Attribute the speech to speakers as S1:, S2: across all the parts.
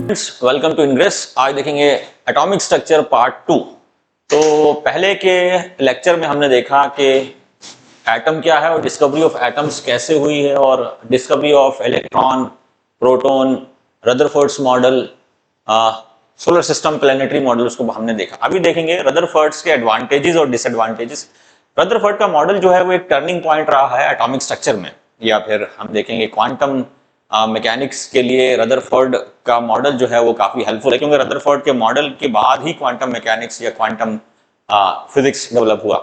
S1: Welcome to ingress. आज देखेंगे atomic structure part 2। तो पहले के लेक्चर में हमने देखा कि एटम क्या है और डिस्कवरी ऑफ एटम्स कैसे हुई है और discovery of electron, proton, Rutherford's model, solar system planetary models को हमने देखा। अभी देखेंगे रदरफोर्ड्स के एडवांटेजेस और डिसएडवांटेजेस। रदरफोर्ड का मॉडल जो है वो एक टर्निंग पॉइंट रहा है एटॉमिक स्ट्रक्चर में, या फिर हम देखेंगे क्वांटम मैकेनिक्स के लिए रदरफोर्ड का मॉडल जो है वो काफी हेल्पफुल है, क्योंकि रदरफोर्ड के मॉडल के बाद ही क्वांटम मैकेनिक्स या क्वांटम फिजिक्स डेवलप हुआ।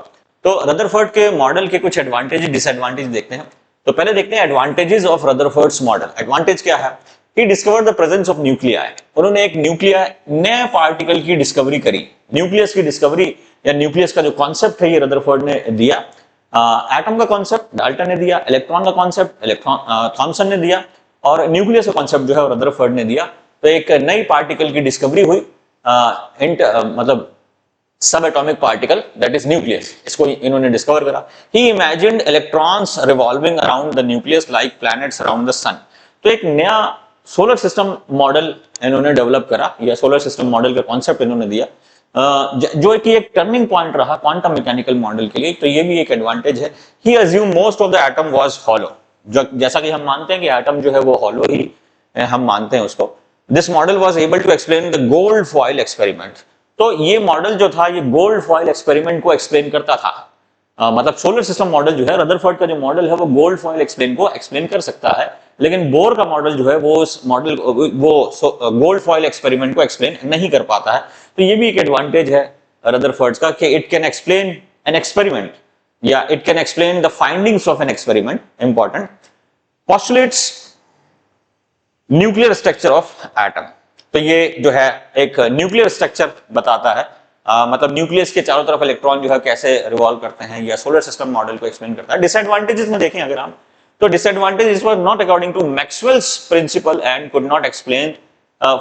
S1: तो रदरफोर्ड के मॉडल के कुछ एडवांटेज डिसएडवांटेज देखते हैं। तो पहले देखते हैं advantages of Rutherford's model. Advantage क्या है? He discovered the presence of nuclei. उन्होंने एक न्यूक्लिया नए पार्टिकल की डिस्कवरी करी। न्यूक्लियस की डिस्कवरी या न्यूक्लियस का जो कॉन्सेप्ट है ये रदरफोर्ड ने दिया। एटम का कॉन्सेप्ट डाल्टन ने दिया, इलेक्ट्रॉन का कॉन्सेप्ट थॉमसन ने दिया और न्यूक्लियस का कॉन्सेप्ट जो है रदरफोर्ड ने दिया। तो एक नई पार्टिकल की डिस्कवरी हुई, मतलब सब atomic particle, that is nucleus. इसको इन्होंने डिस्कवर करा। He imagined electrons revolving around the nucleus like planets around the sun. तो एक नया सोलर सिस्टम मॉडल इन्होंने डेवलप करा, या सोलर सिस्टम मॉडल का कॉन्सेप्ट इन्होंने दिया, जो कि एक टर्निंग पॉइंट रहा क्वांटम मैकेनिकल मॉडल के लिए। तो ये भी एक एडवांटेज है। He assume most of the atom was hollow, जैसा कि हम मानते हैं कि एटम जो है वो हॉलो ही हम मानते हैं उसको। This model was able to explain the gold foil experiment. तो ये मॉडल जो था ये गोल्ड फॉइल एक्सपेरिमेंट को एक्सप्लेन करता था। मतलब सोलर सिस्टम मॉडल जो है, रदरफोर्ड का जो मॉडल है वो गोल्ड फॉइल एक्सप्लेन कर सकता है, लेकिन बोर का मॉडल जो है वो उस मॉडल गोल्ड फॉइल एक्सपेरिमेंट को एक्सप्लेन नहीं कर पाता है। तो ये भी एक एडवांटेज है रदरफोर्ड का कि it can explain an experiment, या it can explain the findings of an experiment. Important postulates nuclear structure of atom. तो ये जो है एक न्यूक्लियर स्ट्रक्चर बताता है, मतलब न्यूक्लियस के चारों तरफ इलेक्ट्रॉन जो है कैसे रिवॉल्व करते हैं, या सोलर सिस्टम मॉडल को एक्सप्लेन करता है। डिसएडवांटेजेस में देखें अगर हम, तो disadvantages were not according to Maxwell's principle and could not explain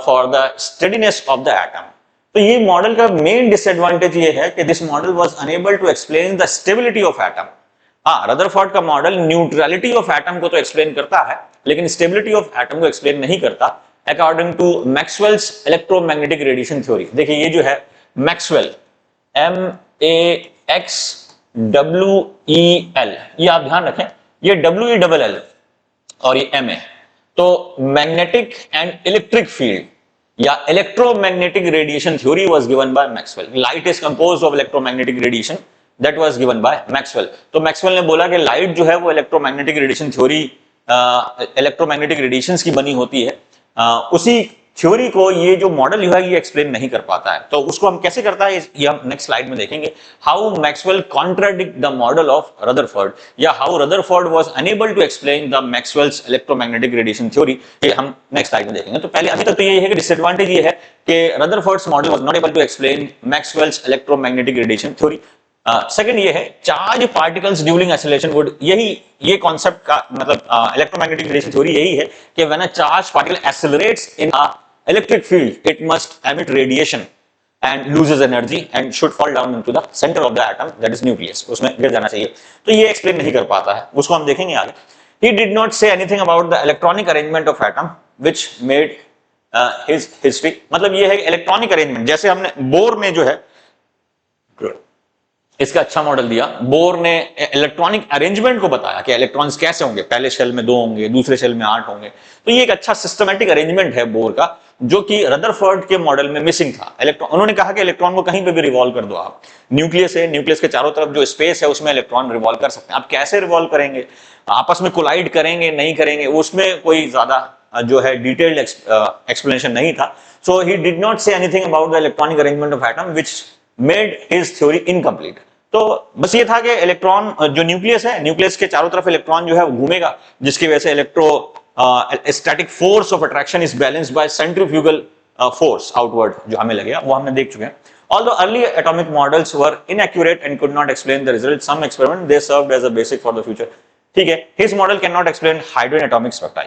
S1: for the steadiness of the atom. तो ये मॉडल का मेन डिसएडवांटेज ये है कि this model was unable to explain the stability of atom. हाँ, रदरफोर्ड का model neutrality of atom को तो एक्सप्लेन करता है, लेकिन स्टेबिलिटी ऑफ एटम को एक्सप्लेन नहीं करता according to Maxwell's electromagnetic radiation theory. देखिए ये जो है मैक्सवेल, MAXWEL, ये आप ध्यान रखें, ये WELL और ये M है। तो मैग्नेटिक एंड इलेक्ट्रिक फील्ड या electromagnetic radiation theory was given by Maxwell. Light is composed of electromagnetic radiation, that was given by Maxwell. तो मैक्सवेल ने बोला कि लाइट जो है वो electromagnetic radiation theory, electromagnetic radiations की बनी होती है। उसी थ्योरी को ये जो मॉडल है ये एक्सप्लेन नहीं कर पाता है। तो उसको हम कैसे करता है ये हम नेक्स्ट स्लाइड में देखेंगे। How Maxwell contradict the model of Rutherford, या how Rutherford was unable to explain the Maxwell's electromagnetic radiation theory, ये हम नेक्स्ट स्लाइड में देखेंगे। तो पहले अभी तक तो ये है कि डिसएडवांटेज ये है कि Rutherford's model was not able to explain Maxwell's electromagnetic radiation theory. Second ये है charge particles during acceleration would, ये कॉन्सेप्ट का मतलब इलेक्ट्रोमैग्नेटिक रेडिएशन थ्योरी यही है कि when a charge particle accelerates in a electric field it must emit radiation and loses energy and should fall down into the center of the atom, that is nucleus, उसमें गिर जाना चाहिए। तो ये explain नहीं कर पाता है, उसको हम देखेंगे आगे। He did not say anything about the electronic arrangement of atom which made his history। मतलब ये है इलेक्ट्रॉनिक अरेंजमेंट, जैसे हमने बोर ने जो है इसका अच्छा मॉडल दिया। बोर ने इलेक्ट्रॉनिक अरेंजमेंट को बताया कि इलेक्ट्रॉन्स कैसे होंगे, पहले शेल में 2 होंगे, दूसरे शेल में 8 होंगे। तो ये एक अच्छा सिस्टमैटिक अरेंजमेंट है बोर का, जो कि रदरफोर्ड के मॉडल में मिसिंग था। इलेक्ट्रॉन, उन्होंने कहा कि इलेक्ट्रॉन को कहीं पे भी रिवॉल्व कर दो आप। न्यूक्लियस है, न्यूक्लियस के चारों तरफ जो स्पेस है उसमें इलेक्ट्रॉन रिवॉल्व कर सकते हैं। आप कैसे रिवॉल्व करेंगे, आपस में कोलाइड करेंगे नहीं करेंगे, उसमें कोई ज्यादा जो है डिटेल्ड एक्सप्लेनेशन नहीं था। So he did not say anything about the electronic arrangement of atom which made his theory incomplete. तो बस ये था कि इलेक्ट्रॉन जो न्यूक्लियस है, न्यूक्लियस के चारों तरफ इलेक्ट्रॉन जो है वो घूमेगा, जिसकी वजह से static force of attraction is balanced bye centrifugal force outward, जो हमें लगेगा वो हमने देख चुके हैं। Although early atomic models were inaccurate and could not explain the results, some experiment they served as a basic for the future। ठीक है, his model cannot explain hydrogen atomic spectra।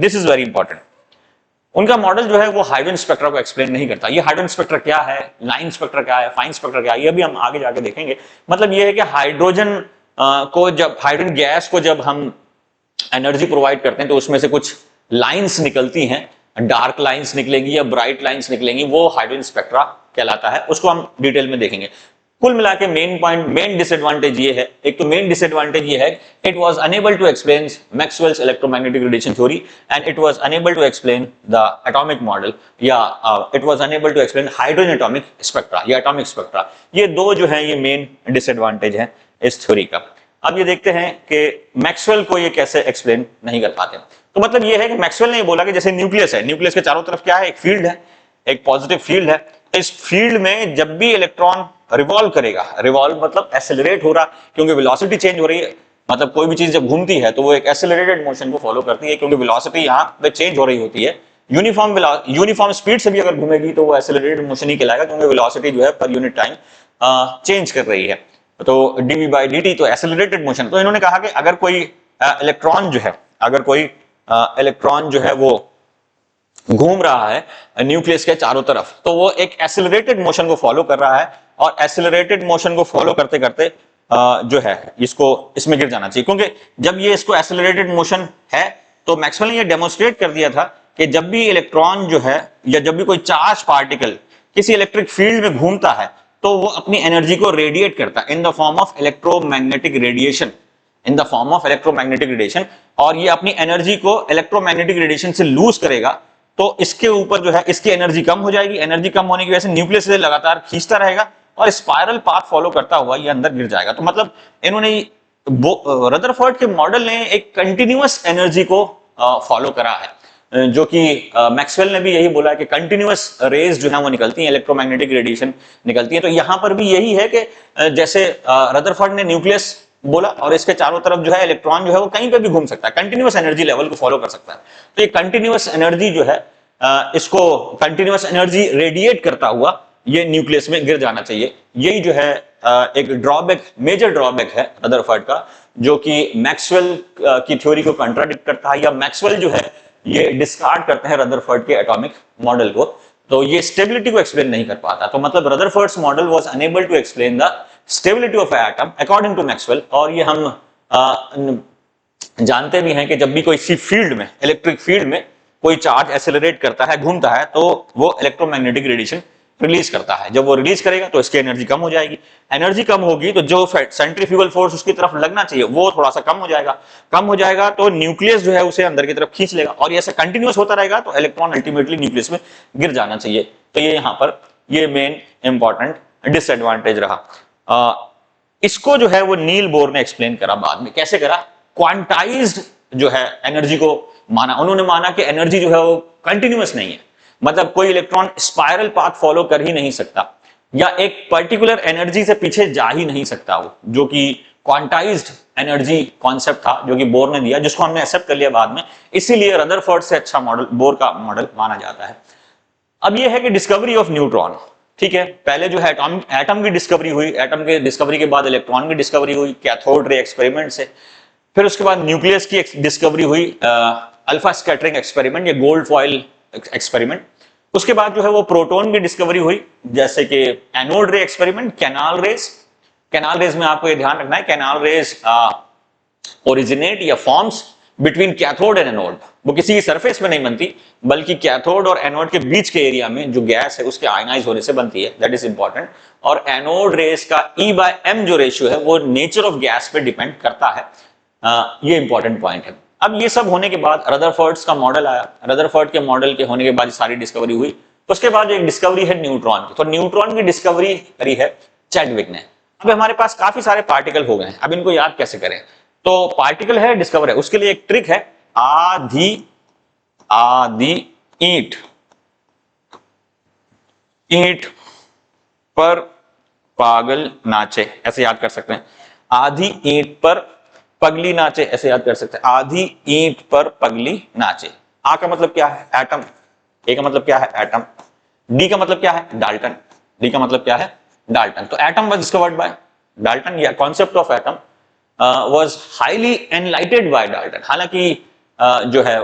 S1: this is very important। उनका model जो है वो hydrogen spectra को explain नहीं करता। ये हाइड्रोजन स्पेक्ट्रा क्या है, लाइन स्पेक्ट्रा क्या है, फाइन स्पेक्ट्रा क्या है, ये भी हम आगे जाके देखेंगे। मतलब ये है कि हाइड्रोजन गैस को जब हम एनर्जी प्रोवाइड करते हैं तो उसमें से कुछ लाइंस निकलती हैं डार्क लाइंस निकलेंगी या ब्राइट लाइंस निकलेंगी, वो हाइड्रोजन स्पेक्ट्रा कहलाता है। उसको हम डिटेल में देखेंगे। कुल मिला के मेन पॉइंट, मेन डिसएडवांटेज ये है, एक तो मेन डिसएडवांटेज ये है, it was unable to explain Maxwell's electromagnetic radiation theory and it was unable to explain the atomic model या it was unable to explain hydrogen atomic spectra या atomic spectra. ये दो जो है ये मेन डिसएडवांटेज है इस थ्योरी का। अब ये देखते हैं कि मैक्सवेल को ये कैसे एक्सप्लेन नहीं कर पाते। तो मतलब ये है कि मैक्सवेल ने ये बोला कि जैसे न्यूक्लियस है, न्यूक्लियस के चारों तरफ क्या है, एक फील्ड है, एक पॉजिटिव फील्ड है। इस फील्ड में जब भी इलेक्ट्रॉन रिवॉल्व करेगा, रिवॉल्व मतलब एक्सेलरेट हो रहा, क्योंकि वेलोसिटी चेंज हो रही है, मतलब कोई भी चीज जब घूमती है तो वो एक एक्सेलरेटेड मोशन को फॉलो करती है, क्योंकि वेलोसिटी यहाँ पे चेंज हो रही होती है। यूनिफॉर्म स्पीड से भी अगर घूमेगी तो वो एक्सेलरेटेड मोशन ही कहलाएगा, क्योंकि वेलोसिटी जो है पर यूनिट टाइम चेंज कर रही है। तो dv by dt तो एक्सेलरेटेड मोशन। तो इन्होंने कहा कि अगर कोई इलेक्ट्रॉन जो है, अगर कोई इलेक्ट्रॉन जो है वो घूम रहा है न्यूक्लियस के चारों तरफ, तो वो एक एक्सेलरेटेड मोशन को फॉलो कर रहा है, और एक्सेलरेटेड मोशन को फॉलो करते करते जो है इसको इसमें गिर जाना चाहिए। क्योंकि जब ये इसको एक्सेलरेटेड मोशन है, तो मैक्सवेल ने ये डेमोन्स्ट्रेट कर दिया था कि जब भी इलेक्ट्रॉन जो है या जब भी कोई चार्ज पार्टिकल किसी इलेक्ट्रिक फील्ड में घूमता है, तो वो अपनी एनर्जी को रेडिएट करता है in the form of electromagnetic radiation, in the form of electromagnetic radiation. और ये अपनी एनर्जी को इलेक्ट्रोमैग्नेटिक रेडिएशन से लूज करेगा, तो इसके ऊपर जो है इसकी एनर्जी कम हो जाएगी। एनर्जी कम होने की वजह से न्यूक्लियस से लगातार खींचता रहेगा और स्पाइरल पाथ फॉलो करता हुआ ये अंदर गिर जाएगा। तो मतलब इन्होंने रदरफोर्ड के मॉडल ने एक कंटिन्यूअस एनर्जी को फॉलो करा है, जो कि मैक्सवेल ने भी यही बोला कि कंटिन्यूअस रेज जो है वो निकलती हैं, इलेक्ट्रोमैग्नेटिक रेडिएशन निकलती है। तो यहां पर भी यही है कि जैसे रदरफोर्ड ने न्यूक्लियस बोला और इसके चारों तरफ जो है इलेक्ट्रॉन जो है वो कहीं पे भी घूम सकता है, कंटिन्यूअस एनर्जी लेवल को फॉलो कर सकता है। तो ये कंटिन्यूअस एनर्जी जो है इसको कंटिन्यूअस एनर्जी रेडिएट करता हुआ ये न्यूक्लियस में गिर जाना चाहिए। यही जो है एक ड्रॉबैक, मेजर ड्रॉबैक है रदरफोर्ड का, जो कि मैक्सवेल की थ्योरी को कंट्राडिक्ट करता है, या मैक्सवेल जो है ये डिस्कार्ड करते हैं रदरफोर्ड के एटॉमिक मॉडल को। तो ये स्टेबिलिटी को एक्सप्लेन नहीं कर पाता। तो मतलब Rutherford's model was unable to explain the stability of atom according to Maxwell. और ये हम जानते भी हैं कि जब भी कोई सी फील्ड में, इलेक्ट्रिक फील्ड में कोई चार्ज एक्सेलरेट करता है, घूमता है, तो वो इलेक्ट्रोमैग्नेटिक रेडिएशन रिलीज करता है। जब वो रिलीज करेगा तो इसकी एनर्जी कम हो जाएगी। एनर्जी कम होगी तो जो सेंट्रीफ्यूगल फोर्स उसकी तरफ लगना चाहिए वो थोड़ा सा कम हो जाएगा। कम हो जाएगा तो न्यूक्लियस जो है उसे अंदर की तरफ खींच लेगा, और ये ऐसा कंटिन्यूअस होता रहेगा तो इलेक्ट्रॉन अल्टीमेटली न्यूक्लियस में गिर जाना चाहिए। तो ये यहाँ पर ये मेन इंपॉर्टेंट डिसएडवांटेज रहा। इसको जो है वो नील बोर ने एक्सप्लेन करा बाद में। कैसे करा? क्वांटाइज्ड जो है एनर्जी को माना। उन्होंने माना कि एनर्जी जो है वो कंटिन्यूअस नहीं है, मतलब कोई इलेक्ट्रॉन स्पाइरल पाथ फॉलो कर ही नहीं सकता, या एक पर्टिकुलर एनर्जी से पीछे जा ही नहीं सकता वो, जो कि क्वांटाइज्ड एनर्जी कॉन्सेप्ट था जो कि बोर ने दिया, जिसको हमने एक्सेप्ट कर लिया बाद में। इसीलिए रदरफोर्ड से अच्छा मॉडल बोर का मॉडल माना जाता है। अब ये है कि डिस्कवरी ऑफ न्यूट्रॉन, ठीक है, पहले जो है एटम की डिस्कवरी हुई, एटम के डिस्कवरी के बाद इलेक्ट्रॉन की डिस्कवरी हुई कैथोड रे एक्सपेरिमेंट से, फिर उसके बाद न्यूक्लियस की डिस्कवरी हुई अल्फा स्कैटरिंग एक्सपेरिमेंट या गोल्ड फॉइल एक्सपेरिमेंट। उसके बाद जो है वो प्रोटॉन की डिस्कवरी हुई, जैसे कि एनोड रे experiment, canal raise. Canal raise में आपको ये ध्यान रखना है, कैनाल रेज ओरिजिनेट या forms between cathode and anode. वो किसी की सरफेस में नहीं बनती, बल्कि कैथोड और एनोड के बीच के एरिया में जो गैस है उसके आयनाइज होने से बनती है, दैट इज इंपॉर्टेंट। और एनोड रेज का E/m जो रेशियो है वो नेचर ऑफ गैस पे डिपेंड करता है। ये इंपॉर्टेंट पॉइंट है। अब ये सब होने के बाद रदरफोर्ड्स का मॉडल आया। रदरफोर्ड के मॉडल के होने के बाद सारी डिस्कवरी हुई। तो उसके बाद एक डिस्कवरी है न्यूट्रॉन की। तो न्यूट्रॉन की डिस्कवरी करी है चैडविक ने। अब हमारे पास काफी सारे पार्टिकल हो गए हैं, अब इनको याद कैसे करें? तो पार्टिकल है, डिस्कवर है, उसके लिए एक ट्रिक है, आधी ईंट पर पागल नाचे, ऐसे याद कर सकते हैं। आधी ईंट पर पगली नाचे, ऐसे याद कर सकते हैं। आधी ईंट पर पगली नाचे। आ का मतलब क्या है? एटम। ए का मतलब क्या है? एटम। डी का मतलब क्या है? डाल्टन। डी का मतलब क्या है? डाल्टन। तो atom was discovered by Dalton, या concept of atom was highly enlightened by Dalton. हालांकि जो है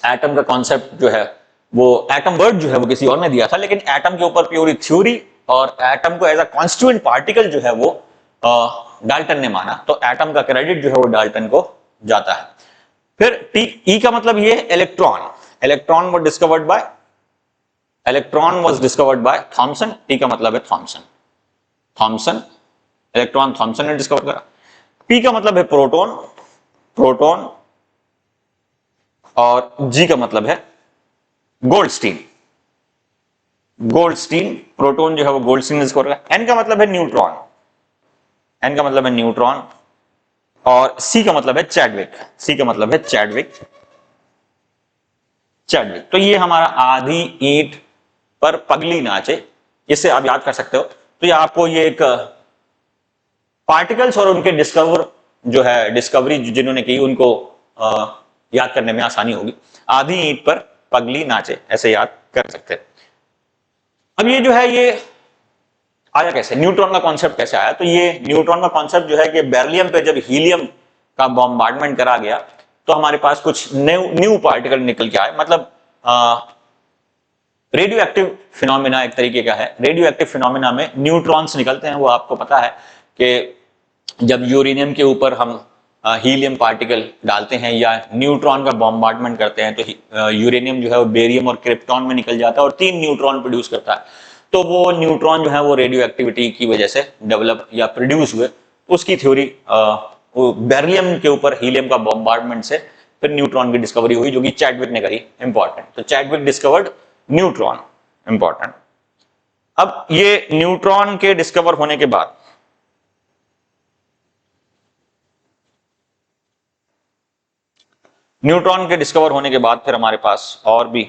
S1: एटम का कॉन्सेप्ट जो है वो, एटम वर्ड जो है वो किसी और ने दिया था, लेकिन एटम के ऊपर प्योरी थ्योरी और एटम को एज अ कॉन्स्टिट्यूएंट पार्टिकल जो है वो डाल्टन ने माना। तो एटम का क्रेडिट जो है वो डाल्टन को जाता है। फिर ई का मतलब ये electron. Electron was discovered by Thomson. T का मतलब है थॉमसन, इलेक्ट्रॉन थॉमसन ने डिस्कवर करा। पी का मतलब है प्रोटॉन, और जी का मतलब है गोल्डस्टीन, प्रोटॉन जो है वो गोल्डस्टीन ने डिस्कवर करा। एन का मतलब है न्यूट्रॉन, और सी का मतलब है चैडविक। तो ये हमारा आधी ईंट पर पगली नाचे, इसे आप याद कर सकते हो। तो ये आपको ये एक पार्टिकल्स और उनके डिस्कवरी जिन्होंने की उनको याद करने में आसानी होगी। आधी ईंट पर पगली नाचे, ऐसे याद कर सकते हैं। अब ये जो है ये आया कैसे, न्यूट्रॉन का कॉन्सेप्ट कैसे आया? तो ये न्यूट्रॉन का कॉन्सेप्ट जो है कि बेरिलियम पे जब हीलियम का बॉम्बार्डमेंट करा गया तो हमारे पास कुछ न्यू पार्टिकल निकल के आए। मतलब रेडियो एक्टिव फिनोमिना एक तरीके का है। रेडियो एक्टिव फिनोमिना में न्यूट्रॉन्स निकलते हैं। वो आपको पता है कि जब यूरेनियम के ऊपर हम हीलियम पार्टिकल डालते हैं या न्यूट्रॉन का बॉम्बार्डमेंट करते हैं तो यूरेनियम जो है वो बेरियम और क्रिप्टॉन में निकल जाता है और 3 न्यूट्रॉन प्रोड्यूस करता है। तो वो न्यूट्रॉन जो है वो रेडियो एक्टिविटी की वजह से डेवलप या प्रोड्यूस हुए। उसकी थ्योरी बेरिलियम के ऊपर हीलियम का बॉम्बार्डमेंट से फिर न्यूट्रॉन की डिस्कवरी हुई, जो कि चैडविक ने करी। इंपॉर्टेंट, तो चैडविक डिस्कवर्ड न्यूट्रॉन, इंपॉर्टेंट। अब ये न्यूट्रॉन के डिस्कवर होने के बाद फिर हमारे पास और भी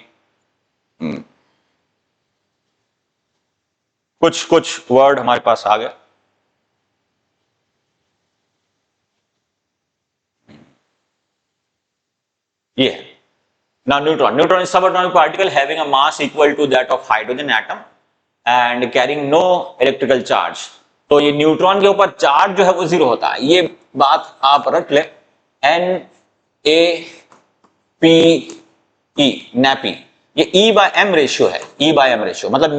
S1: कुछ वर्ड हमारे पास आ गए। ये now neutron is subatomic particle having a mass equal to that of hydrogen atom and carrying no electrical charge। तो ये न्यूट्रॉन के ऊपर चार्ज जो है वो 0 होता है। ये बात आप रख ले, NaPe, नैपी, ये E/m रेशियो है। E/m रेशियो मतलब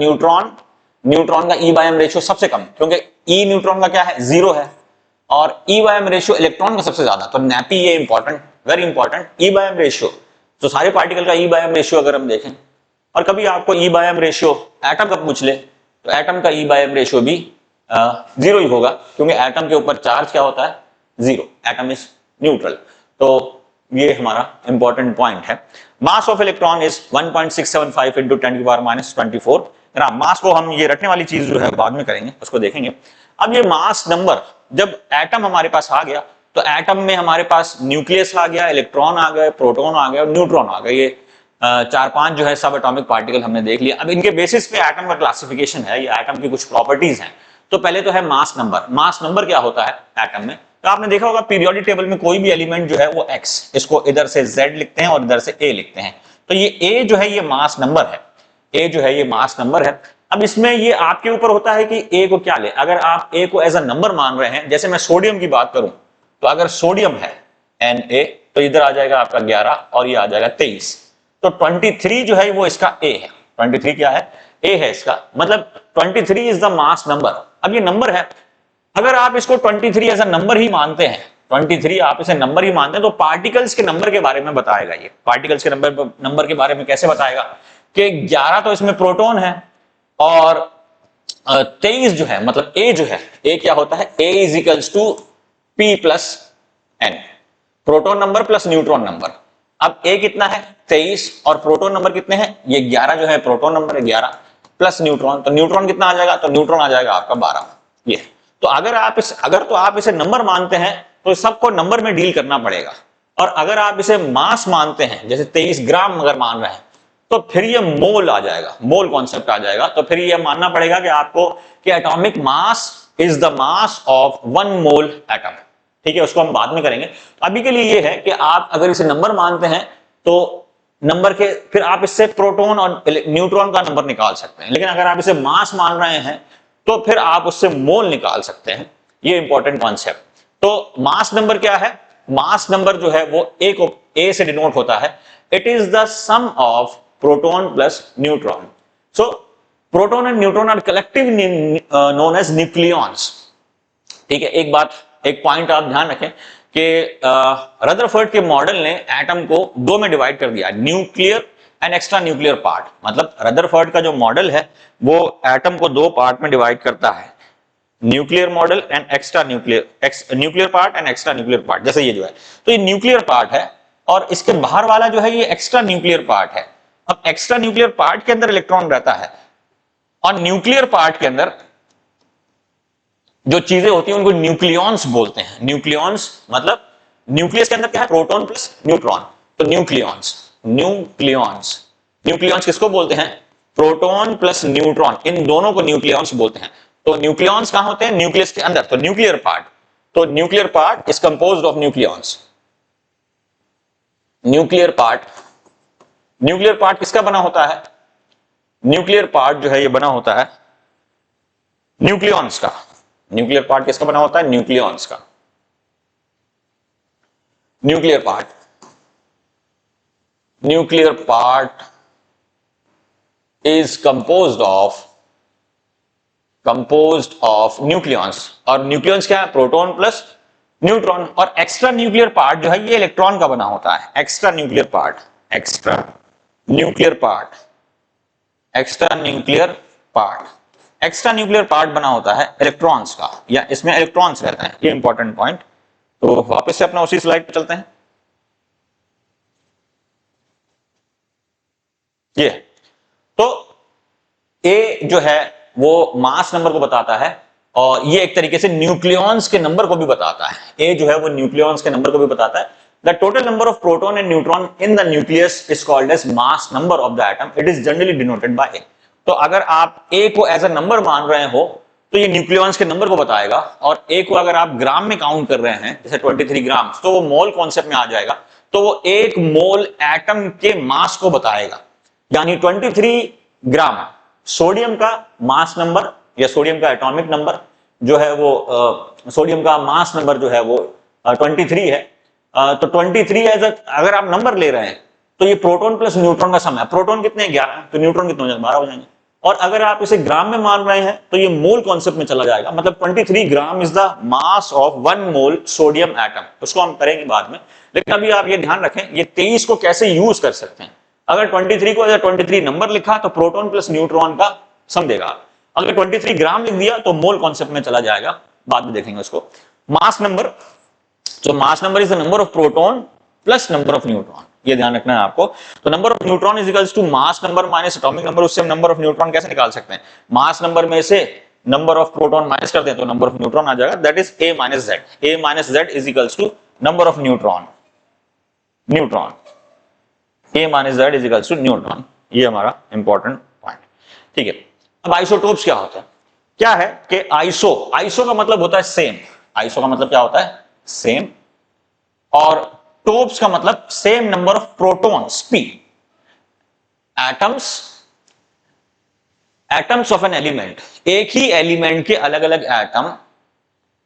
S1: न्यूट्रॉन का E/m रेशियो सबसे कम, क्योंकि E न्यूट्रॉन का क्या है, 0 है, और E/m रेशियो इलेक्ट्रॉन का सबसे ज्यादा। तो नैपी ये important, very important, E/m ratio. तो सारे पार्टिकल का E/m रेशियो अगर हम देखें, और कभी आपको E/m रेशियो एटम का पूछ ले तो एटम का E/m रेशियो भी 0 ही होगा, क्योंकि एटम के ऊपर चार्ज क्या होता है, 0। Atom is neutral. तो ये हमारा इंपॉर्टेंट पॉइंट है। Mass of electron is 1.675 into 10⁻²4 ग्राम। मास को हम ये रखने वाली चीज जो है बाद में करेंगे, उसको देखेंगे। अब ये मास नंबर, जब एटम हमारे पास आ गया तो एटम में हमारे पास न्यूक्लियस आ गया, इलेक्ट्रॉन आ गए, प्रोटॉन आ गए और न्यूट्रॉन आ गए। ये 4-5 जो है सब एटॉमिक पार्टिकल हमने देख लिया। अब इनके बेसिस पे एटम का क्लासिफिकेशन है, ये एटम की कुछ प्रॉपर्टीज हैं। तो पहले तो है मास नंबर। मास नंबर क्या होता है एटम में? तो आपने देखा होगा पीरियोडिक टेबल में कोई भी एलिमेंट जो है वो x, इसको इधर से z लिखते हैं और इधर से a लिखते हैं। तो ये a जो है ये मास नंबर है, a जो है ये मास नंबर है। अब इसमें ये आपके ऊपर होता है कि a को क्या ले। अगर आप a को एज अ नंबर मान रहे हैं, जैसे मैं सोडियम की बात करूं तो अगर सोडियम है Na तो इधर आ जाएगा आपका 11 और ये आ जाएगा 23। तो 23 जो है वो इसका a है। 23 क्या है, a है इसका, मतलब 23 इज द मास नंबर। अब ये नंबर है, अगर आप इसको 23 एज अ नंबर ही मानते हैं, 23 आप इसे नंबर ही मानते हैं, तो पार्टिकल्स के नंबर के बारे में बताएगा। ये पार्टिकल्स के नंबर के बारे में कैसे बताएगा कि 11 तो इसमें प्रोटॉन है और 23 जो है, मतलब a जो है, a क्या होता है, a is equals to p plus n, proton number plus neutron number. अब a कितना है, 23, और प्रोटॉन नंबर कितने हैं, ये 11 जो है प्रोटॉन नंबर है 11 प्लस न्यूट्रॉन, तो न्यूट्रॉन कितना आ जाएगा, तो न्यूट्रॉन आ जाएगा आपका 12। ये तो अगर आप इसे नंबर मानते हैं तो सबको नंबर में डील करना पड़ेगा, और अगर आप इसे मास मानते हैं, जैसे 23 ग्राम अगर मान रहे हैं, तो फिर ये मोल आ जाएगा, मोल कॉन्सेप्ट आ जाएगा। तो फिर ये मानना पड़ेगा कि आपको कि atomic mass is the mass of 1 mole atom. ठीक है, उसको हम बाद में करेंगे। अभी के लिए ये है कि आप अगर इसे नंबर मानते हैं तो नंबर के फिर आप इससे प्रोटॉन और न्यूट्रॉन का नंबर निकाल सकते हैं, लेकिन अगर आप इसे मास मान रहे हैं तो फिर आप उससे मोल निकाल सकते हैं। ये इंपॉर्टेंट कॉन्सेप्ट। तो मास नंबर क्या है, मास नंबर जो है वो ए से डिनोट होता है, it is the sum of proton plus neutron. So proton and neutron are collectively known as nucleons. ठीक है, एक पॉइंट आप ध्यान रखें कि रदरफोर्ड के मॉडल ने एटम को 2 में डिवाइड कर दिया, nuclear an extra nuclear part. मतलब रदरफोर्ड का जो मॉडल है वो एटम को दो पार्ट में डिवाइड करता है, nuclear model and extra nuclear part and extra nuclear part. जैसे ये जो है तो ये न्यूक्लियर पार्ट है और इसके बाहर वाला जो है ये एक्स्ट्रा न्यूक्लियर पार्ट है। अब एक्स्ट्रा न्यूक्लियर पार्ट के अंदर इलेक्ट्रॉन रहता है और न्यूक्लियर पार्ट के अंदर जो चीजें होती हैं उनको न्यूक्लियॉन्स बोलते हैं। न्यूक्लियॉन्स मतलब न्यूक्लियस के अंदर क्या है, प्रोटॉन प्लस न्यूट्रॉन, तो न्यूक्लियॉन्स। न्यूक्लियॉन्स किसको बोलते हैं, प्रोटॉन प्लस न्यूट्रॉन, इन दोनों को न्यूक्लियॉन्स बोलते हैं। तो न्यूक्लियॉन्स कहां होते हैं, न्यूक्लियस के अंदर, तो न्यूक्लियर पार्ट। तो nuclear part is composed of nucleons. Nuclear part किसका बना होता है, न्यूक्लियर पार्ट जो है ये बना होता है न्यूक्लियॉन्स का। न्यूक्लियर पार्ट किसका बना होता है, न्यूक्लियॉन्स का। Nuclear part is composed of nucleons. और न्यूक्लियॉन्स क्या है, प्रोटॉन प्लस न्यूट्रॉन। और एक्स्ट्रा न्यूक्लियर पार्ट जो है ये इलेक्ट्रॉन का बना होता है। एक्स्ट्रा न्यूक्लियर पार्ट बना होता है इलेक्ट्रॉन्स का, या इसमें इलेक्ट्रॉन्स रहते हैं। ये इंपॉर्टेंट पॉइंट। तो वापस से अपना उसी स्लाइड पर चलते हैं। ये तो ए जो है वो मास नंबर को बताता है और ये एक तरीके से न्यूक्लियॉन्स के नंबर को भी बताता है। ए जो है वो न्यूक्लियॉन्स के नंबर को भी बताता है। The total number of proton and neutron in the nucleus is called as mass number of the atom. It is generally denoted by A. तो अगर आप ए को एज अ नंबर मान रहे हो तो ये न्यूक्लियॉन्स के नंबर को बताएगा। और ए को अगर आप ग्राम में काउंट कर रहे हैं, जैसे 23 ग्राम, तो वो मोल कॉन्सेप्ट में आ जाएगा। तो वो एक मोल एटम के मास को बताएगा। यानी 23 ग्राम सोडियम का मास नंबर या सोडियम का एटॉमिक नंबर जो है वो सोडियम का मास नंबर जो है वो 23 है। तो 23 एज अगर आप नंबर ले रहे हैं तो ये प्रोटॉन प्लस न्यूट्रॉन का सम है। प्रोटॉन कितने, 11, तो न्यूट्रॉन कितने हो जाएंगे, 12 हो जाएंगे। और अगर आप इसे ग्राम में मान रहे हैं तो ये मोल कॉन्सेप्ट में चला जाएगा। मतलब 23 gram is the mass of 1 mole sodium atom. उसको हम करेंगे बाद में, लेकिन अभी आप ये ध्यान रखें ये 23 को कैसे यूज कर सकते हैं। अगर 23 को एज 23 नंबर लिखा तो प्रोटॉन प्लस न्यूट्रॉन का सम देगा। अगर 23 ग्राम लिख दिया तो मोल कॉन्सेप्ट में चला जाएगा, बाद में देखेंगे उसको। मास नंबर, तो mass number is the number of proton plus number of neutron, ये ध्यान रखना है आपको। तो number of neutron is equals to mass number minus atomic number. उससे हम नंबर ऑफ न्यूट्रॉन कैसे निकाल सकते हैं, मास नंबर में से नंबर ऑफ प्रोटॉन माइनस कर दें तो नंबर ऑफ न्यूट्रॉन आ जाएगा। That is A minus Z. A minus Z is equals to number of neutron. A minus Z is equals to neutron. ये हमारा इंपॉर्टेंट पॉइंट, ठीक है। अब आइसोटोप्स क्या होता है, क्या है कि आइसो का मतलब होता है सेम। आइसो का मतलब क्या होता है, सेम। और टोप्स का मतलब same number of protons, P. Atoms of an element, एक ही एलिमेंट के अलग अलग एटम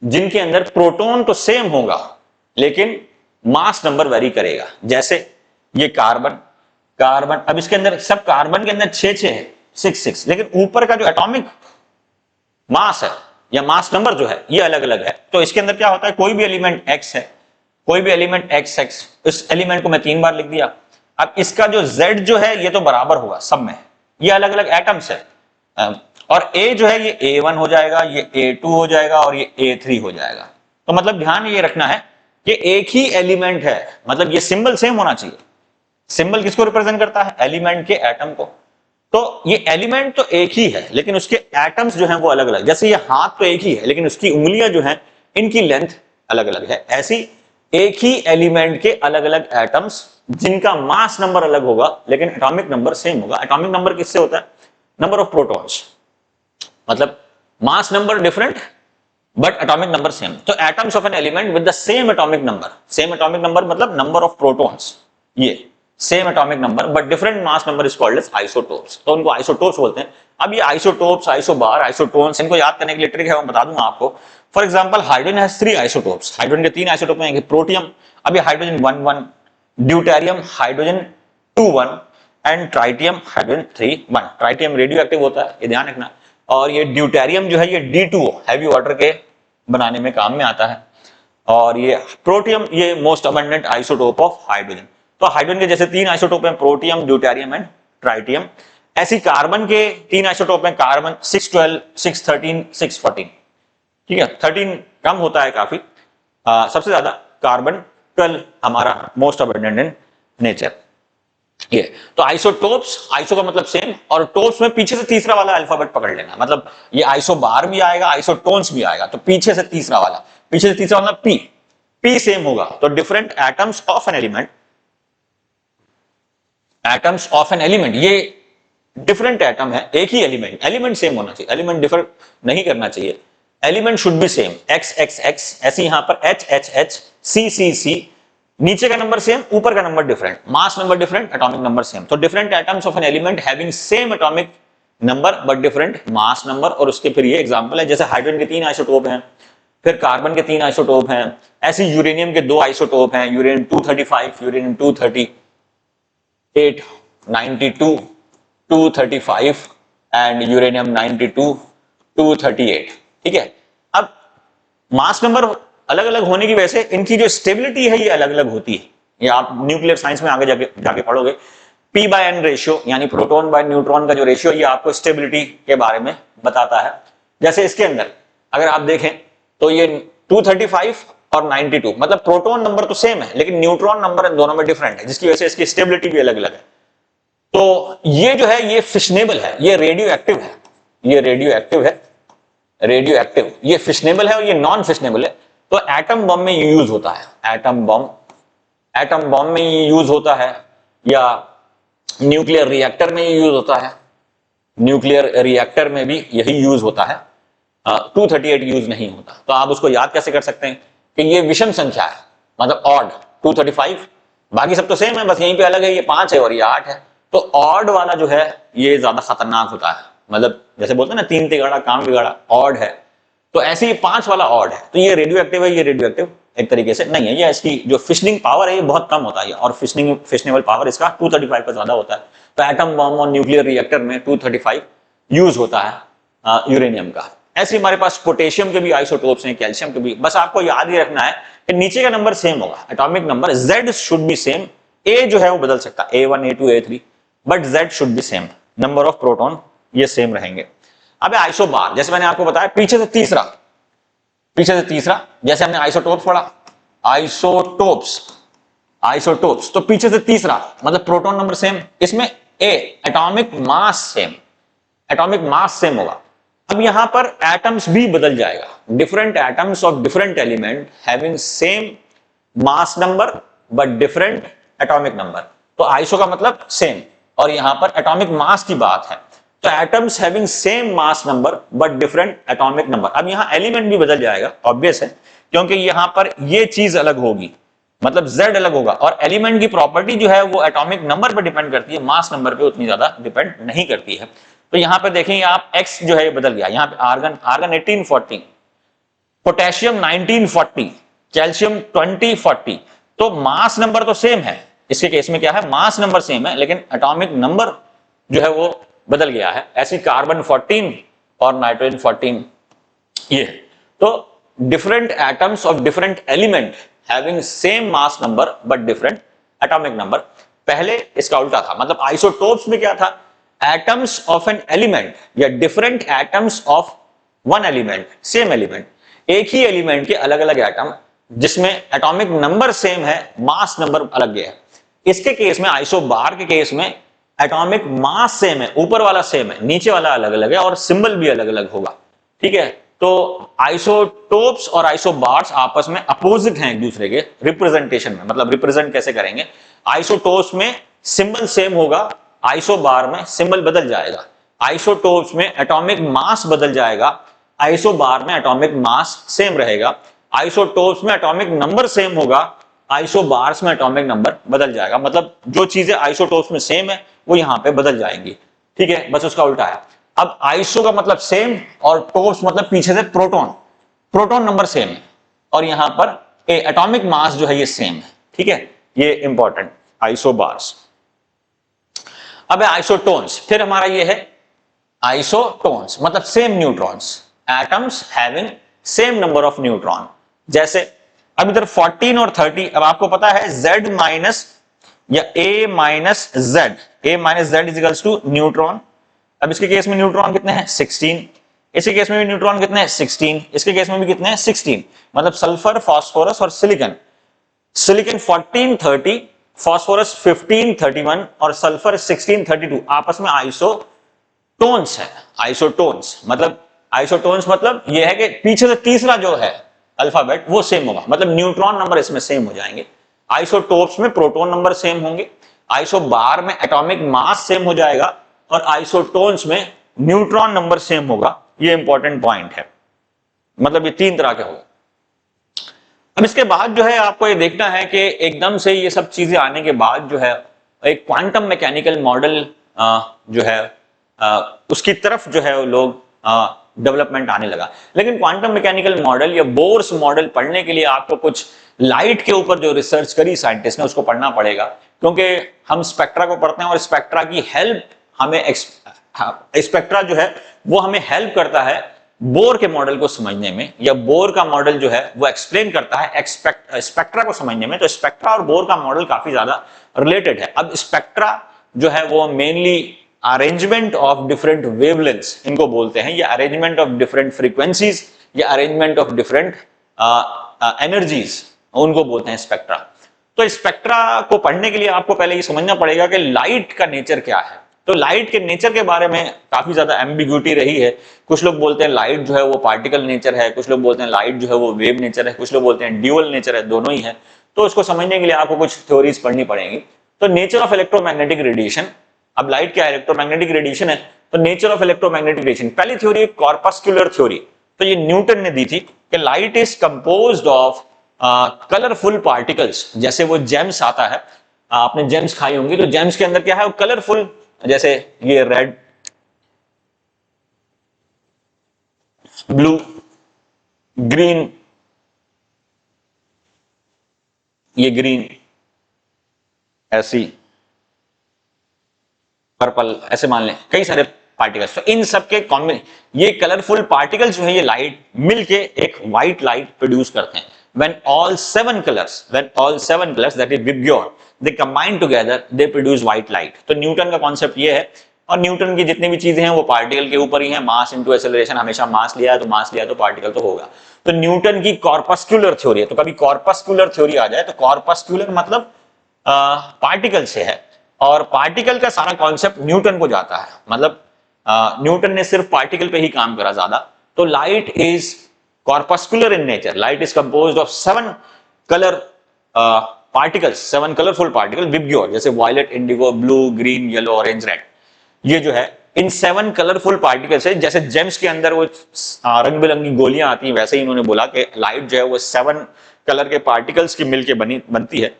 S1: जिनके अंदर प्रोटॉन तो सेम होगा लेकिन मास नंबर वेरी करेगा। जैसे ये कार्बन, अब इसके अंदर सब कार्बन के अंदर 6 है, 6, लेकिन ऊपर का जो एटॉमिक मास है या मास नंबर जो है ये अलग अलग है। तो इसके अंदर क्या होता है, कोई भी एलिमेंट x है, कोई भी एलिमेंट x, इस एलिमेंट को मैं 3 बार लिख दिया। अब इसका जो z जो है ये तो बराबर होगा सब में, ये अलग अलग एटम्स है। और a जो है ये A1 हो जाएगा, ये A2 हो जाएगा और ये A3 हो जाएगा। तो मतलब ध्यान ये रखना है कि एक ही एलिमेंट है, मतलब ये सिंबल सेम होना चाहिए। सिंबल किसको रिप्रेजेंट करता है, एलिमेंट के एटम को। तो ये एलिमेंट तो एक ही है लेकिन उसके एटम्स जो हैं वो अलग अलग। जैसे ये हाथ तो एक ही है लेकिन उसकी उंगलियां जो हैं इनकी लेंथ अलग अलग है। ऐसी एक ही एलिमेंट के अलग अलग एटम्स जिनका मास नंबर अलग होगा लेकिन एटॉमिक नंबर सेम होगा। एटॉमिक नंबर किससे होता है, नंबर ऑफ प्रोटॉन्स। मतलब mass number different but atomic number same. तो atoms of an element with the same atomic number, same atomic number मतलब नंबर ऑफ प्रोटॉन्स, ये same atomic number but different mass number is called as isotopes. तो उनको isotopes बोलते हैं। अब ये isotopes, isobar, isotones, इनको याद करने के लिए ट्रिक है, मैं बता दूंगा आपको। For example hydrogen has 3 isotopes. Hydrogen के 3 आइसोटोप हैं, प्रोटियम, अब ये hydrogen 1,1, deuterium hydrogen 2,1 and tritium hydrogen 3,1। Tritium radio active होता है, ये ध्यान रखना। और ये ड्यूटेरियम जो है ये D2O हैवी वाटर के बनाने में काम में आता है। और ये प्रोटियम ये most abundant isotope of hydrogen. तो हाइड्रोजन के जैसे 3 आइसोटोप हैं, प्रोटियम, ड्यूटेरियम एंड ट्राइटियम। ऐसी कार्बन के 3 आइसोटोप हैं, कार्बन 612, 613, 614। ठीक है, 13 कम होता है काफी, सबसे ज्यादा कार्बन 12 हमारा मोस्ट अबंडेंट इन नेचर। ये तो आइसोटोप्स, आइसो का मतलब सेम, और टोप्स में पीछे से तीसरा वाला अल्फाबेट पकड़ लेना, मतलब ये आइसोबार भी आएगा, आइसोटोन्स भी आएगा, तो पीछे से तीसरा वाला, पीछे से तीसरा वाला पी, पी सेम होगा। तो different atoms of an element, atoms of an element, ये डिफरेंट एटम है, एक ही एलिमेंट, एलिमेंट सेम होना चाहिए, एलिमेंट डिफर नहीं करना चाहिए, element should be same, X X X, ऐसे यहां पर H H H, C C C, नीचे का नंबर सेम, ऊपर का number different, mass number different, atomic number same. तो different atoms of an element having same atomic number but different mass number. और उसके फिर ये एग्जांपल है, जैसे हाइड्रोजन के 3 आइसोटोप हैं, फिर कार्बन के 3 आइसोटोप हैं, ऐसे यूरेनियम के 2 आइसोटोप हैं, यूरेनियम 235, यूरेनियम 238, 92, 235 एंड यूरेनियम 92, 238। ठीक है, अब मास नंबर अलग अलग होने की वजह से इनकी जो स्टेबिलिटी है ये अलग अलग होती है। ये आप न्यूक्लियर साइंस में आगे जाके पढ़ोगे। पी बाय एन रेशियो, यानी प्रोटॉन बाय न्यूट्रॉन का जो रेशियो, ये आपको स्टेबिलिटी के बारे में बताता है। जैसे इसके अंदर अगर आप देखें तो ये 235 और 92, मतलब प्रोटॉन नंबर तो सेम है लेकिन न्यूट्रॉन नंबर इन दोनों में डिफरेंट है, जिसकी वजह से इसकी स्टेबिलिटी भी अलग अलग है। तो ये जो है ये फिशनेबल है, ये रेडियो एक्टिव है, ये रेडियो एक्टिव है, रेडियो एक्टिव, ये फिशनेबल है और ये नॉन फिशनेबल है। तो एटम बम में ये यूज होता है, एटम बम में ये यूज होता है, या न्यूक्लियर रिएक्टर में ये यूज होता है, न्यूक्लियर रिएक्टर में भी यही यूज होता है। 238 यूज नहीं होता। तो आप उसको याद कैसे कर सकते हैं कि ये विषम संख्या है, मतलब ऑड 235, बाकी सब तो सेम है, बस यहीं पे अलग है, ये 5 है और ये 8 है। तो ऑड वाला जो है ये ज्यादा खतरनाक होता है, मतलब जैसे बोलते हैं ना 3 तिगाड़ा काम बिगाड़ा, ऑड है। तो ऐसे ही 5 वाला ऑड है, तो ये रेडियो एक्टिव है, ये रेडियो एक्टिव एक तरीके से नहीं है, ये इसकी जो फिशनिंग पावर है ये बहुत कम होता है, और फिशनेबल पावर इसका 235 का ज्यादा होता है। तो एटम बम और न्यूक्लियर रिएक्टर में 235 यूज होता है यूरेनियम का। ऐसे हमारे पास पोटेशियम के भी आइसोटोप्स हैं, कैल्शियम के भी। बस आपको याद ही रखना है कि नीचे का नंबर सेम होगा, atomic number, Z should be same, A जो है वो बदल सकता है, A1 A2 A3, but Z should be same, number of proton ये सेम रहेंगे। अब आइसोबार, जैसे मैंने आपको बताया पीछे से तीसरा, जैसे हमने आइसोटोप्स पढ़ा, आइसोटोप्स तो पीछे से तीसरा मतलब प्रोटॉन नंबर सेम, इसमें A एटॉमिक मास सेम होगा। अब यहां पर एटम्स भी बदल जाएगा, different atoms of different element having same mass number but different atomic number. तो आइसो का मतलब सेम, और यहां पर एटॉमिक मास की बात है, तो atoms having same mass number but different atomic number. अब यहां एलिमेंट भी बदल जाएगा, ऑब्वियस है, क्योंकि यहां पर ये चीज अलग होगी, मतलब Z अलग होगा, और एलिमेंट की प्रॉपर्टी जो है वो एटॉमिक नंबर पर डिपेंड करती है, मास नंबर पे उतनी ज्यादा डिपेंड नहीं करती है। तो यहां पे देखेंगे आप X जो है ये बदल गया, यहां पे आर्गन 1840, पोटेशियम 1940, कैल्शियम 2040। तो मास नंबर तो सेम है, इसके केस में क्या है, मास नंबर सेम है लेकिन एटॉमिक नंबर जो है वो बदल गया है। ऐसी कार्बन 14 और नाइट्रोजन 14 ये। तो different atoms of different element having same mass number but different atomic number. पहले इसका उल्टा था, मतलब आइसोटोप्स में क्या था, एटम्स ऑफ एन एलिमेंट या different atoms of one element, same element, एक ही एलिमेंट के अलग अलग एटम जिसमें एटॉमिक नंबर सेम है, मास नंबर अलग है। इसके केस में, आइसोबार के केस में, एटॉमिक मास सेम है, ऊपर वाला सेम है, नीचे वाला अलग अलग है, और सिंबल भी अलग अलग होगा। ठीक है, तो आइसोटोप्स और आइसोबार्स आपस में अपोजिट हैं एक दूसरे के रिप्रेजेंटेशन में, मतलब रिप्रेजेंट कैसे करेंगे, आइसोटोप्स में सिंबल सेम होगा, आइसोबार में सिंबल बदल जाएगा। आइसोटोप्स में एटॉमिक मास बदल जाएगा, आइसोबार में एटॉमिक मास सेम रहेगा। आइसोटोप्स में एटॉमिक नंबर सेम होगा, आइसोबार्स में एटॉमिक नंबर बदल जाएगा। मतलब जो चीजें आइसोटोप्स में सेम है वो यहां पे बदल जाएंगी। ठीक है, बस उसका उल्टा है। अब आइसो का मतलब सेम और टोप्स मतलब पीछे से प्रोटॉन नंबर सेम है, और यहां पर एटॉमिक मास जो है ये सेम है। ठीक है, ये इंपॉर्टेंट आइसोबार्स। अब आइसोटोन्स, फिर हमारा ये है आइसोटोन्स मतलब same neutrons, atoms having same number of neutron. जैसे अब इधर 14 और 30, अब आपको पता है Z माइनस या A minus Z, A minus Z is equals to neutron. अब इसके केस में न्यूट्रॉन कितने हैं 16, इसके केस में भी न्यूट्रॉन कितने हैं 16, इसके केस में भी कितने हैं 16, मतलब सल्फर, फास्फोरस और सिलिकॉन, सिलिकॉन 1430, फास्फोरस 1531 और सल्फर 1632 आपस में आइसोटोन्स है। आइसोटोन्स मतलब यह है कि पीछे से तीसरा जो है अल्फाबेट वो सेम होगा, मतलब न्यूट्रॉन नंबर इसमें सेम हो जाएंगे। आइसोटोप्स में प्रोटॉन नंबर सेम होंगे, आइसोबार में एटॉमिक मास सेम हो जाएगा और आइसोटोन्स में न्यूट्रॉन नंबर सेम होगा। ये इंपॉर्टेंट पॉइंट है, मतलब ये तीन तरह के होंगे। अब इसके बाद जो है आपको ये देखना है कि एकदम से ये सब चीजें आने के बाद जो है एक क्वांटम मैकेनिकल मॉडल जो है उसकी तरफ जो है वो लोग डेवलपमेंट आने लगा। लेकिन क्वांटम मैकेनिकल मॉडल या बोर्स मॉडल पढ़ने के लिए आपको कुछ लाइट के ऊपर जो रिसर्च करी साइंटिस्ट ने उसको पढ़ना पड़ेगा, क्योंकि हम स्पेक्ट्रा को पढ़ते हैं और स्पेक्ट्रा की हेल्प हमें, स्पेक्ट्रा जो है वो हमें हेल्प करता है बोर के मॉडल को समझने में, या बोर का मॉडल जो है वो एक्सप्लेन करता है स्पेक्ट्रा को समझने में। तो स्पेक्ट्रा और बोर का मॉडल काफी ज्यादा रिलेटेड है। अब स्पेक्ट्रा जो है वो mainly arrangement of different wavelengths इनको बोलते हैं, या अरेंजमेंट ऑफ डिफरेंट फ्रीक्वेंसीज, या अरेंजमेंट ऑफ डिफरेंट एनर्जीज, उनको बोलते हैं स्पेक्ट्रा। तो स्पेक्ट्रा को पढ़ने के लिए आपको पहले ये समझना पड़ेगा कि लाइट का नेचर क्या है। तो लाइट के नेचर के बारे में काफी ज्यादा एम्बिग्यूटी रही है। कुछ लोग बोलते हैं लाइट जो है वो पार्टिकल नेचर है, कुछ लोग बोलते हैं लाइट जो है वो वेव नेचर है, कुछ लोग बोलते हैं ड्यूअल नेचर है, दोनों ही है। तो उसको समझने के लिए आपको कुछ थ्योरीज पढ़नी पड़ेंगी। तो नेचर ऑफ इलेक्ट्रोमैग्नेटिक रेडिएशन, अब लाइट क्या है, इलेक्ट्रोमैग्नेटिक रेडिएशन है। तो नेचर ऑफ इलेक्ट्रोमैग्नेटिक रेडिएशन, पहली थ्योरी कॉर्पस्कुलर थ्योरी, तो ये न्यूटन ने दी थी कि light is composed of colourful particles. जैसे वो जेम्स आता है, आपने जेम्स खाई होंगी, तो जेम्स के अंदर क्या है, वो कलरफुल, जैसे ये रेड, ब्लू, ग्रीन, ये ग्रीन, ऐसी पर्पल, ऐसे मान लें कई सारे पार्टिकल्स। तो इन सब के कॉम्बिनेशन, ये कलरफुल पार्टिकल्स जो है ये लाइट मिलके एक व्हाइट लाइट प्रोड्यूस करते हैं। when all seven colors that is Vibgyor they combine together they produce white light। तो न्यूटन का कॉन्सेप्ट ये है, और न्यूटन की जितनी भी चीजें हैं वो पार्टिकल के ऊपर ही है। मास इनटू एक्सेलरेशन, हमेशा मास लिया है तो पार्टिकल तो होगा। तो न्यूटन की कॉर्पस्कुलर थ्योरी है। तो कभी कॉर्पस्कुलर थ्योरी आ जाए तो कॉर्पस्कुलर मतलब पार्टिकल से है, और पार्टिकल का सारा कॉन्सेप्ट न्यूटन को जाता है, मतलब न्यूटन ने सिर्फ पार्टिकल पे ही काम करा ज्यादा। तो light is corpuscular in nature, light is composed of 7 color particles, 7 colorful particles Vibgyor, जैसे violet, indigo, blue, green, yellow, orange, red। ये जो है इन 7 कलरफुल पार्टिकल्स है। जैसे जेम्स के अंदर वो रंग बिरंगी गोलियां आती हैं, वैसे ही इन्होंने बोला कि लाइट जो है वो 7 कलर के पार्टिकल्स की मिलके बनती है।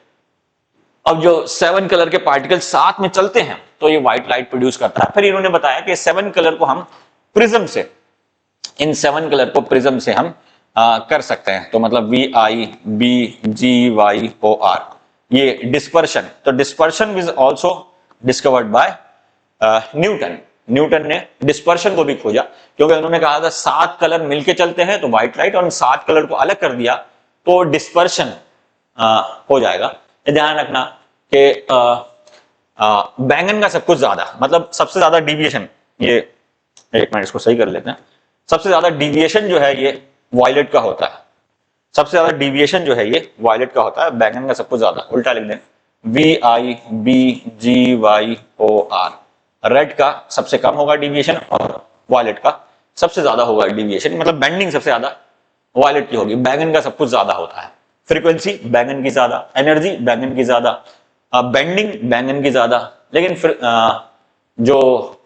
S1: अब जो 7 कलर के पार्टिकल्स साथ में चलते हैं तो ये व्हाइट लाइट प्रोड्यूस करता है। फिर इन्होंने बताया कि 7 कलर को हम प्रिज्म से, इन 7 कलर को प्रिज्म से हम कर सकते हैं। तो मतलब VIBGYOR, ये डिस्पर्शन। तो dispersion is also discovered by Newton. Newton ने डिस्पर्शन को भी खोजा, क्योंकि उन्होंने कहा था 7 कलर मिलके चलते हैं तो व्हाइट लाइट, और 7 कलर को अलग कर दिया तो डिस्पर्शन हो जाएगा। ध्यान रखना कि बैंगन का सब कुछ ज्यादा, मतलब सबसे ज्यादा डिविएशन, ये एक मिनट इसको सही कर लेते हैं, सबसे ज्यादा डिविएशन जो है ये वायलेट का होता है। सबसे ज्यादा डिविएशन जो है ये वायलेट का होता है, बैंगन का सब कुछ ज्यादा। उल्टा लिख दें, VIBGYOR। रेड का सबसे कम होगा डिविएशन और वायलेट का सबसे ज्यादा होगा डिविएशन, मतलब बेंडिंग सबसे ज्यादा वायलेट की होगी। बैंगन का सब कुछ ज्यादा होता है, फ्रीक्वेंसी बैंगन की ज्यादा, एनर्जी बैंगन की ज्यादा, बेंडिंग बैंगन की ज्यादा, लेकिन फिर जो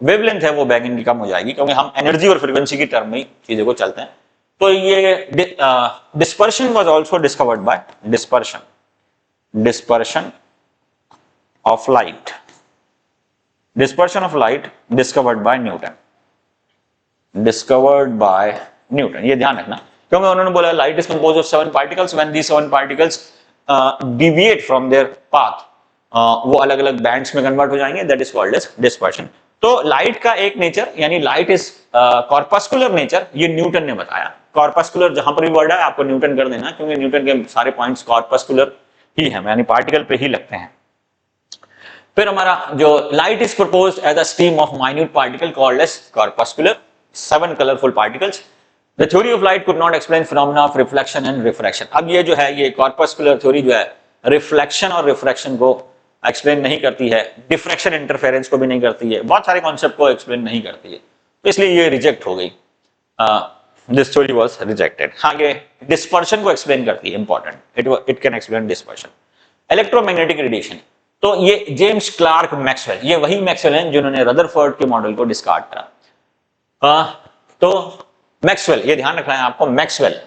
S1: वेवलेंथ है वो बैंगन की कम हो जाएगी, क्योंकि हम एनर्जी और फ्रीक्वेंसी की टर्म में चीजों को चलते हैं। तो ये dispersion was also discovered by dispersion of light, dispersion of light discovered by Newton. ये ध्यान रखना, क्योंकि उन्होंने बोला light is composed of 7 particles, when these 7 particles deviate from their path, वो अलग अलग बैंड्स में कन्वर्ट हो जाएंगे, that is called as dispersion. तो लाइट का एक नेचर, यानी लाइट इज कॉर्पस्कुलर नेचर, ये न्यूटन ने बताया। कॉर्पस्कुलर जहां पर भी वर्ड है आपको न्यूटन कर देना, क्योंकि न्यूटन के सारे पॉइंट्स कॉर्पस्कुलर ही है, यानी पार्टिकल पे ही लगते हैं। फिर हमारा जो light is proposed as a stream of minute particle called as corpuscular, 7 colourful particles. The theory of light could not explain phenomena of reflection and refraction. अब ये जो है ये कॉर्पस्कुलर थ्योरी जो है रिफ्लेक्शन और रिफ्रैक्शन को एक्सप्लेन नहीं करती है, डिफ्रैक्शन इंटरफेरेंस को भी नहीं करती है, बहुत सारे कॉन्सेप्ट को एक्सप्लेन नहीं करती है, तो इसलिए ये रिजेक्ट हो गई। This theory was rejected. आगे डिस्पर्शन को एक्सप्लेन करती है, important, it can explain dispersion. Electromagnetic radiation, तो ये जेम्स क्लार्क मैक्सवेल, ये वही मैक्सवेल हैं जिन्होंने रदरफोर्ड के मॉडल को डिस्कार्ड करा। तो मैक्सवेल, ये ध्यान रखना है आपको, मैक्सवेल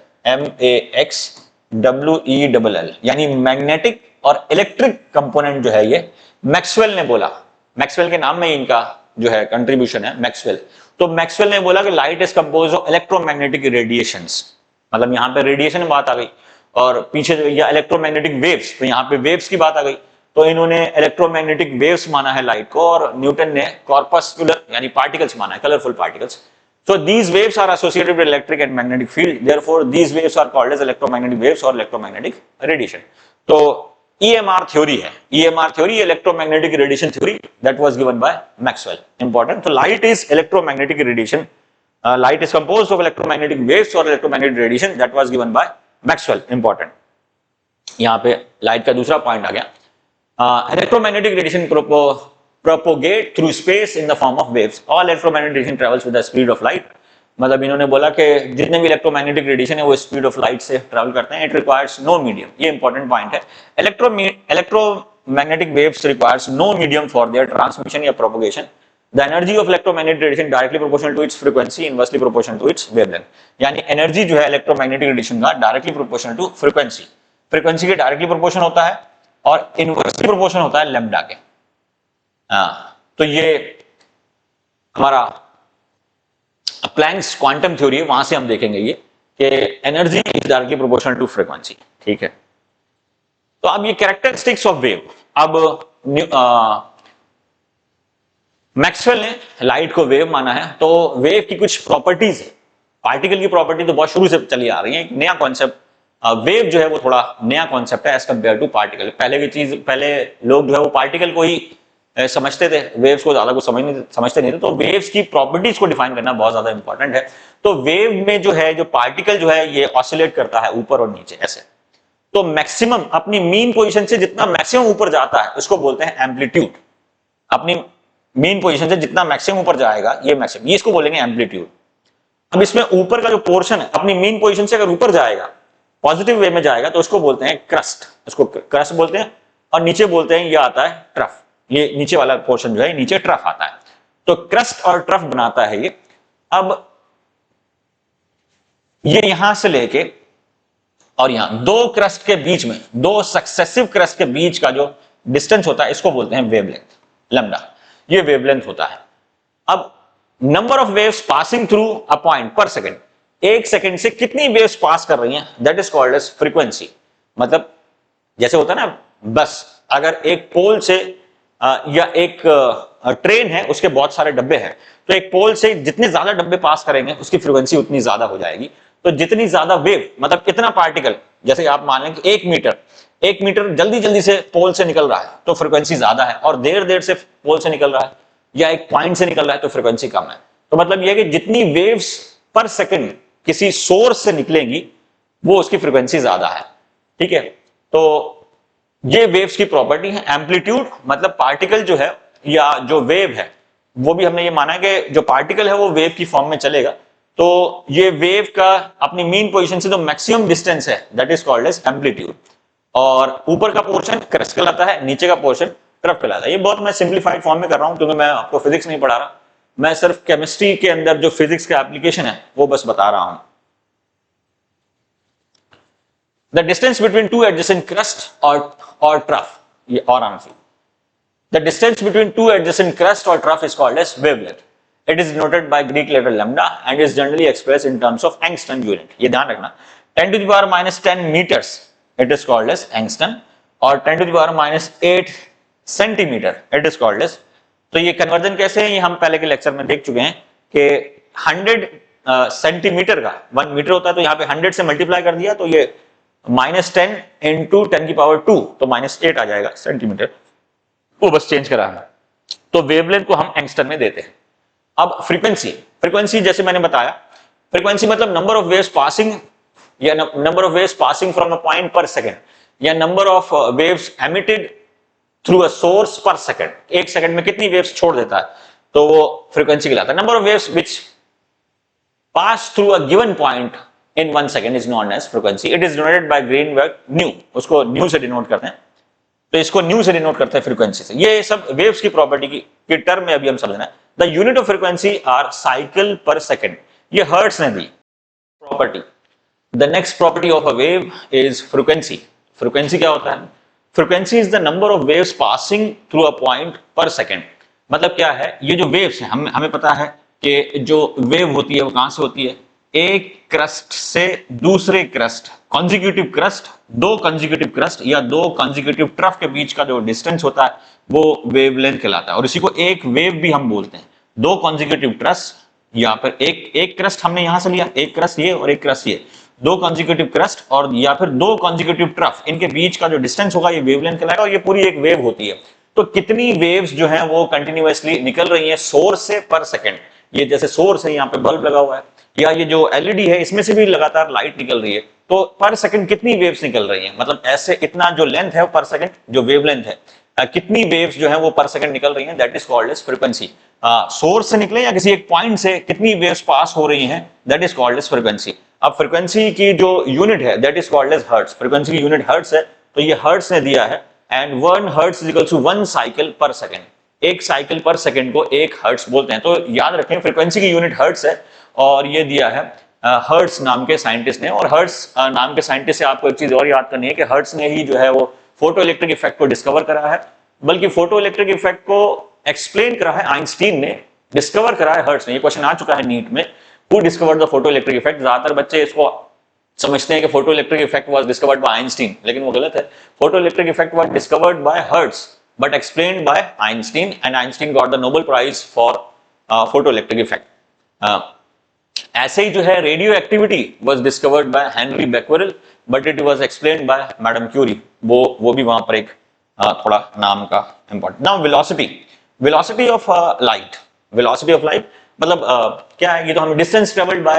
S1: MAXWELL, यानी मैग्नेटिक और इलेक्ट्रिक कंपोनेंट जो है ये मैक्सवेल ने बोला, मैक्सवेल के नाम में इनका जो है कंट्रीब्यूशन है मैक्सवेल। तो मैक्सवेल ने बोला कि light is compose of electromagnetic radiations, मतलब यहां पे रेडिएशन की बात आ गई, और पीछे जो या इलेक्ट्रोमैग्नेटिक वेव्स, तो यहाँ पे वेव्स की बात आ गई, तो इन्होंने इलेक्ट्रोमैग्नेटिक वेव्स माना है लाइट को, और न्यूटन ने कॉर्पस्कुलर यानी पार्टिकल्स माना है, colourful particles. So these waves are associated with electric and magnetic field. Therefore, these waves are called as electromagnetic waves or electromagnetic radiation. तो EMR theory है, EMR theory, electromagnetic radiation theory, that was given by Maxwell. Important. So light is electromagnetic radiation. Light is composed of electromagnetic waves or electromagnetic radiation. That was given by Maxwell. Important. यहाँ पे light का दूसरा point आ गया। Electromagnetic radiation propagate through space in the form of waves. All electromagnetic radiation travels with the speed of light. मतलब इन्होंने बोला कि जितने भी इलेक्ट्रोमैग्नेटिक रेडिएशन है वो स्पीड ऑफ लाइट से ट्रैवल करते हैं। इट रिक्वायर्स नो मीडियम, ये इंपॉर्टेंट पॉइंट है। Electromagnetic waves requires no medium for their transmission या propagation. The energy of electromagnetic radiation directly proportional to its frequency, inversely proportional to its wavelength. यानी energy जो है electromagnetic radiation का directly proportional to frequency, frequency के directly proportional होता है और inversely proportional होता है लैम्डा के। तो ये हमारा प्लैंक्स क्वांटम थ्योरी है, वहां से हम देखेंगे ये कि energy is directly proportional to frequency. ठीक है, तो अब ये कैरेक्टरिस्टिक्स ऑफ वेव, अब मैक्सवेल ने लाइट को वेव माना है, तो वेव की कुछ प्रॉपर्टीज है। पार्टिकल की प्रॉपर्टी तो बहुत शुरू से चली आ रही है, एक नया कॉन्सेप्ट वेव जो है वो थोड़ा नया कॉन्सेप्ट है एज कंपेयर टू पार्टिकल। पहले लोग जो है वो पार्टिकल को ही समझते थे, वेव्स को ज्यादा कुछ समझते नहीं थे, तो वेव्स की प्रॉपर्टीज को डिफाइन करना बहुत ज्यादा इंपॉर्टेंट है। तो वेव में जो है जो पार्टिकल जो है ये ऑसिलेट करता है ऊपर और नीचे ऐसे, तो मैक्सिमम अपनी मीन पोजीशन से जितना मैक्सिमम ऊपर जाता है उसको बोलते हैं एम्पलीट्यूड। अपनी मीन पोजीशन से जितना मैक्सिमम ऊपर जाएगा ये मैक्सिमम, ये इसको बोलेंगे एम्पलीट्यूड। अब इसमें ऊपर का जो पोर्शन है अपनी मीन पोजीशन से अगर ऊपर जाएगा, पॉजिटिव वे में जाएगा, तो उसको बोलते हैं क्रस्ट, इसको क्रस्ट बोलते हैं। और नीचे बोलते हैं ये आता है ट्रफ, ये नीचे वाला पोर्शन जो है नीचे ट्रफ आता है, तो क्रस्ट और ट्रफ बनाता है ये। अब ये यहां से लेके और यहां दो क्रस्ट के बीच में, दो सक्सेसिव क्रस्ट के बीच का जो डिस्टेंस होता है इसको बोलते हैं वेवलेंथ, लैम्डा, ये वेवलेंथ होता है। अब number of waves passing through a point per second, एक सेकेंड से कितनी वेव्स पास कर रही हैं, that is called as frequency. मतलब जैसे होता है ना बस, अगर एक पोल से या एक ट्रेन है उसके बहुत सारे डब्बे हैं, तो एक पोल से जितने ज्यादा डब्बे पास करेंगे उसकी फ्रीक्वेंसी उतनी ज्यादा हो जाएगी। तो जितनी ज्यादा वेव, मतलब कितना पार्टिकल, जैसे आप मान लें कि 1 मीटर जल्दी जल्दी से पोल से निकल रहा है तो फ्रीक्वेंसी ज्यादा है, और देर देर से पोल से निकल रहा है या एक पॉइंट से निकल रहा है तो फ्रीक्वेंसी कम है। तो मतलब यह कि जितनी वेव्स पर सेकेंड किसी सोर्स से निकलेंगी वो उसकी फ्रीक्वेंसी ज्यादा है। ठीक है, तो ये वेव्स की प्रॉपर्टी है। एम्पलीट्यूड मतलब पार्टिकल जो है या जो वेव है, वो भी हमने ये माना है कि जो पार्टिकल है वो वेव की फॉर्म में चलेगा, तो ये वेव का अपनी मीन पोजीशन से जो मैक्सिमम डिस्टेंस है that is called as amplitude. और ऊपर का पोर्शन क्रस्ट कहलाता है, नीचे का पोर्शन ट्रफ कहलाता है। ये बहुत मैं सिंप्लीफाइड फॉर्म में कर रहा हूं क्योंकि मैं आपको फिजिक्स नहीं पढ़ा रहा, मैं सिर्फ केमिस्ट्री के अंदर जो फिजिक्स का एप्लीकेशन है वो बस बता रहा हूं। The distance between two adjacent crust or trough, or answer, the distance between two adjacent crust or trough is called as wavelength. It is denoted by Greek letter lambda and is generally expressed in terms of angstrom unit. ये ध्यान रखना, 10 to the power minus 10 meters it is called as angstrom, और 10 to the power minus 8 centimeter it is called as। तो ये conversion कैसे है ये हम पहले के लेक्चर में देख चुके हैं कि 100 सेंटीमीटर का 1 मीटर होता है, तो यहाँ पे 100 से मल्टीप्लाई कर दिया तो ये -10 into 10 की पावर 2, तो -8 आ जाएगा सेंटीमीटर। वो बस चेंज करा है। तो वेवलेंथ को हम एंगस्टर में देते हैं। अब फ्रीक्वेंसी, फ्रीक्वेंसी जैसे मैंने बताया, फ्रीक्वेंसी मतलब नंबर ऑफ वेव्स पासिंग या number of waves passing from a point per second या number of waves emitted through a source per second. एक सेकंड में कितनी वेव्स छोड़ देता है तो वो फ्रीक्वेंसी कहलाता है। Number of waves which pass through a given point in 1 second is known as frequency. It is denoted by Greenberg nu, उसको न्यू से डिनोट करते हैं। तो इसको न्यू से डिनोट करते हैं फ्रीक्वेंसी से। ये सब वेव्स की प्रॉपर्टी की टर्म में अभी हम समझना है। The unit of frequency are cycle per second, ये हर्ट्ज ने दी property. The next property of a wave is frequency. Frequency क्या होता है? Frequency is the number of waves passing through a point per second. मतलब क्या है, ये जो वेव्स हैं, हमें पता है कि जो वेव होती है वो कहां से होती है, एक क्रस्ट से दूसरे क्रस्ट, कॉन्जिक्यूटिव क्रस्ट, दो कॉन्जिक्यूटिव क्रस्ट या दो कॉन्जिक्यूटिव ट्रफ के बीच का जो डिस्टेंस होता है वो वेवलेंथ कहलाता है। और इसी को एक वेव भी हम बोलते हैं। दो कॉन्जिक्यूटिव ट्रस्ट या फिर एक क्रस्ट हमने यहां से लिया, एक क्रस्ट ये और एक क्रस्ट ये, दो कॉन्जिक्यूटिव क्रस्ट और या फिर दो कॉन्जिक्यूटिव ट्रफ, इनके बीच का जो डिस्टेंस होगा ये वेवलेंथ कहलाएगा और ये पूरी एक वेव होती है। तो कितनी वेव्स जो है वो कंटिन्यूअसली निकल रही हैं सोर्स से पर सेकंड। ये जैसे सोर्स है, यहाँ पे बल्ब लगा हुआ है, या ये जो एलईडी है इसमें से भी लगातार लाइट निकल रही है, तो पर सेकंड कितनी वेव्स निकल रही हैं, मतलब ऐसे इतना जो लेंथ है पर सेकंड, जो वेवलेंथ है, कितनी वेव्स जो है वो पर सेकंड निकल रही हैं, that is called as frequency. Source से निकले या किसी एक पॉइंट से कितनी वेव्स पास हो रही हैं, that is called as frequency. अब फ्रीक्वेंसी की जो यूनिट है that is called as hertz. Frequency की यूनिट हर्ट्ज है, तो ये हर्ट्ज ने दिया है। And 1 hertz is equal to 1 cycle per second. एक साइकिल पर सेकंड को एक हर्ट्ज बोलते हैं। तो याद रखें फ्रीक्वेंसी की यूनिट हर्ट्ज है और ये दिया है हर्ट्ज नाम के साइंटिस्ट ने। और हर्ट्ज नाम के साइंटिस्ट से आपको एक चीज और याद करनी है कि हर्ट्ज ने ही जो है वो फोटो इलेक्ट्रिक इफेक्ट को डिस्कवर करा है, बल्कि फोटो इलेक्ट्रिक इफेक्ट को एक्सप्लेन करा है आइंस्टीन ने, डिस्कवर करा है हर्ट्ज ने। ये क्वेश्चन आ चुका है नीट में, who discovered the photo electric effect. ज्यादातर बच्चे इसको समझते हैं कि photo electric effect was discovered bye Einstein, लेकिन वो गलत है। Photo electric effect was discovered bye hertz but explained by Einstein, and Einstein got the Nobel Prize for photoelectric effect. ऐसे ही जो है radio activity was discovered by Henry Becquerel, but it was explained by Madame Curie. वो भी वहां पर एक थोड़ा नाम का important. Now velocity of light. Velocity of light मतलब क्या है, ये तो हमें distance traveled by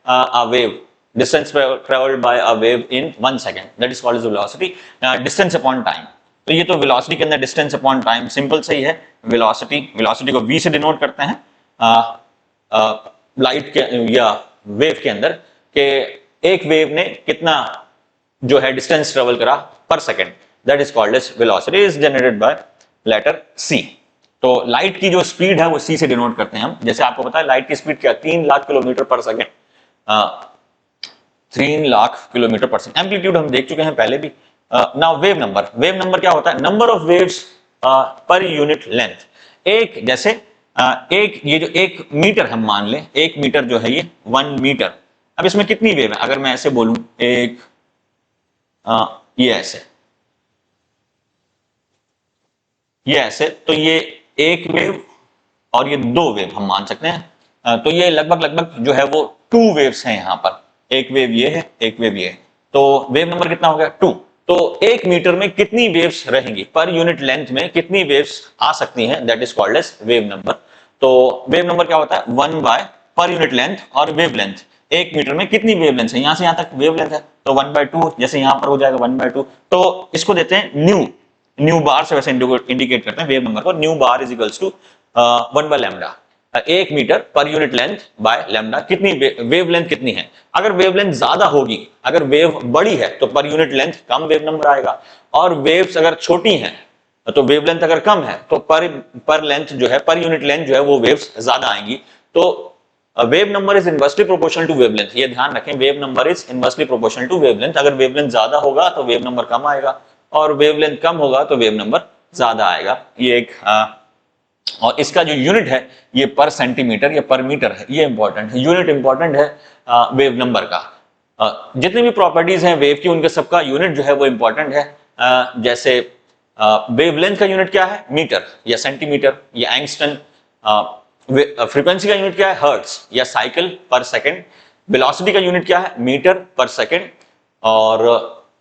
S1: a wave. Distance traveled by a wave in 1 second. That is called as velocity. Distance upon time. तो ये तो वेलोसिटी के अंदर डिस्टेंस अपॉन टाइम सिंपल सही है। वेलोसिटी को v से डिनोट करते हैं लाइट के या वेव के अंदर, के एक वेव ने कितना जो है डिस्टेंस ट्रेवल करा per second, that is called as velocity, is generated by letter c। तो लाइट की जो स्पीड है वो c से डिनोट करते हैं हम। जैसे आपको पता है लाइट की स्पीड क्या, 3 lakh kilometre per second, 3 lakh kilometre per second. Amplitude हम देख चुके हैं पहले भी। नाउ वेव नंबर क्या होता है, नंबर ऑफ वेव्स पर यूनिट लेंथ। एक जैसे एक ये जो 1 मीटर हम मान लें, 1 मीटर जो है ये 1 मीटर। अब इसमें कितनी वेव है, अगर मैं ऐसे बोलूं एक ये ऐसे तो ये 1 वेव और ये 2 वेव हम मान सकते हैं। तो ये लगभग जो है वो 2 वेव्स हैं यहाँ पर, एक वेव ये है, एक वेव ये है। तो वेव नंबर कितना हो गया 2। तो 1 मीटर में कितनी वेव्स रहेंगी, पर यूनिट लेंथ में कितनी वेव्स आ सकती हैं, that is called as wave number. तो वेव नंबर क्या होता है, 1 बाय पर यूनिट लेंथ और वेव लेंथ। 1 मीटर में कितनी वेव लेंथ है, यहां से यहां तक वेव लेंथ है तो 1/2, जैसे यहां पर हो जाएगा 1/2। तो इसको देते हैं न्यू बार से वैसे इंडिकेट करते हैं वेव नंबर को। Nu bar is equals to 1/λ। 1 metre पर यूनिट लेंथ बाय लैम्डा, कितनी वेव लेंथ कितनी है। अगर वेव लेंथ ज्यादा होगी, अगर वेव बड़ी है तो पर यूनिट लेंथ कम वेव नंबर आएगा, और वेव्स अगर छोटी हैं तो वेव लेंथ अगर कम है तो पर लेंथ जो है, पर यूनिट लेंथ जो है वो वेव्स ज्यादा आएंगी। तो wave number is inversely proportional to wavelength. ये ध्यान रखें, wave number is inversely proportional to wavelength. अगर वेवलेंथ ज्यादा होगा तो वेव नंबर कम आएगा, और वेवलेंथ कम होगा तो वेव नंबर ज्यादा आएगा। ये एक और इसका जो यूनिट है ये पर सेंटीमीटर या पर मीटर है, ये इंपॉर्टेंट है, यूनिट इंपॉर्टेंट है वेव नंबर का। जितनी भी प्रॉपर्टीज हैं वेव की उनके सबका यूनिट जो है वो इंपॉर्टेंट है। जैसे वेवलेंथ का यूनिट क्या है, मीटर या सेंटीमीटर या एंगस्टन। फ्रीक्वेंसी का यूनिट क्या है, हर्ट्ज या साइकिल पर सेकंड। वेलोसिटी का यूनिट क्या है, मीटर पर सेकंड। और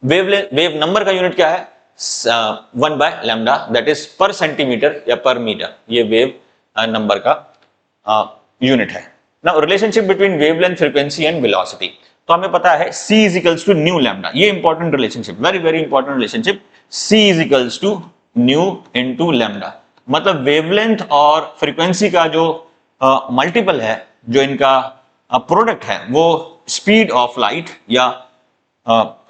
S1: वेव नंबर का यूनिट क्या है, 1 by lambda, that is per centimetre या पर मीटर, ये वेव नंबर का यूनिट है। Now relationship between wavelength, frequency and velocity, तो हमें पता है c is equals to nu lambda, ये important relationship, very very important relationship, c is equals to nu into lambda, मतलब wavelength और फ्रीक्वेंसी का जो मल्टीपल है, जो इनका प्रोडक्ट है, वो स्पीड ऑफ लाइट या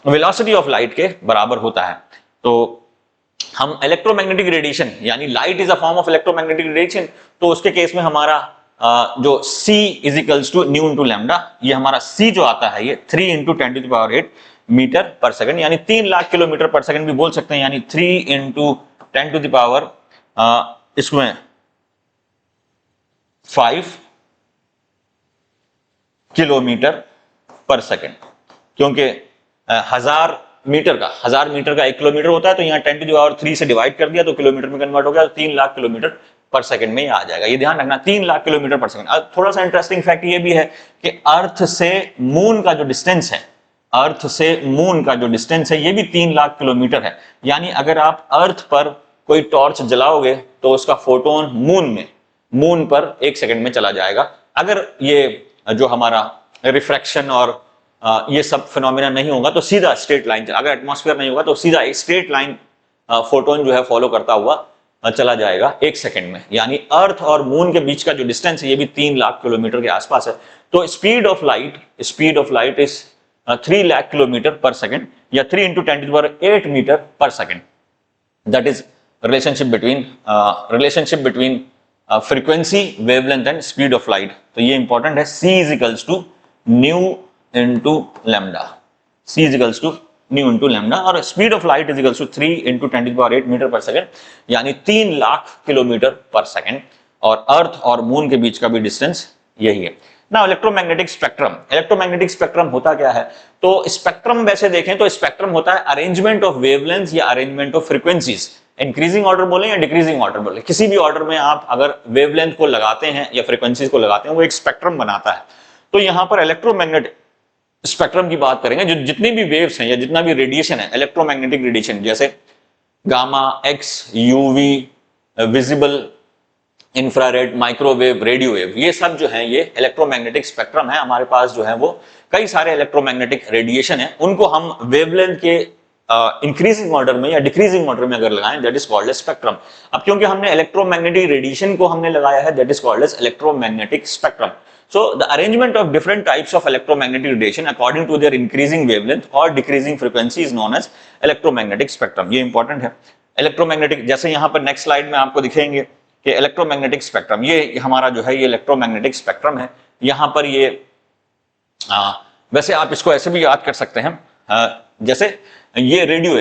S1: वेलोसिटी ऑफ लाइट के बराबर होता है। तो हम इलेक्ट्रोमैग्नेटिक रेडिएशन, यानी light is a form of electromagnetic radiation, तो उसके केस में हमारा जो c is equals to nu into lambda, ये हमारा c जो आता है ये 3 इंटू 10⁸ मीटर पर सेकंड, यानी 3 लाख किलोमीटर पर सेकंड भी बोल सकते हैं, यानी 3 इंटू 10⁻, इसमें 5 किलोमीटर पर सेकंड, क्योंकि 1000 मीटर का 1 किलोमीटर होता है, तो यहाँ 10⁻³ से डिवाइड कर दिया तो किलोमीटर में कन्वर्ट हो गया, तो 3 लाख किलोमीटर पर सेकंड में आ जाएगा, ये ध्यान रखना, 3 लाख किलोमीटर पर सेकंड। अब थोड़ा सा इंटरेस्टिंग फैक्ट ये भी है कि अर्थ से मून का जो डिस्टेंस है, अर्थ से मून का जो डिस्टेंस है, ये भी 3 लाख किलोमीटर है, यानी अगर आप अर्थ पर कोई टॉर्च जलाओगे तो उसका फोटोन मून पर 1 सेकंड में चला जाएगा। अगर ये जो हमारा रिफ्रैक्शन और ये सब फिनोमिना नहीं होगा तो सीधा स्ट्रेट लाइन, अगर एटमॉस्फेयर नहीं होगा तो सीधा एक स्ट्रेट लाइन फोटोन जो है फॉलो करता हुआ चला जाएगा 1 सेकंड में, यानी अर्थ और मून के बीच का जो डिस्टेंस है ये भी 3 लाख किलोमीटर के आसपास है। तो speed of light is 3 lakh kilometre per second, या 3 into 10⁸ metre per second, that is relationship between frequency, wavelength and speed of light. तो ये इंपॉर्टेंट है, c is equals to nu into lambda, c is equals to nu into lambda, और speed of light is equals to 3 into 10⁸ metre per second, यानी 3 lakh kilometre per second, और अर्थ और moon के बीच का भी डिस्टेंस यही है। ना इलेक्ट्रोमैग्नेटिक स्पेक्ट्रम होता क्या है? तो स्पेक्ट्रम वैसे देखें तो स्पेक्ट्रम होता है अरेंजमेंट ऑफ वेवलेंथ या arrangement of frequencies, increasing order बोले या डिक्रीजिंग ऑर्डर बोले, किसी भी ऑर्डर में आप अगर वेवलेंथ को लगाते हैं या फ्रीक्वेंसीज को लगाते हैं, वो एक स्पेक्ट्रम बनाता है। तो यहां पर इलेक्ट्रोमैग्नेटिक स्पेक्ट्रम की बात करेंगे, जो जितनी भी वेव्स हैं या जितना भी रेडिएशन है, इलेक्ट्रोमैग्नेटिक रेडिएशन, जैसे gamma, X, UV, visible, infrared, microwave, radio wave, ये सब जो है ये इलेक्ट्रोमैग्नेटिक स्पेक्ट्रम है। हमारे पास जो है वो कई सारे इलेक्ट्रोमैग्नेटिक रेडिएशन है, उनको हम वेवलेंथ के इंक्रीजिंग ऑर्डर में या डिक्रीजिंग ऑर्डर में अगर लगाएं, that is called as spectrum. अब क्योंकि हमने इलेक्ट्रोमैग्नेटिक रेडिएशन को हमने लगाया है, that is called as electromagnetic spectrum. So the arrangement of different types of electromagnetic radiation according to their increasing wavelength or decreasing frequency is known as electromagnetic spectrum. ये important है। Electromagnetic, जैसे यहाँ पर next slide में आपको दिखेंगे कि electromagnetic spectrum, ये हमारा जो है ये इलेक्ट्रोमैग्नेटिक स्पेक्ट्रम है। यहाँ पर ये वैसे आप इसको ऐसे भी याद कर सकते हैं, जैसे ये रेडियो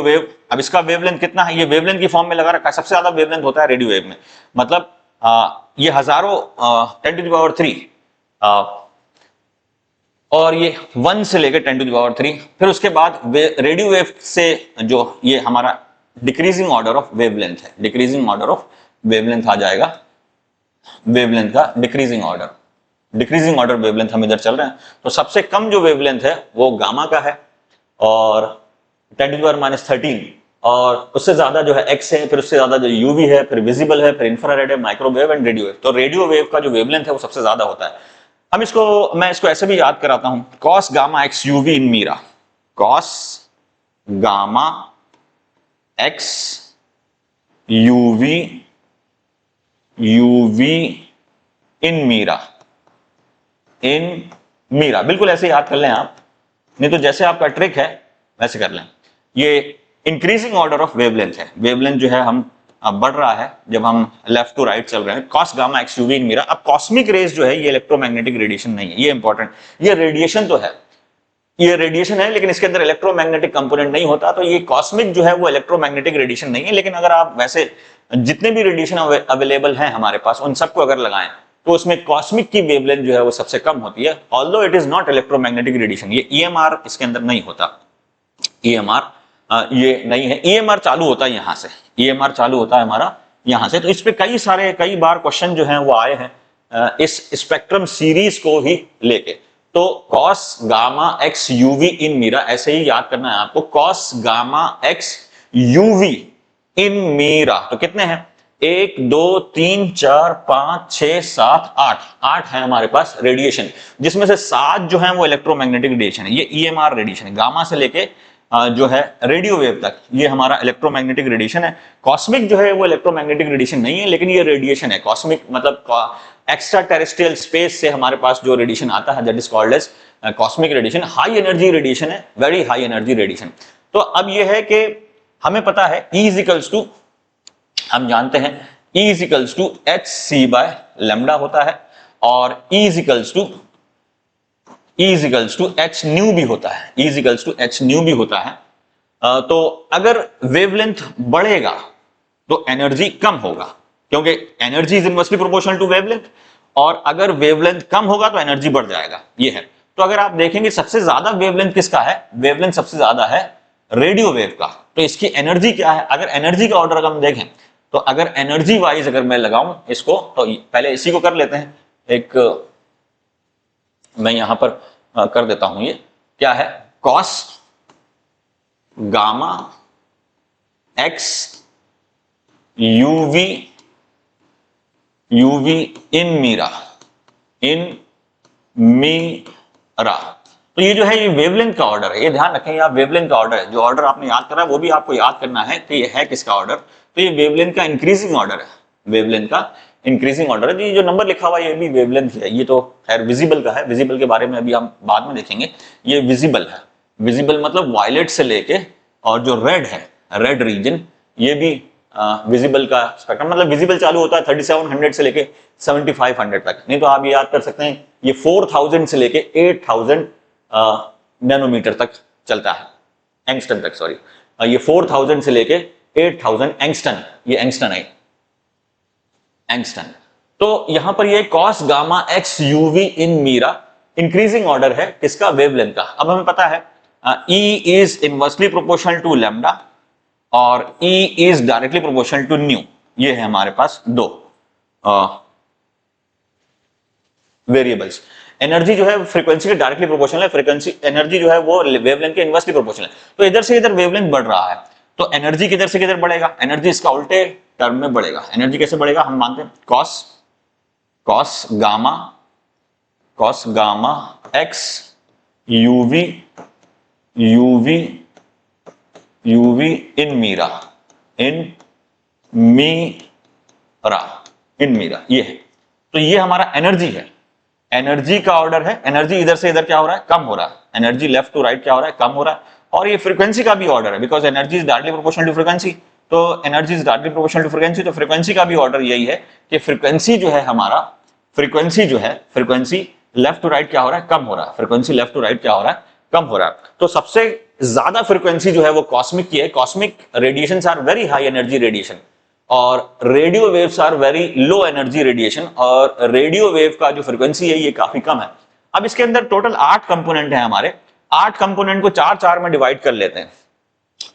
S1: वेव, अब इसका वेवलेंथ कितना है, ये वेवलेंथ की फॉर्म में लगा रखा है, सबसे ज्यादा वेवलेंथ होता है रेडियो वेव में, मतलब ये हजारों 10⁻³ और ये 1 से लेकर 10⁻³, फिर उसके बाद रेडियो वेव से जो ये हमारा डिक्रीजिंग ऑर्डर ऑफ वेवलेंथ है, डिक्रीजिंग ऑर्डर ऑफ वेवलेंथ आ जाएगा, वेवलेंथ का डिक्रीजिंग ऑर्डर वेवलेंथ हम इधर चल रहे हैं। तो सबसे कम जो वेवलेंथ है वो गामा का है, और 10⁻⁻13, और उससे ज्यादा जो है एक्स है, फिर उससे ज्यादा जो यूवी है, फिर विजिबल है, फिर इंफ्रारेड है, माइक्रोवेव एंड रेडियो वेव। तो रेडियो वेव का जो वेवलेंथ है वो सबसे ज्यादा होता है। हम मैं इसको ऐसे भी याद कराता हूं, कॉस गामा एक्स यूवी इन Mira, cos gamma X UV इन मीरा, बिल्कुल ऐसे याद कर लें आप, नहीं तो जैसे आपका ट्रिक है वैसे कर लें। ये इंक्रीजिंग ऑर्डर ऑफ वेवलेंथ है, वेवलेंथ जो है हम बढ़ रहा है जब हम लेफ्ट टू राइट चल रहे हैं, कॉस गामा एक्स यूवी इन मीरा। अब कॉस्मिक रेज जो है ये इलेक्ट्रोमैग्नेटिक रेडिएशन नहीं है, ये इंपॉर्टेंट, ये रेडिएशन तो है, ये रेडिएशन है, लेकिन इसके अंदर इलेक्ट्रोमैग्नेटिक कंपोनेंट नहीं होता, तो ये कॉस्मिक जो है वो इलेक्ट्रोमैग्नेटिक रेडिएशन नहीं है। लेकिन अगर आप वैसे जितने भी रेडिएशन अवेलेबल हैं हमारे पास, उन सबको अगर लगाएं तो उसमें कॉस्मिक की वेवलेंथ जो है वो सबसे कम होती है, although it is not electromagnetic radiation. ये EMR इसके अंदर नहीं होता, EMR ये नहीं है, EMR चालू होता है यहां से, EMR चालू होता है हमारा यहां से। तो इस पे कई बार क्वेश्चन जो हैं वो आए हैं इस स्पेक्ट्रम सीरीज को ही लेके। तो कॉस गामा एक्स यूवी इन मीरा, ऐसे ही याद करना है आपको, कॉस गामा एक्स यूवी इन मीरा। तो कितने हैं, 1 2 3 4 5 6 7 8, 8 है हमारे पास रेडिएशन, जिसमें से 7 जो है वो इलेक्ट्रोमैग्नेटिक रेडिएशन है। ये ईएमआर रेडिएशन है, गामा से लेके जो है रेडियो वेव तक, ये हमारा इलेक्ट्रोमैग्नेटिक रेडिएशन है। कॉस्मिक जो है वो इलेक्ट्रोमैग्नेटिक रेडिएशन नहीं है, लेकिन ये रेडिएशन है। कॉस्मिक मतलब एक्स्ट्रा टेरेस्ट्रियल स्पेस से हमारे पास जो रेडिएशन आता है, that is called as cosmic radiation. High energy radiation है, वेरी हाई एनर्जी रेडिएशन। तो अब ये है कि हमें पता है E इज इक्वल्स टू, हम जानते हैं E is equals to h c by lambda होता है, और E is equals to H nu भी होता है, E is equals to H nu भी होता है। तो अगर वेवलेंथ बढ़ेगा तो एनर्जी कम होगा, क्योंकि energy is inversely proportional to wavelength, और अगर वेवलेंथ कम होगा तो एनर्जी बढ़ जाएगा, ये है। तो अगर आप देखेंगे सबसे ज्यादा वेवलेंथ किसका है, वेवलेंथ सबसे ज्यादा है रेडियो वेव का। तो इसकी एनर्जी क्या है, अगर एनर्जी का ऑर्डर हम देखें, तो अगर एनर्जी वाइज अगर मैं लगाऊं इसको, तो पहले इसी को कर लेते हैं। एक मैं यहां पर कर देता हूं, ये क्या है, कॉस गामा एक्स यूवी इन मीरा, तो ये जो है ये वेवलेंथ का ऑर्डर है, ये ध्यान रखें, आप वेवलेंथ का ऑर्डर है, जो ऑर्डर आपने याद करा वो भी आपको याद करना है कि ये है किसका ऑर्डर। तो ये वेवलेंथ का इंक्रीजिंग ऑर्डर है, वेवलेंथ का इंक्रीजिंग ऑर्डर है। ये जो नंबर लिखा हुआ है ये भी वेवलेंथ है, ये तो खैर विजिबल का है, विजिबल के बारे में अभी हम बाद में देखेंगे। ये विजिबल है, विजिबल मतलब वायलेट से लेके और जो रेड है, रेड रीजन, ये भी विजिबल का स्पेक्ट्रम, मतलब विजिबल चालू होता है 3700 से लेके 7500 तक। नहीं तो आप ये याद कर सकते हैं, ये 4000 से लेके 8000 नैनोमीटर तक चलता है, एंगस्टन तक, सॉरी, ये 4000 से लेके 8000 एंगस्टन, ये एंगस्टन है, एंगस्टन। तो यहां पर ये कॉस गामा एक्स यूवी इन मीरा इंक्रीजिंग ऑर्डर है किसका, वेवलेंथ का। अब हमें पता है E is inversely proportional to lambda और E is directly proportional to nu. ये है हमारे पास दो वेरिएबल्स। एनर्जी जो है फ्रीक्वेंसी के डायरेक्टली प्रोपोर्शनल है, फ्रीक्वेंसी एनर्जी जो है वो वेवलेंथ के इनवर्सली प्रोपोर्शनल है। तो इधर से इधर वेवलेंथ बढ़ रहा है, तो एनर्जी किधर से किधर बढ़ेगा, एनर्जी इसका उल्टे टर्म में बढ़ेगा। एनर्जी कैसे बढ़ेगा, हम मानते हैं कॉस गामा एक्स यूवी इन मीरा, ये है। तो ये हमारा एनर्जी है, एनर्जी का ऑर्डर है। एनर्जी इधर से इधर क्या हो रहा है, कम हो रहा है, एनर्जी लेफ्ट टू राइट क्या हो रहा है, कम हो रहा है। और ये फ्रीक्वेंसी का भी ऑर्डर है, because energy is directly proportional to frequency, तो energy is directly proportional to frequency, तो फ्रीक्वेंसी का भी ऑर्डर यही है कि फ्रीक्वेंसी जो है हमारा, फ्रीक्वेंसी लेफ्ट टू राइट क्या हो रहा है, कम हो रहा है, फ्रीक्वेंसी लेफ्ट टू राइट क्या हो रहा है, कम हो रहा है। तो सबसे ज्यादा फ्रीक्वेंसी जो है वो कॉस्मिक की है। Cosmic radiations are very high energy radiation और radio waves are very low energy radiation, और रेडियो वेव का जो फ्रीक्वेंसी है ये काफी कम है। अब इसके अंदर टोटल 8 कंपोनेंट है हमारे, 8 कंपोनेंट को 4-4 में डिवाइड कर लेते हैं।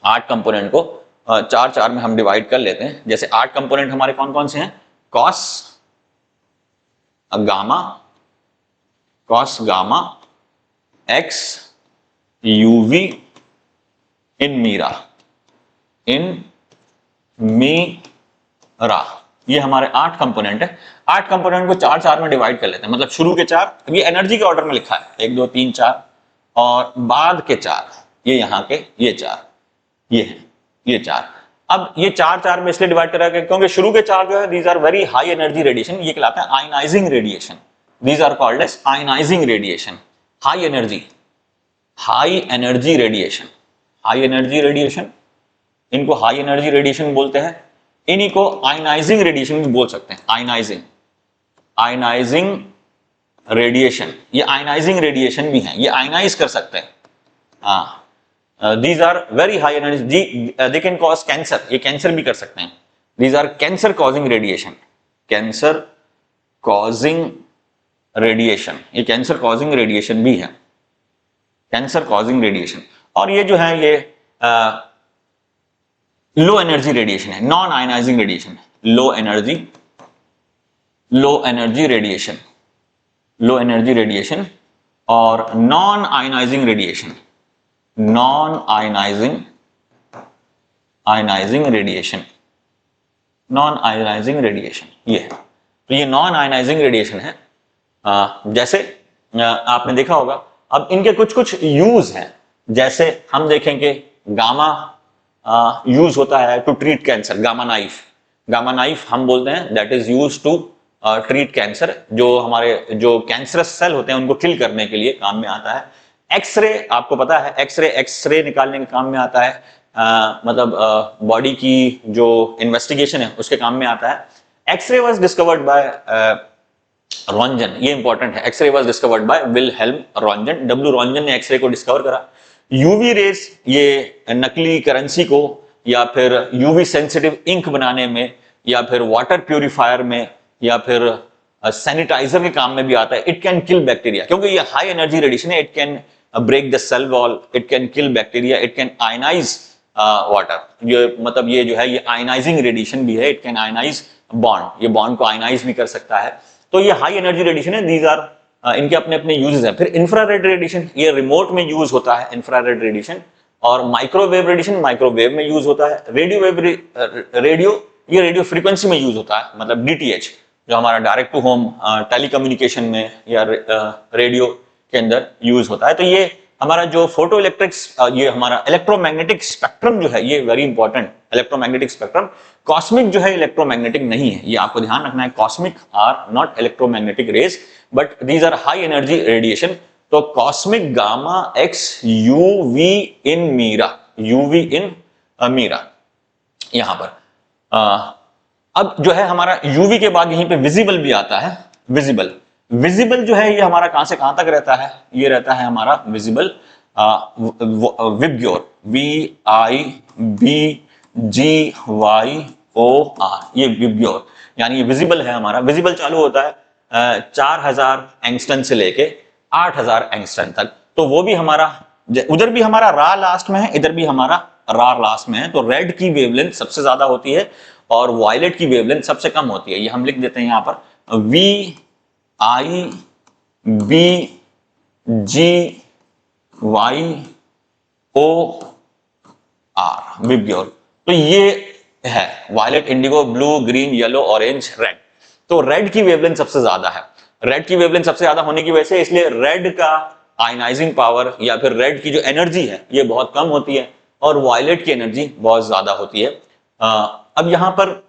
S1: 8 कंपोनेंट को 4-4 में हम डिवाइड कर लेते हैं। जैसे 8 कंपोनेंट हमारे कौन कौन से हैं, कॉस गामा एक्स यूवी इन मीरा, ये हमारे 8 कंपोनेंट है। 8 कंपोनेंट को 4-4 में डिवाइड कर लेते हैं, मतलब शुरू के 4, ये एनर्जी के ऑर्डर में लिखा है 1 2 3 4, और बाद के 4 ये यहाँ के ये 4, ये है ये 4। अब ये 4-4 में इसलिए डिवाइड करा गया क्योंकि शुरू के 4 जो है these are very high energy radiation, ये कहलाते हैं ionizing radiation, these are called as ionizing radiation. High energy radiation, इनको हाई एनर्जी रेडिएशन बोलते हैं। इन्हीं को आयनाइजिंग रेडिएशन भी बोल सकते हैं, आयनाइजिंग रेडिएशन, ये आयनाइजिंग रेडिएशन भी है, ये आयनाइज कर सकते हैं। These are very high energy, they can cause cancer, ये कैंसर भी कर सकते हैं। These are cancer causing radiation, ये कैंसर कॉजिंग रेडिएशन भी है, कैंसर कॉजिंग रेडिएशन। और ये जो है ये लो एनर्जी रेडिएशन है, non ionising radiation, low energy radiation और non ionising radiation, non ionising radiation, non ionising radiation ये है। तो ये नॉन आयनाइजिंग रेडिएशन है। जैसे आपने देखा होगा, अब इनके कुछ कुछ यूज हैं। जैसे हम देखेंगे गामा यूज होता है to treat cancer, gamma knife, gamma knife हम बोलते हैं, that is use to treat cancer. जो हमारे जो कैंसरस सेल होते हैं उनको किल करने के लिए काम में आता है। एक्सरे आपको पता है, एक्सरे निकालने के काम में आता है, मतलब बॉडी की जो इन्वेस्टिगेशन है उसके काम में आता है। X ray was discovered by Roentgen, ये इंपॉर्टेंट है, X ray was discovered by Wilhelm Roentgen, W Roentgen ने एक्सरे को डिस्कवर करा। यूवी रेज, ये नकली करेंसी को या फिर यूवी सेंसिटिव इंक बनाने में या फिर वाटर प्यूरिफायर में या फिर सैनिटाइजर के काम में भी आता है। इट कैन किल बैक्टीरिया, क्योंकि ये हाई एनर्जी रेडिएशन है। It can break the cell wall, it can kill bacteria, it can ionize water. ये मतलब ये जो है ये आयनाइजिंग रेडिएशन भी है। इट कैन आयनाइज बॉन्ड, ये बॉन्ड को आयनाइज भी कर सकता है। तो ये हाई एनर्जी रेडिएशन है। दीज आर इनके अपने अपने यूजेस हैं। फिर इंफ्रारेड रेडिएशन, ये रिमोट में यूज होता है इंफ्रारेड रेडिएशन। और माइक्रोवेव रेडिएशन, माइक्रोवेव में यूज होता है। रेडियो ये रेडियो फ्रीक्वेंसी में यूज होता है, मतलब डीटीएच जो हमारा डायरेक्ट टू होम टेलीकम्युनिकेशन में या रेडियो के अंदर यूज होता है। तो ये हमारा जो फोटो इलेक्ट्रिक्स, ये हमारा इलेक्ट्रोमैग्नेटिक स्पेक्ट्रम जो है, ये very important, electromagnetic spectrum. Cosmic जो है इलेक्ट्रोमैग्नेटिक नहीं है, ये आपको ध्यान रखना है। Cosmic are not electromagnetic rays but these are high energy radiation. तो कॉस्मिक गामा एक्स यूवी इन मीरा, यूवी इन मीरा यहां पर। अब जो है हमारा यूवी के बाद यहीं पे विजिबल भी आता है। विजिबल, विजिबल जो है ये हमारा कहां से कहां तक रहता है, ये रहता है हमारा विजिबल विबग्योर, VIBGYOR, ये विबग्योर, यानी ये विजिबल है हमारा। विजिबल चालू होता है 4000 एंगस्टन से लेके 8000 एंगस्टन तक। तो वो भी हमारा, उधर भी हमारा रा लास्ट में है, इधर भी हमारा रा लास्ट में है। तो रेड की वेवलेंथ सबसे ज्यादा होती है और वायलेट की वेवलेंथ सबसे कम होती है। ये हम लिख देते हैं यहां पर VIBGYOR, विबग्योर। तो ये है violet, indigo, blue, green, yellow, orange, red. तो रेड की वेवलेंथ सबसे ज्यादा है। रेड की वेवलेंथ सबसे ज्यादा होने की वजह से इसलिए रेड का आयनाइजिंग पावर या फिर रेड की जो एनर्जी है ये बहुत कम होती है और वायलेट की एनर्जी बहुत ज्यादा होती है। अब यहां पर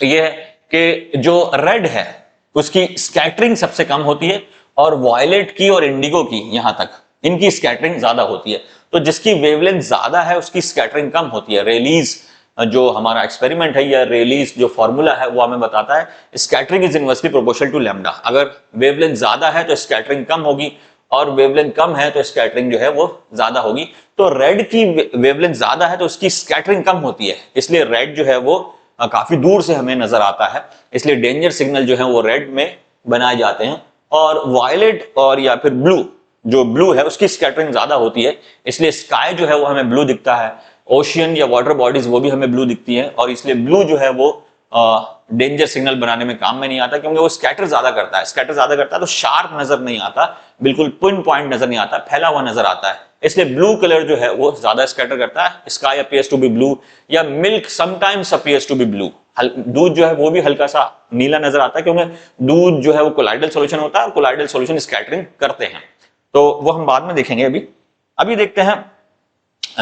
S1: यह है कि जो रेड है उसकी स्कैटरिंग सबसे कम होती है और वायलेट की और इंडिगो की यहां तक इनकी स्कैटरिंग ज्यादा होती है। तो जिसकी वेवलेंथ ज्यादा है उसकी स्कैटरिंग कम होती है। रेलीज जो हमारा एक्सपेरिमेंट है या रेलीज जो फॉर्मूला है वो हमें बताता है scattering is inversely proportional to lambda. अगर वेवलेंथ ज्यादा है तो स्कैटरिंग कम होगी और वेवलेंथ कम है तो स्कैटरिंग जो है वो ज्यादा होगी। तो रेड की वेवलेंथ ज्यादा है तो उसकी स्कैटरिंग कम होती है, इसलिए रेड जो है वो काफी दूर से हमें नजर आता है। इसलिए डेंजर सिग्नल जो है वो रेड में बनाए जाते हैं। और वायलेट और या फिर ब्लू, जो ब्लू है उसकी स्कैटरिंग ज्यादा होती है, इसलिए स्काई जो है वो हमें ब्लू दिखता है। ओशियन या वाटर बॉडीज वो भी हमें ब्लू दिखती है और इसलिए ब्लू जो है वो डेंजर सिग्नल बनाने में काम में नहीं आता, क्योंकि वो स्कैटर ज्यादा करता है। स्कैटर ज्यादा करता है तो शार्प नजर नहीं आता, बिल्कुल पिन पॉइंट नजर नहीं आता, फैला हुआ नजर आता है। इसलिए ब्लू कलर जो है वो ज्यादा स्कैटर करता है। Sky appears to be blue या milk sometimes appears to be blue. दूध जो है वो भी हल्का सा नीला नजर आता है, क्योंकि दूध जो है वो कोलाइडल सॉल्यूशन होता है और कोलाइडल सॉल्यूशन स्कैटरिंग करते हैं। तो वो हम बाद में देखेंगे। अभी देखते हैं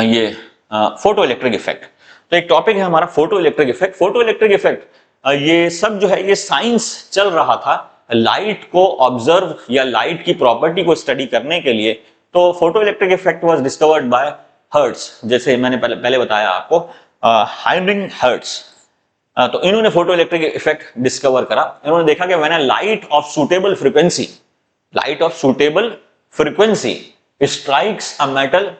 S1: ये फोटो इलेक्ट्रिक इफेक्ट। तो एक टॉपिक है हमारा photo electric effect. Photo electric effect ये सब जो है ये साइंस चल रहा था लाइट को ऑब्जर्व या लाइट की प्रॉपर्टी को स्टडी करने के लिए। तो photo electric effect was discovered bye hertz, जैसे मैंने पहले बताया आपको, हाइंड्रिंग हर्ट्ज। तो इन्होंने फोटो इलेक्ट्रिक इफेक्ट डिस्कवर करा। इन्होंने देखा कि when a light of suitable frequency, light of suitable frequency strikes a metal,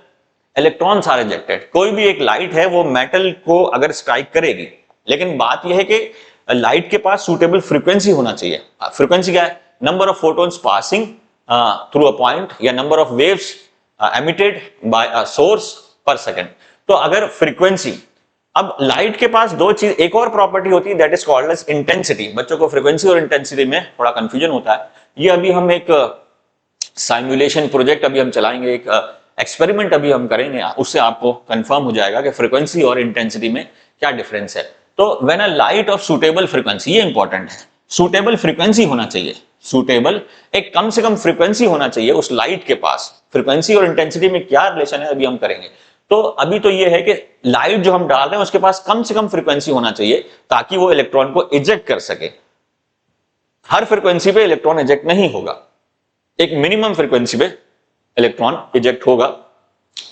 S1: electrons are ejected. कोई भी एक लाइट है वो मेटल को अगर स्ट्राइक करेगी, लेकिन बात यह है कि लाइट के पास सूटेबल फ्रीक्वेंसी होना चाहिए। फ्रीक्वेंसी क्या है? Number of photons passing through a point या number of waves emitted by a source per second. तो अगर फ्रीक्वेंसी, अब लाइट के पास दो चीज, एक और प्रॉपर्टी होती है that is called as intensity. बच्चों को फ्रीक्वेंसी और इंटेंसिटी में थोड़ा कंफ्यूजन होता है। ये अभी हम एक साइमुलेशन प्रोजेक्ट अभी हम चलाएंगे, एक एक्सपेरिमेंट अभी हम करेंगे, उससे आपको कंफर्म हो जाएगा कि फ्रीक्वेंसी और इंटेंसिटी में क्या डिफरेंस है। तो when a light of suitable frequency, ये इंपॉर्टेंट है, सूटेबल फ्रीक्वेंसी होना चाहिए, सूटेबल एक कम से कम फ्रीक्वेंसी होना चाहिए उस लाइट के पास। फ्रीक्वेंसी और इंटेंसिटी में क्या रिलेशन है अभी हम करेंगे। तो अभी तो ये है कि लाइट जो हम डाल रहे हैं उसके पास कम से कम फ्रीक्वेंसी होना चाहिए ताकि वो इलेक्ट्रॉन को इजेक्ट कर सके। हर फ्रीक्वेंसी पे इलेक्ट्रॉन इजेक्ट नहीं होगा, एक मिनिमम फ्रीक्वेंसी पे इलेक्ट्रॉन इजेक्ट होगा,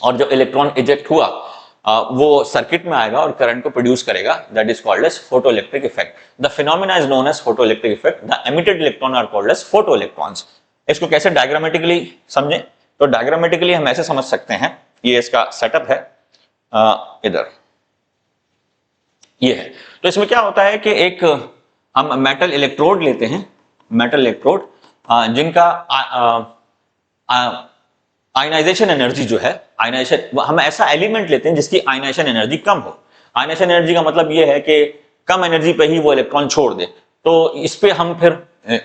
S1: और जब इलेक्ट्रॉन इजेक्ट हुआ वो सर्किट में आएगा और करंट को प्रोड्यूस करेगा, that is called as photoelectric effect. The phenomena is known as photoelectric effect. The emitted electron are called as photoelectrons. इसको कैसे डायग्रामेटिकली समझें, तो डायग्रामेटिकली हम ऐसे समझ सकते हैं, ये इसका सेटअप है, इधर ये है। तो इसमें क्या होता है कि एक हम मेटल इलेक्ट्रोड लेते हैं, मेटल इलेक्ट्रोड जिनका आयनाइजेशन एनर्जी जो है, आयनाइजेशन, हम ऐसा एलिमेंट लेते हैं जिसकी आयनाइजेशन एनर्जी कम हो। आयनाइजेशन एनर्जी का मतलब ये है कि कम एनर्जी पे ही वो इलेक्ट्रॉन छोड़ दे। तो इस पे हम फिर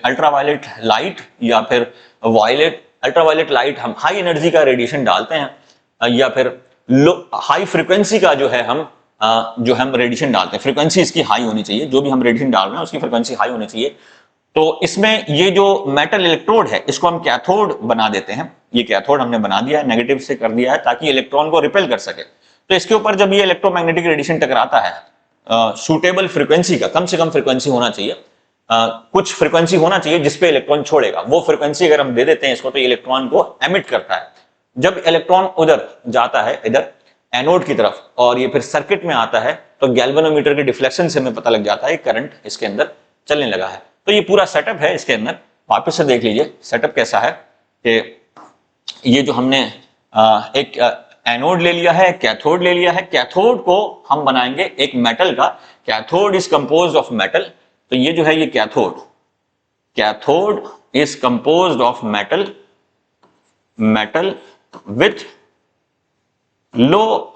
S1: अल्ट्रावायलेट लाइट या फिर वायलेट, अल्ट्रावायलेट लाइट हम हाई एनर्जी का रेडिएशन डालते हैं, या फिर लो हाई फ्रीक्वेंसी का जो है हम रेडिएशन डालते हैं। फ्रीक्वेंसी इसकी हाई होनी चाहिए, जो भी हम रेडिएशन डाल रहे हैं उसकी फ्रीक्वेंसी हाई होनी चाहिए। तो इसमें ये जो मेटल इलेक्ट्रोड है इसको हम कैथोड बना देते हैं। ये कैथोड हमने बना दिया है, नेगेटिव से कर दिया है ताकि इलेक्ट्रॉन को रिपेल कर सके। तो इसके ऊपर जब ये इलेक्ट्रोमैग्नेटिक रेडिएशन टकराता है, सूटेबल फ्रीक्वेंसी का कम से कम फ्रीक्वेंसी होना चाहिए, कुछ फ्रीक्वेंसी होना चाहिए जिसपे इलेक्ट्रॉन छोड़ेगा। वो फ्रीक्वेंसी अगर हम दे देते हैं इसको तो ये इलेक्ट्रॉन को एमिट करता है। जब इलेक्ट्रॉन उधर जाता है, इधर एनोड की तरफ, और ये फिर सर्किट में आता है, तो गैल्वेनोमीटर के डिफ्लेक्शन से हमें पता लग जाता है करंट इसके अंदर चलने लगा है। तो ये पूरा सेटअप है इसके अंदर, वापस से देख लीजिए सेटअप कैसा है कि ये जो हमने एक एनोड ले लिया है, कैथोड ले लिया है। कैथोड को हम बनाएंगे एक मेटल का, cathode is composed of metal. तो ये जो है ये cathode, cathode is composed of metal, metal with low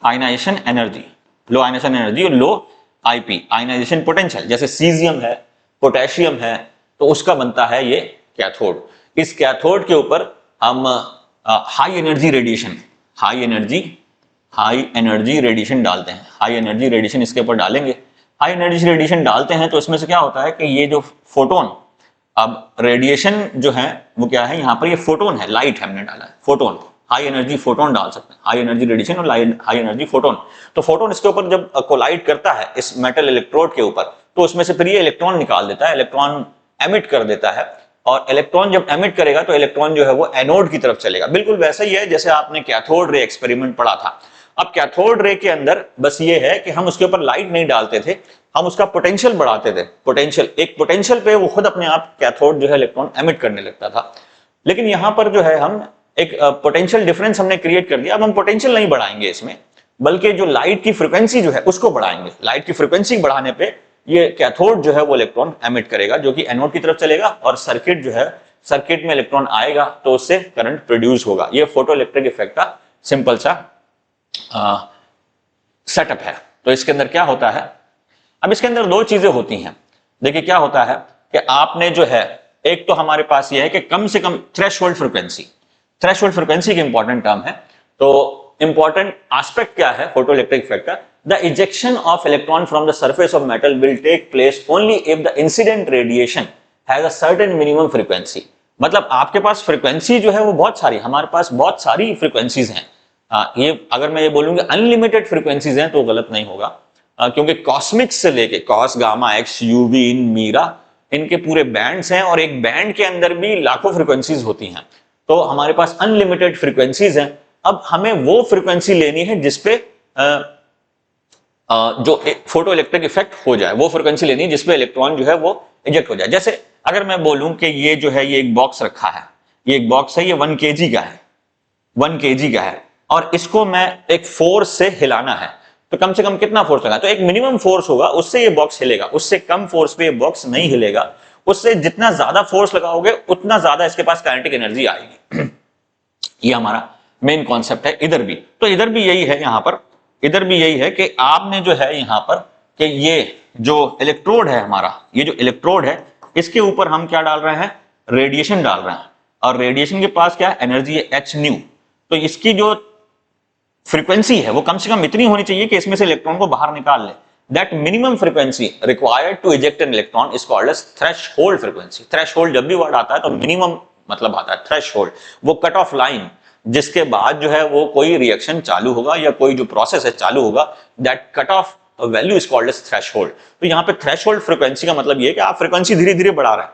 S1: ionization energy, low ionization energy और लो आईपी, आयनाइजेशन पोटेंशियल। जैसे सीजियम है, पोटेशियम है, तो उसका बनता है ये कैथोड। इस कैथोड के ऊपर हम high energy radiation, high energy radiation डालते हैं। हाई एनर्जी रेडिएशन इसके ऊपर डालेंगे। हाई एनर्जी रेडिएशन डालते हैं तो इसमें से क्या होता है कि ये जो फोटोन, अब रेडिएशन जो है वो क्या है, यहाँ पर ये फोटोन है, लाइट हमने डाला है, फोटोन, हाई एनर्जी फोटोन डाल सकते हैं, हाई एनर्जी रेडिएशन और हाई एनर्जी फोटोन। तो फोटोन इसके ऊपर जब कोलाइड करता है इस मेटल इलेक्ट्रोड के ऊपर, तो उसमें से फिर ये इलेक्ट्रॉन निकाल देता है, इलेक्ट्रॉन एमिट कर देता है। और इलेक्ट्रॉन जब एमिट करेगा तो इलेक्ट्रॉन जो है वो एनोड की तरफ चलेगा। बिल्कुल वैसा ही है जैसे आपने कैथोड रे एक्सपेरिमेंट पढ़ा था। अब कैथोड रे के अंदर बस ये है कि हम उसके ऊपर लाइट नहीं डालते थे, हम उसका पोटेंशियल बढ़ाते थे। पोटेंशियल, एक पोटेंशियल पे वो खुद अपने आप कैथोड जो है इलेक्ट्रॉन एमिट करने लगता था। लेकिन यहां पर जो है हम एक पोटेंशियल डिफरेंस हमने क्रिएट कर दिया। अब हम पोटेंशियल नहीं बढ़ाएंगे इसमें, बल्कि जो लाइट की फ्रीक्वेंसी जो है उसको बढ़ाएंगे। लाइट की फ्रीक्वेंसी बढ़ाने पे ये कैथोड जो है वो इलेक्ट्रॉन एमिट करेगा, जो कि एनोड की तरफ चलेगा, और सर्किट जो है, सर्किट में इलेक्ट्रॉन आएगा तो उससे करंट प्रोड्यूस होगा। ये फोटोइलेक्ट्रिक इफेक्ट का सिंपल सा सेटअप है। तो इसके अंदर क्या होता है, अब इसके अंदर दो चीजें होती हैं। देखिए क्या होता है कि आपने जो है, एक तो हमारे पास ये है कि कम से कम थ्रेशोल्ड फ्रीक्वेंसी, थ्रेशोल्ड फ्रीक्वेंसी की इंपॉर्टेंट टर्म है। तो इंपॉर्टेंट एस्पेक्ट क्या है फोटोइलेक्ट्रिक इफेक्ट का, the ejection of electron from the surface of metal will take place only if the incident radiation has a certain minimum frequency. मतलब आपके पास frequency जो है वो बहुत सारी, हमारे पास बहुत सारी फ्रीक्वेंसीज हैं। ये अगर मैं ये बोलूंगा अनलिमिटेड फ्रीक्वेंसीज हैं तो गलत नहीं होगा, क्योंकि कॉस्मिक्स से लेके कॉस, गामा, एक्स, यूवी, इन, मीरा, इनके पूरे बैंड्स हैं, और एक बैंड के अंदर भी लाखों फ्रीक्वेंसीज होती हैं। तो हमारे पास अनलिमिटेड फ्रीक्वेंसीज हैं। अब हमें वो फ्रीक्वेंसी लेनी है जिसपे जो फोटो इलेक्ट्रिक इफेक्ट हो जाए, वो फ्रीक्वेंसी लेनी है जिसपे इलेक्ट्रॉन जो है वो इजेक्ट हो जाए। जैसे अगर मैं बोलूं कि ये जो है ये एक बॉक्स रखा है, ये एक बॉक्स है, ये 1 kg का है, 1 kg का है, और इसको मैं एक फोर्स से हिलाना है, तो कम से कम कितना फोर्स लगा, तो एक मिनिमम फोर्स होगा, उससे ये बॉक्स हिलेगा। उससे कम फोर्स पे ये बॉक्स नहीं हिलेगा। उससे जितना ज्यादा फोर्स लगाओगे उतना ज्यादा इसके पास काइनेटिक एनर्जी आएगी। ये हमारा मेन कॉन्सेप्ट है। इधर भी, तो इधर भी यही है, यहां पर इधर भी यही है कि आपने जो है यहां पर कि ये जो इलेक्ट्रोड है हमारा, ये जो इलेक्ट्रोड है, इसके ऊपर हम क्या डाल रहे हैं, रेडिएशन डाल रहे हैं और रेडिएशन के पास क्या एनर्जी है एच न्यू, तो इसकी जो फ्रीक्वेंसी है वो कम से कम इतनी होनी चाहिए कि इसमें से इलेक्ट्रॉन को बाहर निकाल ले। That minimum frequency required to eject an electron is called as threshold frequency. Threshold जब भी वर्ड आता है तो मिनिमम मतलब आता है थ्रेशोल्ड, वो कट ऑफ लाइन जिसके बाद जो है वो कोई रिएक्शन चालू होगा या कोई जो प्रोसेस है चालू होगा, that cut off value is called as threshold. तो यहाँ पे थ्रेशोल्ड फ्रीक्वेंसी का मतलब ये है कि आप फ्रीक्वेंसी धीरे धीरे बढ़ा रहे हैं,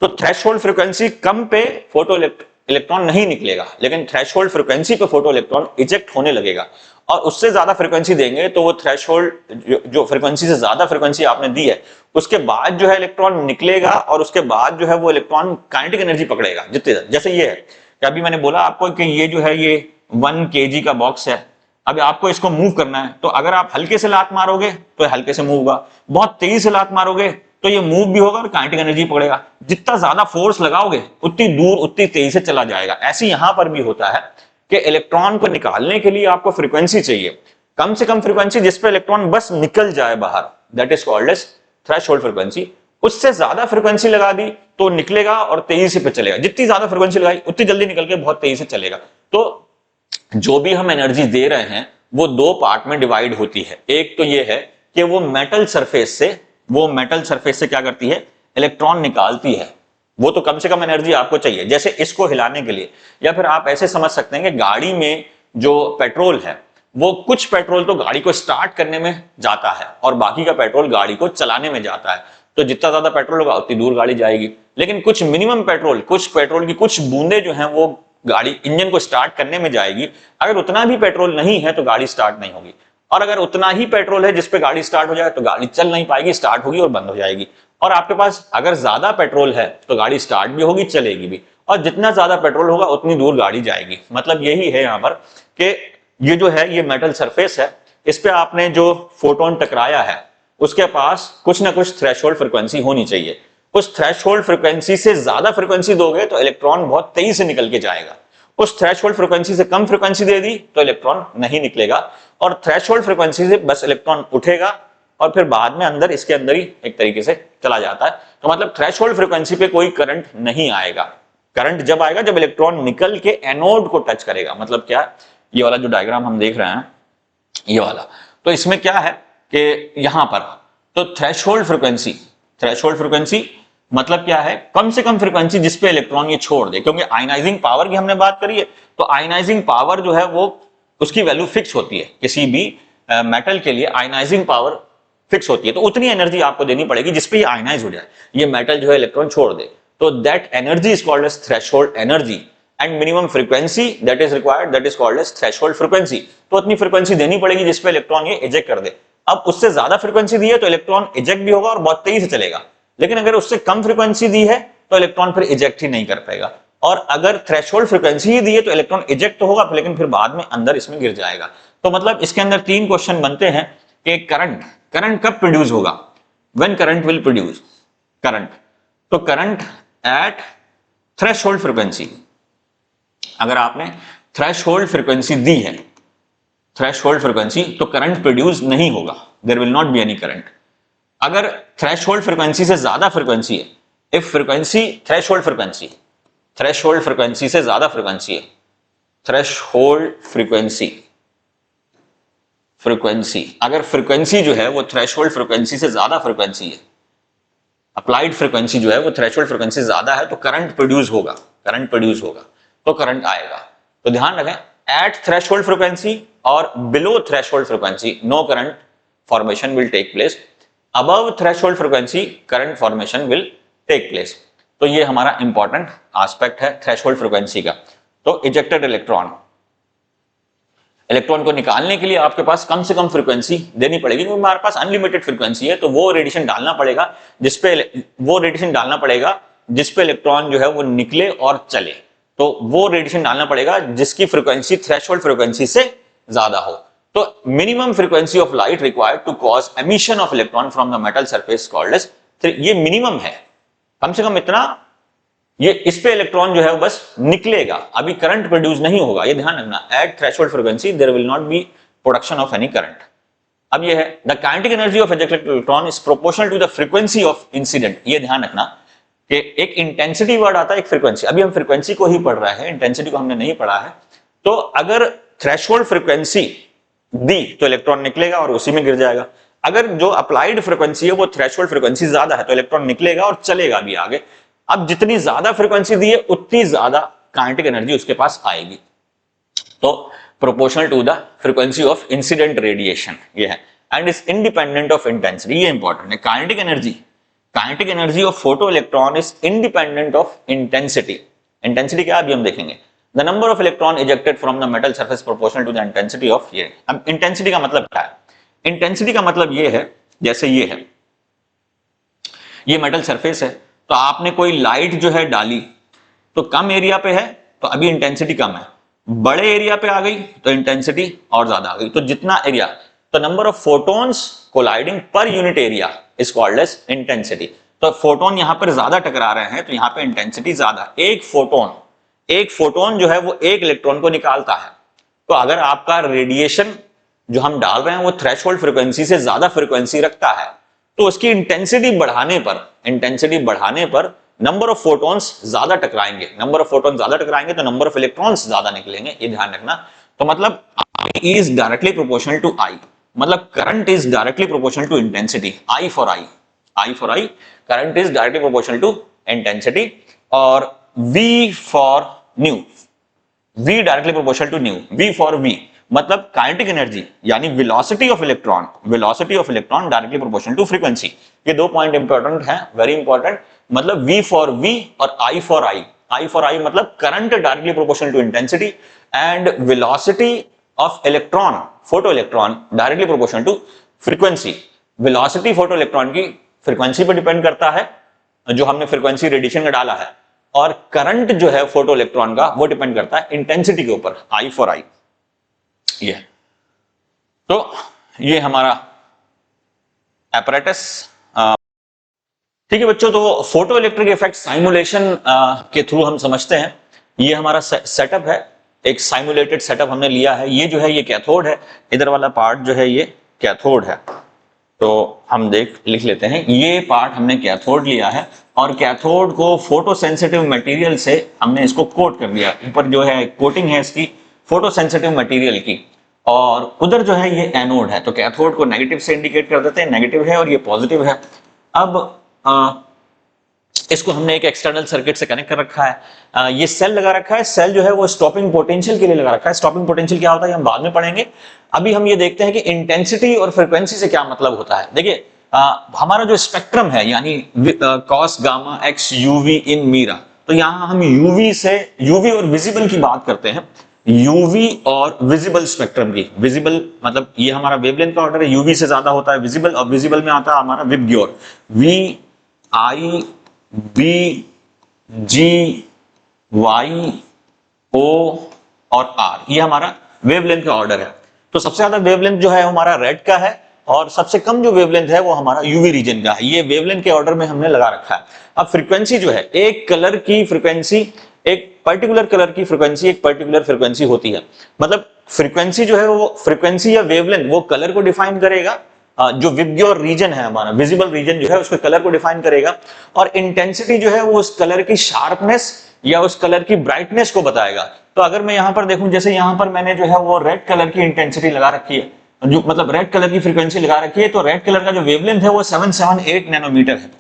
S1: तो थ्रेशोल्ड फ्रीक्वेंसी कम पे फोटो इलेक्ट्रॉन नहीं निकलेगा, लेकिन थ्रेशोल्ड फ्रीक्वेंसी पे फोटो इलेक्ट्रॉन इजेक्ट होने लगेगा। और उससे ज्यादा फ्रीक्वेंसी देंगे तो वो थ्रेशोल्ड जो फ्रीक्वेंसी से ज्यादा फ्रीक्वेंसी आपने दी है उसके बाद जो है इलेक्ट्रॉन निकलेगा और उसके बाद जो है वो इलेक्ट्रॉन काइनेटिक एनर्जी पकड़ेगा जितने, जैसे ये है कि अभी मैंने बोला आपको कि ये जो है ये 1 kg का बॉक्स है, अभी आपको इसको मूव करना है, तो अगर आप हल्के से लात मारोगे तो हल्के से मूव होगा, बहुत तेजी से लात मारोगे तो ये मूव भी होगा और काइनेटिक एनर्जी पकड़ेगा। जितना ज्यादा फोर्स लगाओगे उतनी दूर उतनी तेजी से चला जाएगा। ऐसे यहां पर भी होता है कि इलेक्ट्रॉन को निकालने के लिए आपको फ्रीक्वेंसी चाहिए, कम से कम फ्रीक्वेंसी जिसपे इलेक्ट्रॉन बस निकल जाए बाहर, that is called as threshold frequency. उससे ज्यादा फ्रीक्वेंसी लगा दी तो निकलेगा और तेजी से पे चलेगा, जितनी ज्यादा फ्रीक्वेंसी लगाई उतनी जल्दी निकल के बहुत तेजी से चलेगा। तो जो भी हम एनर्जी दे रहे हैं वो दो पार्ट में डिवाइड होती है। एक तो ये है कि वो मेटल सरफेस से क्या करती है, इलेक्ट्रॉन निकालती है, वो तो कम से कम एनर्जी आपको चाहिए, जैसे इसको हिलाने के लिए। या फिर आप ऐसे समझ सकते हैं कि गाड़ी में जो पेट्रोल है वो कुछ पेट्रोल तो गाड़ी को स्टार्ट करने में जाता है और बाकी का पेट्रोल गाड़ी को चलाने में जाता है, तो जितना ज्यादा पेट्रोल होगा उतनी दूर गाड़ी जाएगी। लेकिन कुछ मिनिमम पेट्रोल, कुछ पेट्रोल की कुछ बूंदे जो हैं वो गाड़ी इंजन को स्टार्ट करने में जाएगी। अगर उतना भी पेट्रोल नहीं है तो गाड़ी स्टार्ट नहीं होगी, और अगर उतना ही पेट्रोल है जिसपे गाड़ी स्टार्ट हो जाए तो गाड़ी चल नहीं पाएगी, स्टार्ट होगी और बंद हो जाएगी। और आपके पास अगर ज्यादा पेट्रोल है तो गाड़ी स्टार्ट भी होगी, चलेगी भी, और जितना ज्यादा पेट्रोल होगा उतनी दूर गाड़ी जाएगी। मतलब यही है यहाँ पर कि ये जो है ये मेटल सरफेस है, इस पे आपने जो फोटोन टकराया है उसके पास कुछ ना कुछ थ्रेशोल्ड फ्रीक्वेंसी होनी चाहिए। उस थ्रेशोल्ड फ्रीक्वेंसी से ज्यादा फ्रीक्वेंसी दोगे तो इलेक्ट्रॉन बहुत तेजी से निकल के जाएगा, उस थ्रेशोल्ड फ्रीक्वेंसी से कम फ्रीक्वेंसी दे दी तो इलेक्ट्रॉन नहीं निकलेगा, और थ्रेशोल्ड फ्रीक्वेंसी से बस इलेक्ट्रॉन उठेगा और फिर बाद में अंदर इसके अंदर ही एक तरीके से चला जाता है। तो मतलब थ्रेशोल्ड फ्रीक्वेंसी पे कोई करंट नहीं आएगा। करंट जब आएगा जब इलेक्ट्रॉन निकल के एनोड को टच करेगा। मतलब क्या, ये वाला जो डायग्राम हम देख रहे हैं ये वाला, तो इसमें क्या है कि यहां पर तो थ्रेशोल्ड फ्रीक्वेंसी मतलब क्या है, कम से कम फ्रीक्वेंसी जिसपे इलेक्ट्रॉन ये छोड़ दे। क्योंकि आयनाइजिंग पावर की हमने बात करी है, तो आयनाइजिंग पावर जो है वो उसकी वैल्यू फिक्स होती है, किसी भी मेटल के लिए आयनाइजिंग पावर फिक्स होती है, तो उतनी एनर्जी आपको देनी पड़ेगी जिसपे ये आयनाइज हो जाए, ये मेटल जो है इलेक्ट्रॉन छोड़ दे। तो that energy is called as threshold energy, and minimum frequency that is required that is called as threshold frequency. तो उतनी फ्रीक्वेंसी देनी पड़ेगी जिसपे इलेक्ट्रॉन ये इजेक्ट कर दे। अब उससे ज्यादा फ्रीक्वेंसी दी है तो इलेक्ट्रॉन इजेक्ट भी होगा और बहुत तेजी से चलेगा, लेकिन अगर उससे कम फ्रीक्वेंसी दी है तो इलेक्ट्रॉन फिर इजेक्ट ही नहीं कर पाएगा। और अगर थ्रेशोल्ड फ्रीक्वेंसी ही दी है तो इलेक्ट्रॉन इजेक्ट तो होगा लेकिन फिर बाद में अंदर इसमें गिर जाएगा। तो मतलब इसके अंदर 3 क्वेश्चन बनते हैं कि करंट कब प्रोड्यूस होगा, when current will produce current. तो करंट एट थ्रेशोल्ड फ्रीक्वेंसी, अगर आपने थ्रेशोल्ड फ्रीक्वेंसी दी है, थ्रेशोल्ड फ्रीक्वेंसी, तो करंट प्रोड्यूस नहीं होगा, there will not be any current. अगर थ्रेशोल्ड फ्रीक्वेंसी से ज्यादा फ्रीक्वेंसी है, इफ फ्रीक्वेंसी थ्रेशोल्ड फ्रीक्वेंसी से ज्यादा फ्रीक्वेंसी है, थ्रेशोल्ड फ्रीक्वेंसी अगर फ्रीक्वेंसी जो है वो थ्रेशोल्ड फ्रीक्वेंसी से ज्यादा फ्रीक्वेंसी है, अप्लाइड फ्रीक्वेंसी जो है वो थ्रेशोल्ड फ्रीक्वेंसी से ज्यादा है, तो करंट प्रोड्यूस होगा, तो करंट आएगा। तो ध्यान रखें, एट थ्रेशोल्ड फ्रीक्वेंसी और below threshold frequency no current formation will take place, above threshold frequency current formation will take place. तो ये हमारा इंपॉर्टेंट एस्पेक्ट है थ्रेशोल्ड फ्रीक्वेंसी का। तो इजेक्टेड इलेक्ट्रॉन को निकालने के लिए आपके पास कम से कम फ्रीक्वेंसी देनी पड़ेगी, क्योंकि हमारे पास अनलिमिटेड फ्रीक्वेंसी है, तो वो रेडिएशन डालना पड़ेगा जिसपे इलेक्ट्रॉन जो है वो निकले और चले। तो वो रेडिएशन डालना पड़ेगा जिसकी फ्रीक्वेंसी थ्रेशोल्ड फ्रीक्वेंसी से ज्यादा हो। तो minimum frequency of light required to cause emission of electron from the metal surface called as, ये मिनिमम है, कम से कम इतना, ये इस पे इलेक्ट्रॉन जो है बस निकलेगा, अभी करंट प्रोड्यूस नहीं होगा, ये ध्यान रखना। At threshold frequency there will not be production of any current. अब ये है the kinetic energy of ejected electron is proportional to the frequency of incident, ये ध्यान रखना। कि एक इंटेंसिटी वर्ड आता है, एक फ्रीक्वेंसी। अभी हम फ्रीक्वेंसी को ही पढ़ रहे हैं, इंटेंसिटी को हमने नहीं पढ़ा है। तो अगर थ्रेशोल्ड फ्रीक्वेंसी दी तो इलेक्ट्रॉन निकलेगा और उसी में गिर जाएगा। अगर जो अप्लाइड फ्रीक्वेंसी है वो थ्रेशोल्ड फ्रीक्वेंसी ज्यादा है तो इलेक्ट्रॉन निकलेगा और चलेगा भी आगे। अब जितनी ज्यादा फ्रीक्वेंसी दी है उतनी ज्यादा काइनेटिक एनर्जी उसके पास आएगी, तो proportional to the frequency of incident radiation ये है, and is independent of intensity. ये इंपॉर्टेंट है। Kinetic energy of photo electron is independent of intensity. Intensity क्या अभी हम देखेंगे। The number of electron ejected from the metal surface proportional to the intensity of ये। अब इंटेंसिटी का मतलब क्या है। इंटेंसिटी का मतलब ये है, जैसे ये है, ये मेटल सरफेस है, तो आपने कोई लाइट जो है डाली तो कम एरिया पे है तो अभी इंटेंसिटी कम है, बड़े एरिया पे आ गई तो इंटेंसिटी और ज्यादा आ गई। तो जितना एरिया, तो number of photons colliding per unit area is called as intensity. तो फोटोन यहां पर ज्यादा टकरा रहे हैं तो यहां पे इंटेंसिटी ज्यादा। एक फोटोन जो है वो एक इलेक्ट्रॉन को निकालता है। तो अगर आपका रेडिएशन जो हम डाल रहे हैं वो थ्रेशोल्ड फ्रीक्वेंसी से ज्यादा फ्रीक्वेंसी रखता है तो उसकी इंटेंसिटी बढ़ाने पर नंबर ऑफ फोटॉन्स ज्यादा टकराएंगे। नंबर ऑफ फोटॉन्स ज्यादा टकराएंगे तो नंबर ऑफ इलेक्ट्रॉन्स ज्यादा निकलेंगे, ये ध्यान रखना। तो मतलब I is directly proportional to I, मतलब current is directly proportional to intensity. I for I, current is directly proportional to intensity. और V for nu, V directly proportional to nu. V for V मतलब kinetic energy यानी velocity of electron directly proportional to frequency. ये दो point important हैं, very important. मतलब V for V और I for I मतलब current directly proportional to intensity and velocity of electron, photo electron directly proportional to frequency. Velocity photo electron की frequency पर depend करता है जो हमने फ्रीक्वेंसी रेडिएशन का डाला है, और करंट जो है फोटो इलेक्ट्रॉन का वो डिपेंड करता है इंटेंसिटी के ऊपर, I for I। ये तो ये हमारा apparatus। ठीक है बच्चों, तो फोटो इलेक्ट्रिक इफेक्ट साइमुलेशन के थ्रू हम समझते हैं। ये हमारा सेटअप है, एक साइमुलेटेड सेटअप हमने लिया है। ये जो है ये कैथोड है, इधर वाला पार्ट जो है ये कैथोड है। तो हम लिख लेते हैं, ये पार्ट हमने कैथोड लिया है और कैथोड को फोटो सेंसिटिव मटेरियल से हमने इसको कोट कर दिया। ऊपर जो है कोटिंग है इसकी फोटो सेंसिटिव मटेरियल की, और उधर जो है ये एनोड है। तो कैथोड को नेगेटिव से इंडिकेट कर देते हैं, नेगेटिव है और ये पॉजिटिव है। अब इसको हमने एक एक्सटर्नल सर्किट से कनेक्ट कर रखा है। ये सेल लगा रखा है, सेल जो है वो स्टॉपिंग पोटेंशियल के लिए लगा रखा है। स्टॉपिंग पोटेंशियल क्या होता है हम बाद में पढ़ेंगे। अभी हम ये देखते हैं कि इंटेंसिटी और फ्रीक्वेंसी से क्या मतलब होता है। देखिए हमारा जो स्पेक्ट्रम है यानी कॉस गामा एक्स यूवी इन मीरा, तो यहां हम यूवी और विजिबल की बात करते हैं। यूवी और विजिबल स्पेक्ट्रम की, विजिबल मतलब ये हमारा वेवलेंथ का ऑर्डर है, यूवी से ज्यादा होता है विजिबल, और विजिबल में आता है हमारा VIBGYOR, V I B G Y O और आर, ये हमारा वेवलेंथ का ऑर्डर है। तो सबसे ज्यादा वेवलेंथ जो है हमारा रेड का है और सबसे कम जो वेवलेंथ है वो हमारा यूवी रीजन का है। ये वेवलेंथ के ऑर्डर में हमने लगा रखा है। अब फ्रीक्वेंसी जो है, एक कलर की फ्रीक्वेंसी, एक पर्टिकुलर कलर की फ्रीक्वेंसी एक पर्टिकुलर फ्रीक्वेंसी होती है। मतलब फ्रीक्वेंसी जो है वो फ्रीक्वेंसी या वेवलेंथ वो कलर को डिफाइन करेगा। जो विबग्योर रीजन है हमारा, विजिबल रीजन जो है उसके कलर को डिफाइन करेगा, और इंटेंसिटी जो है वो उस कलर की शार्पनेस या उस कलर की ब्राइटनेस को बताएगा। तो अगर मैं यहां पर देखूं, जैसे यहां पर मैंने जो है वो रेड कलर की इंटेंसिटी लगा रखी है, जो मतलब रेड कलर की फ्रीक्वेंसी लगा रखी है, तो रेड कलर का जो वेवलेंथ है वो 778 नैनोमीटर है।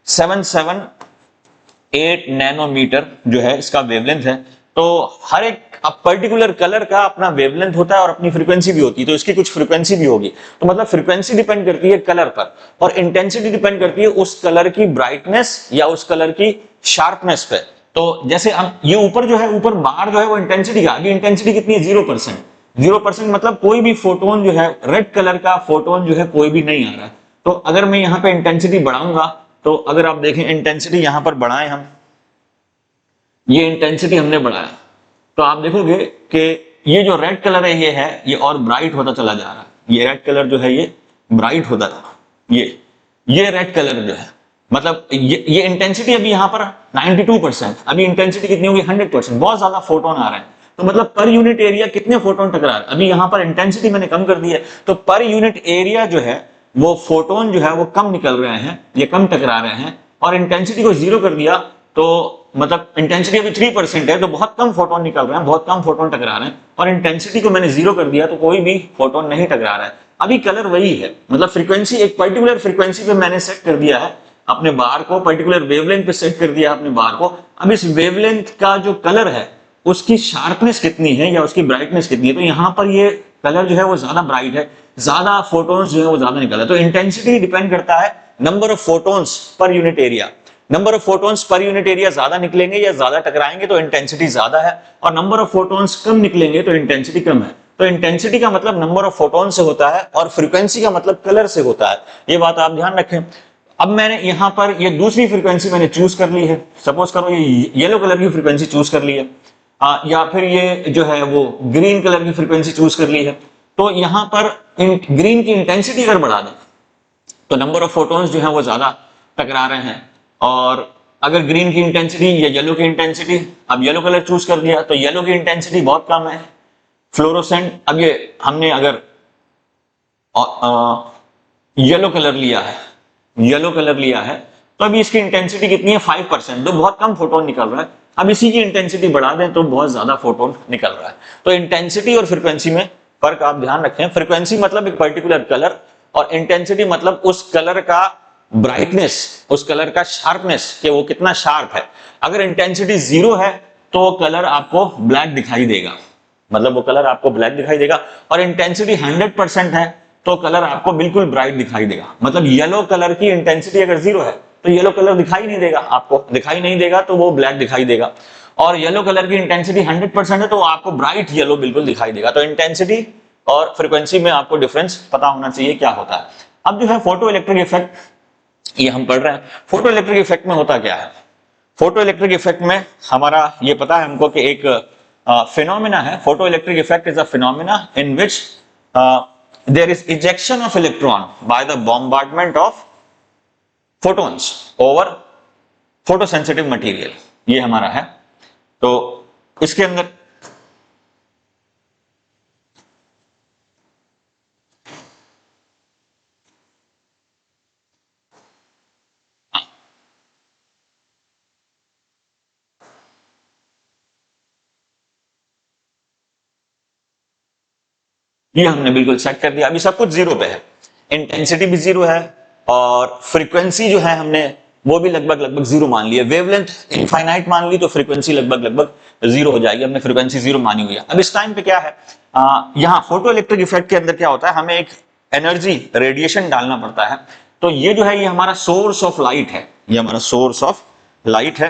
S1: 778 नैनोमीटर जो है इसका वेवलेंथ है। तो हर एक पर्टिकुलर कलर का अपना वेवलेंथ होता है और अपनी फ्रीक्वेंसी भी होती है, तो इसकी कुछ फ्रीक्वेंसी भी होगी। तो मतलब फ्रीक्वेंसी डिपेंड करती है कलर पर और इंटेंसिटी डिपेंड करती है उस कलर की ब्राइटनेस या उस कलर की शार्पनेस पे। तो जैसे हम ये ऊपर जो है, ऊपर बार जो है वो इंटेंसिटी का, अभी इंटेंसिटी कितनी है 0%। 0% मतलब कोई भी फोटोन जो है, रेड कलर का फोटोन जो है कोई भी नहीं आ रहा है। तो अगर मैं यहाँ पे इंटेंसिटी बढ़ाऊंगा, तो अगर आप देखें इंटेंसिटी यहां पर बढ़ाएं हम, ये इंटेंसिटी हमने बढ़ाया, तो आप देखोगे कि ये जो रेड कलर है ये और ब्राइट होता चला जा रहा है। ये रेड कलर जो है ये ब्राइट होता था, ये रेड कलर जो है, मतलब ये इंटेंसिटी अभी यहाँ पर 92%, अभी इंटेंसिटी कितनी होगी 100%, बहुत ज्यादा फोटोन आ रहे हैं। तो मतलब पर यूनिट एरिया कितने फोटोन टकरा रहे हैं। अभी यहाँ पर इंटेंसिटी मैंने कम कर दी है, तो पर यूनिट एरिया जो है वो फोटोन जो है वो कम निकल रहे हैं, ये कम टकरा रहे हैं और इंटेंसिटी को 0 कर दिया तो मतलब इंटेंसिटी अभी 3% है तो बहुत कम फोटोन निकल रहे हैं, बहुत कम फोटोन टकरा रहे हैं, और इंटेंसिटी को मैंने 0 कर दिया तो कोई भी फोटोन नहीं टकरा रहा है। अभी कलर वही है, मतलब फ्रीक्वेंसी एक पर्टिकुलर फ्रीक्वेंसी पे मैंने सेट कर दिया है अपने बार को, पर्टिकुलर वेवलेंथ पे सेट कर दिया अपने बार को। अब इस वेवलेंथ का जो कलर है उसकी शार्पनेस कितनी है या उसकी ब्राइटनेस कितनी है, तो यहाँ पर ये कलर जो है वो ज्यादा ब्राइट है, ज्यादा फोटोन्स जो है वो ज्यादा निकल रहा है। तो इंटेंसिटी डिपेंड करता है नंबर ऑफ फोटोन्स पर unit area. Number of photons पर यूनिट एरिया ज्यादा निकलेंगे या ज्यादा टकराएंगे तो इंटेंसिटी ज्यादा है, और नंबर ऑफ फोटोन्स कम निकलेंगे तो इंटेंसिटी कम है। तो इंटेंसिटी का मतलब नंबर ऑफ फोटोन से होता है और फ्रीक्वेंसी का मतलब कलर से होता है, ये बात आप ध्यान रखें। अब मैंने यहां पर ये दूसरी फ्रीक्वेंसी मैंने चूज कर ली है, सपोज करो ये येलो कलर की फ्रीक्वेंसी चूज कर ली है, या फिर ये जो है वो ग्रीन कलर की फ्रीक्वेंसी चूज कर ली है। तो यहां पर ग्रीन की इंटेंसिटी अगर बढ़ा दें तो नंबर ऑफ फोटोन्स जो है वो ज्यादा टकरा रहे हैं, और अगर ग्रीन की इंटेंसिटी या येलो की इंटेंसिटी, अब येलो कलर चूज कर दिया तो येलो की इंटेंसिटी बहुत कम है, फ्लोरोसेंट। अब ये हमने अगर येलो कलर लिया है, येलो कलर लिया है तो अभी इसकी इंटेंसिटी कितनी है 5%, तो बहुत कम फोटोन निकल रहा है। अब इसी की इंटेंसिटी बढ़ा दें तो बहुत ज्यादा फोटोन निकल रहा है। तो इंटेंसिटी और फ्रीक्वेंसी में फर्क आप ध्यान रखें। फ्रीक्वेंसी मतलब एक पर्टिकुलर कलर, और इंटेंसिटी मतलब उस कलर का ब्राइटनेस, उस कलर का शार्पनेस कि वो कितना शार्प है। अगर इंटेंसिटी 0 है तो कलर आपको ब्लैक दिखाई देगा, मतलब वो कलर आपको ब्लैक दिखाई देगा, और इंटेंसिटी 100% है तो कलर आपको बिल्कुल ब्राइट दिखाई देगा। मतलब येलो कलर की इंटेंसिटी अगर 0 है तो येलो कलर दिखाई नहीं देगा, आपको दिखाई नहीं देगा तो वो ब्लैक दिखाई देगा, और येलो कलर की इंटेंसिटी 100% है तो आपको ब्राइट येलो बिल्कुल दिखाई देगा। तो इंटेंसिटी और फ्रीक्वेंसी में आपको डिफरेंस पता होना चाहिए क्या होता है। अब जो है फोटो इलेक्ट्रिक इफेक्ट, ये हम पढ़ रहे हैं। फोटो इलेक्ट्रिक इफेक्ट में होता क्या है? फोटो इलेक्ट्रिक इफेक्ट में हमारा ये पता है हमको कि एक फिनोमिना है। Photo electric effect is a phenomena in which there is ejection of electron by the bombardment of photons over photosensitive material, ये हमारा है। तो इसके अंदर ये हमने बिल्कुल सेट कर दिया। अभी सब कुछ 0 पे है, इंटेंसिटी भी 0 है, और फ्रीक्वेंसी जो है हमने वो भी लगभग 0 मान लिया। वेवलेंथ इनफाइनाइट मान ली तो फ्रीक्वेंसी लगभग 0 हो जाएगी, हमने फ्रीक्वेंसी 0 मानी हुई है। अब इस टाइम पे क्या है, यहाँ फोटो इलेक्ट्रिक इफेक्ट के अंदर क्या होता है, हमें एक एनर्जी रेडिएशन डालना पड़ता है। तो ये जो है ये हमारा सोर्स ऑफ लाइट है, ये हमारा सोर्स ऑफ लाइट है।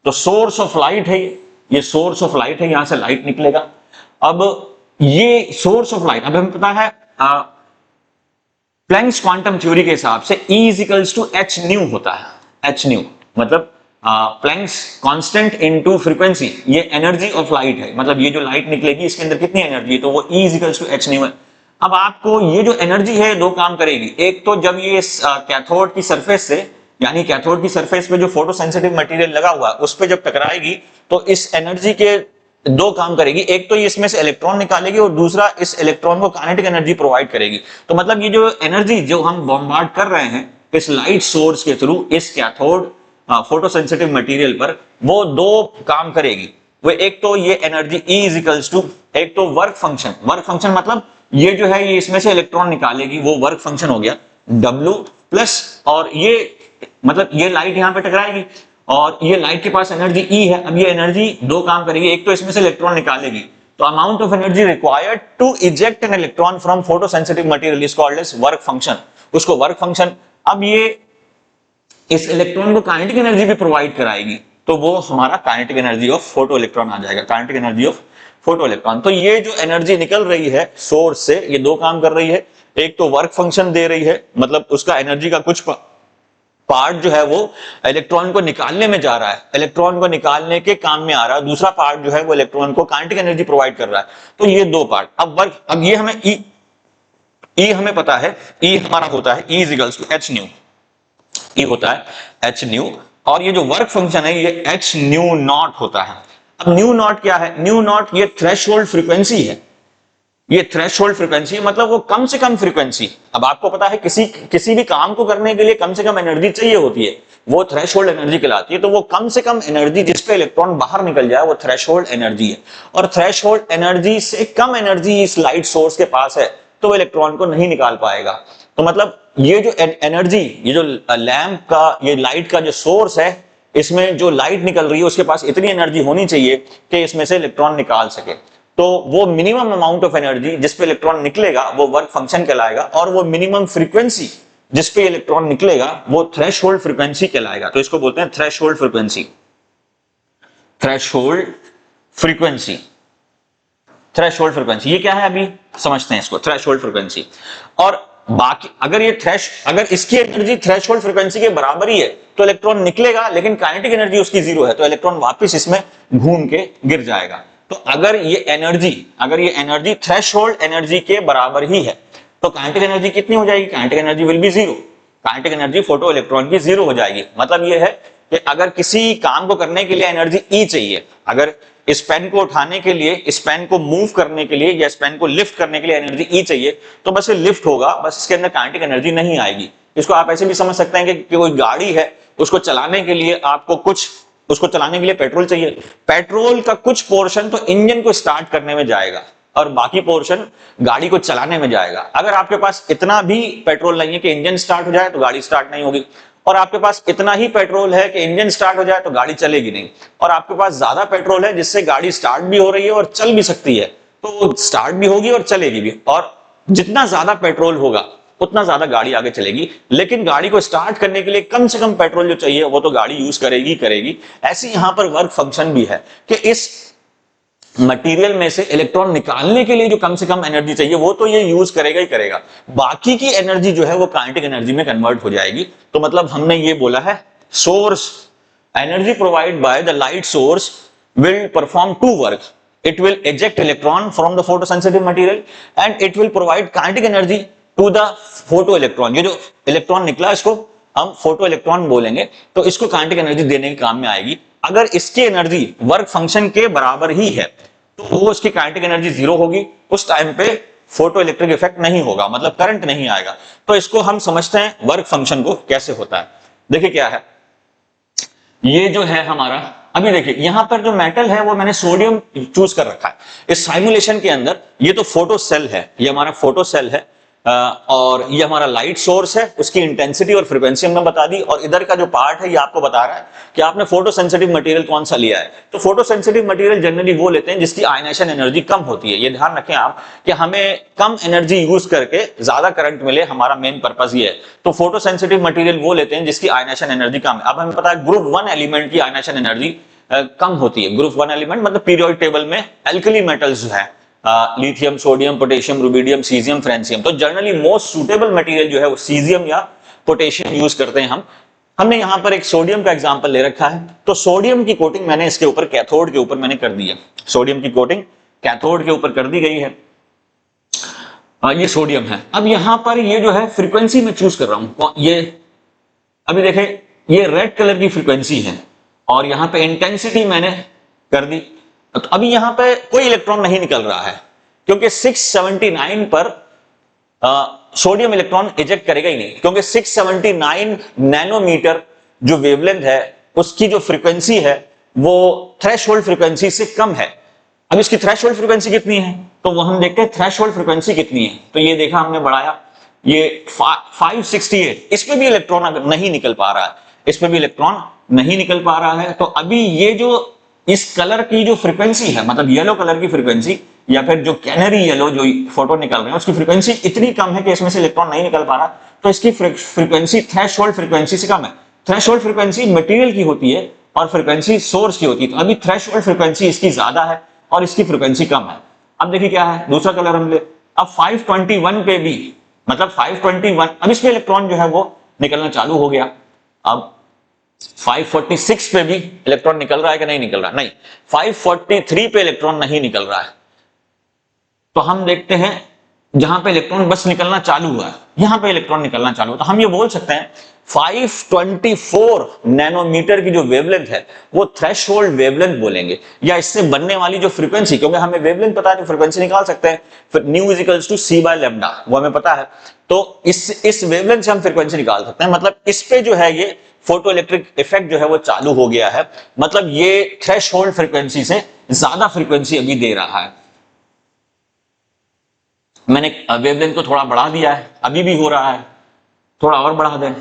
S1: तो सोर्स ऑफ लाइट है, ये सोर्स ऑफ लाइट है, यहां से लाइट निकलेगा। अब ये सोर्स ऑफ लाइट, अब हमें पता है प्लैंक्स क्वांटम थ्योरी के हिसाब से E equals to H nu होता है। एच न्यू मतलब प्लैंक्स कांस्टेंट इनटू फ्रीक्वेंसी, ये एनर्जी ऑफ लाइट है, मतलब ये जो लाइट निकलेगी इसके अंदर कितनी एनर्जी है, तो वो E equals to H nu है। अब आपको ये जो एनर्जी है दो काम करेगी, एक तो जब ये कैथोड की सरफेस से, यानी कैथोड की सरफेस पे जो फोटो सेंसिटिव मटेरियल लगा हुआ है उस पे जब टकराएगी तो इस एनर्जी के दो काम करेगी, एक तो ये इसमें से इलेक्ट्रॉन निकालेगी और दूसरा इस इलेक्ट्रॉन को काइनेटिक एनर्जी प्रोवाइड करेगी। तो मतलब ये जो एनर्जी जो हम बॉम्बार्ड कर रहे हैं इस लाइट सोर्स के थ्रू इस कैथोड फोटो सेंसिटिव मटेरियल पर, वो दो काम करेगी। वो एक तो ये energy E is equals to, एक तो वर्क फंक्शन, वर्क फंक्शन मतलब ये जो है ये इसमें से इलेक्ट्रॉन निकालेगी, वो वर्क फंक्शन हो गया W प्लस, और ये मतलब ये लाइट यहां पे टकराएगी और ये लाइट के पास एनर्जी E है। अब ये एनर्जी दो काम करेगी, एक तो इसमें से इलेक्ट्रॉन निकालेगी, तो amount of energy required to eject an electron from photo sensitive material is called as work function, उसको वर्क फंक्शन। अब ये इस इलेक्ट्रॉन को काइनेटिक एनर्जी भी प्रोवाइड कराएगी, तो वो हमारा kinetic energy of photo electron आ जाएगा, kinetic energy of photo electron. तो ये जो एनर्जी निकल रही है सोर्स से, ये दो काम कर रही है, एक तो वर्क फंक्शन दे रही है, मतलब उसका एनर्जी का कुछ पार्ट जो है वो इलेक्ट्रॉन को निकालने में जा रहा है, इलेक्ट्रॉन को निकालने के काम में आ रहा है, दूसरा पार्ट जो है वो इलेक्ट्रॉन को काइनेटिक एनर्जी प्रोवाइड कर रहा है। तो ये दो पार्ट। अब वर्क, अब ये हमें ई हमें पता है, ई हमारा होता है E is equals to H nu, E होता है एच न्यू, और ये जो वर्क फंक्शन है ये एच न्यू नॉट होता है। अब न्यू नॉट क्या है? न्यू नॉट ये थ्रेशोल्ड फ्रीक्वेंसी है, ये थ्रेशोल्ड फ्रीक्वेंसी मतलब वो कम से कम फ्रीक्वेंसी। अब आपको पता है किसी भी काम को करने के लिए कम से कम एनर्जी चाहिए होती है, वो थ्रेशोल्ड एनर्जी कहलाती है। तो वो कम से कम एनर्जी जिस पे इलेक्ट्रॉन बाहर निकल जाए वो थ्रेशोल्ड एनर्जी है। और थ्रेशोल्ड एनर्जी से कम एनर्जी इस लाइट सोर्स के पास है तो वो इलेक्ट्रॉन को नहीं निकाल पाएगा। तो मतलब ये जो एनर्जी, ये जो लैंप का, ये लाइट का जो सोर्स है, इसमें जो लाइट निकल रही है उसके पास इतनी एनर्जी होनी चाहिए कि इसमें से इलेक्ट्रॉन निकाल सके। तो वो मिनिमम अमाउंट ऑफ एनर्जी जिस पे इलेक्ट्रॉन निकलेगा वो वर्क फंक्शन कहलाएगा, और वो मिनिमम फ्रीक्वेंसी जिस पे इलेक्ट्रॉन निकलेगा वो थ्रेशोल्ड फ्रीक्वेंसी कहलाएगा। तो इसको बोलते हैं threshold frequency. Threshold frequency, threshold frequency ये क्या है अभी समझते हैं इसको, थ्रेशोल्ड फ्रीक्वेंसी। और बाकी अगर इसकी एनर्जी थ्रेशोल्ड फ्रीक्वेंसी के बराबर ही है तो इलेक्ट्रॉन निकलेगा, लेकिन काइनेटिक एनर्जी उसकी जीरो है तो इलेक्ट्रॉन वापस इसमें घूम के गिर जाएगा। तो अगर ये एनर्जी थ्रेशोल्ड एनर्जी के बराबर ही है तो काइनेटिक एनर्जी कितनी हो जाएगी? Kinetic energy will be zero. Kinetic energy photo electron की जीरो हो जाएगी। मतलब ये है कि अगर किसी काम को करने के लिए एनर्जी ई चाहिए, अगर इस पेन को उठाने के लिए, इस पेन को मूव करने के लिए या इस पेन को लिफ्ट करने के लिए एनर्जी ई चाहिए, तो बस ये लिफ्ट होगा, बस इसके अंदर काइनेटिक एनर्जी नहीं आएगी। इसको आप ऐसे भी समझ सकते हैं कि कोई गाड़ी है, उसको चलाने के लिए उसको चलाने के लिए पेट्रोल चाहिए। पेट्रोल का कुछ पोर्शन तो इंजन को स्टार्ट करने में जाएगा और बाकी पोर्शन गाड़ी को चलाने में जाएगा। अगर आपके पास इतना भी पेट्रोल नहीं है कि इंजन स्टार्ट हो जाए तो गाड़ी स्टार्ट नहीं होगी, और आपके पास इतना ही पेट्रोल है कि इंजन स्टार्ट हो जाए तो गाड़ी चलेगी नहीं, और आपके पास ज्यादा पेट्रोल है जिससे गाड़ी स्टार्ट भी हो रही है और चल भी सकती है, तो स्टार्ट भी होगी और चलेगी भी। और जितना ज्यादा पेट्रोल होगा उतना ज्यादा गाड़ी आगे चलेगी, लेकिन गाड़ी को स्टार्ट करने के लिए कम से कम पेट्रोल जो चाहिए वो तो गाड़ी यूज करेगी। ऐसे यहां पर वर्क फंक्शन भी है कि इस मटेरियल में से इलेक्ट्रॉन निकालने के लिए जो कम से कम एनर्जी चाहिए वो तो ये यूज करेगा ही करेगा, बाकी की एनर्जी जो है वो काइनेटिक एनर्जी में कन्वर्ट हो जाएगी। तो मतलब हमने ये बोला है source energy provide by the light source will perform to work, it will eject electron from the photosensitive material and it will provide kinetic energy to the photoelectron। ये जो इलेक्ट्रॉन निकला इसको हम फोटो इलेक्ट्रॉन बोलेंगे, तो इसको kinetic energy देने के काम में आएगी। अगर इसकी एनर्जी वर्क फंक्शन के बराबर ही है तो वो उसकी काइनेटिक एनर्जी जीरो होगी, उस टाइम पे फोटो इलेक्ट्रिक इफेक्ट नहीं होगा, मतलब करंट नहीं आएगा। तो इसको हम समझते हैं वर्क फंक्शन को कैसे होता है। देखिए क्या है, ये जो है हमारा, अभी देखिए यहां पर जो मेटल है वो मैंने सोडियम चूज कर रखा है इस साइमुलेशन के अंदर। ये तो फोटो सेल है, ये हमारा फोटो सेल है, और ये हमारा लाइट सोर्स है, उसकी इंटेंसिटी और फ्रीक्वेंसी हमने बता दी। और इधर का जो पार्ट है ये आपको बता रहा है कि आपने फोटो सेंसिटिव मटेरियल कौन सा लिया है। तो फोटो सेंसिटिव मटेरियल जनरली वो लेते हैं जिसकी आयनाइजेशन एनर्जी कम होती है। ये ध्यान रखें आप कि हमें कम एनर्जी यूज करके ज्यादा करंट मिले, हमारा मेन पर्पज ये है। तो फोटो सेंसिटिव मटेरियल वो लेते हैं जिसकी आयनाइजेशन एनर्जी कम है। अब हमें पता है ग्रुप 1 एलिमेंट की आयनाइजेशन एनर्जी कम होती है। ग्रुप 1 एलिमेंट मतलब पीरियोडिक टेबल में एल्कली मेटल्स है, lithium, sodium, potassium, rubidium, caesium, francium. तो जनरली मोस्ट सुटेबल मटेरियल जो है वो सीजियम या पोटेशियम यूज करते हैं हम। हमने यहां पर एक सोडियम का एग्जांपल ले रखा है, तो सोडियम की कोटिंग मैंने इसके ऊपर कैथोड के ऊपर मैंने कर दी है। सोडियम की कोटिंग कैथोड के ऊपर कर दी गई है। ये सोडियम है। अब यहां पर ये जो है फ्रीक्वेंसी में चूज कर रहा हूं, ये अभी देखें ये रेड कलर की फ्रीक्वेंसी है और यहां पे इंटेंसिटी मैंने कर दी। तो अभी यहां पे कोई इलेक्ट्रॉन नहीं निकल रहा है क्योंकि 679 पर सोडियम इलेक्ट्रॉन इजेक्ट करेगा ही नहीं, क्योंकि 679 नैनोमीटर जो वेवलेंथ है उसकी जो फ्रीक्वेंसी है वो थ्रेशोल्ड फ्रीक्वेंसी से कम है। अब इसकी थ्रेशोल्ड फ्रीक्वेंसी कितनी है तो वो हम देखते हैं थ्रेशोल्ड फ्रीक्वेंसी कितनी है। तो ये देखा हमने बढ़ाया, ये 568, इसमें भी इलेक्ट्रॉन नहीं निकल पा रहा है, इसमें भी इलेक्ट्रॉन नहीं निकल पा रहा है। तो अभी ये जो इस कलर की जो फ्रीक्वेंसी है, मतलब येलो कलर की फ्रीक्वेंसी या फिर जो कैनरी येलो जो फोटो निकल रहे हैं उसकी फ्रीक्वेंसी इतनी कम है कि इसमें से इलेक्ट्रॉन नहीं निकल पा रहा, तो इसकी फ्रीक्वेंसी थ्रेशोल्ड फ्रीक्वेंसी से कम है। थ्रेशोल्ड फ्रीक्वेंसी मटेरियल की होती है और फ्रीक्वेंसी सोर्स की होती है। तो अभी थ्रेशोल्ड फ्रीक्वेंसी इसकी ज्यादा है और इसकी फ्रीक्वेंसी कम है। अब देखिए क्या है, दूसरा कलर हम ले, अब 521 पे भी, मतलब 521, अब इसमें इलेक्ट्रॉन जो है वो निकलना चालू हो गया। अब 546 पे भी इलेक्ट्रॉन निकल रहा है कि नहीं निकल रहा? नहीं। 543 पे इलेक्ट्रॉन नहीं निकल रहा है। तो हम देखते हैं जहां पे इलेक्ट्रॉन बस निकलना चालू हुआ है, यहां पे इलेक्ट्रॉन निकलना चालू, तो हम ये बोल सकते हैं 524 नैनोमीटर की जो वेवलेंथ है वो थ्रेशोल्ड वेवलेंथ बोलेंगे, या इससे बनने वाली जो फ्रीक्वेंसी, क्योंकि हमें वेवलेंथ पता है तो फ्रीक्वेंसी निकाल सकते हैं, फिर nu is equals to c by lambda, वो हमें पता है। तो इस वेवलेंथ से हम फ्रीक्वेंसी निकाल सकते हैं। मतलब इस पे जो है ये फोटो इलेक्ट्रिक इफेक्ट जो है वो चालू हो गया है, मतलब ये थ्रेशोल्ड फ्रीक्वेंसी से ज्यादा फ्रीक्वेंसी अभी दे रहा है। मैंने वेवलेंथ को थोड़ा बढ़ा दिया है, अभी भी हो रहा है, थोड़ा और बढ़ा दें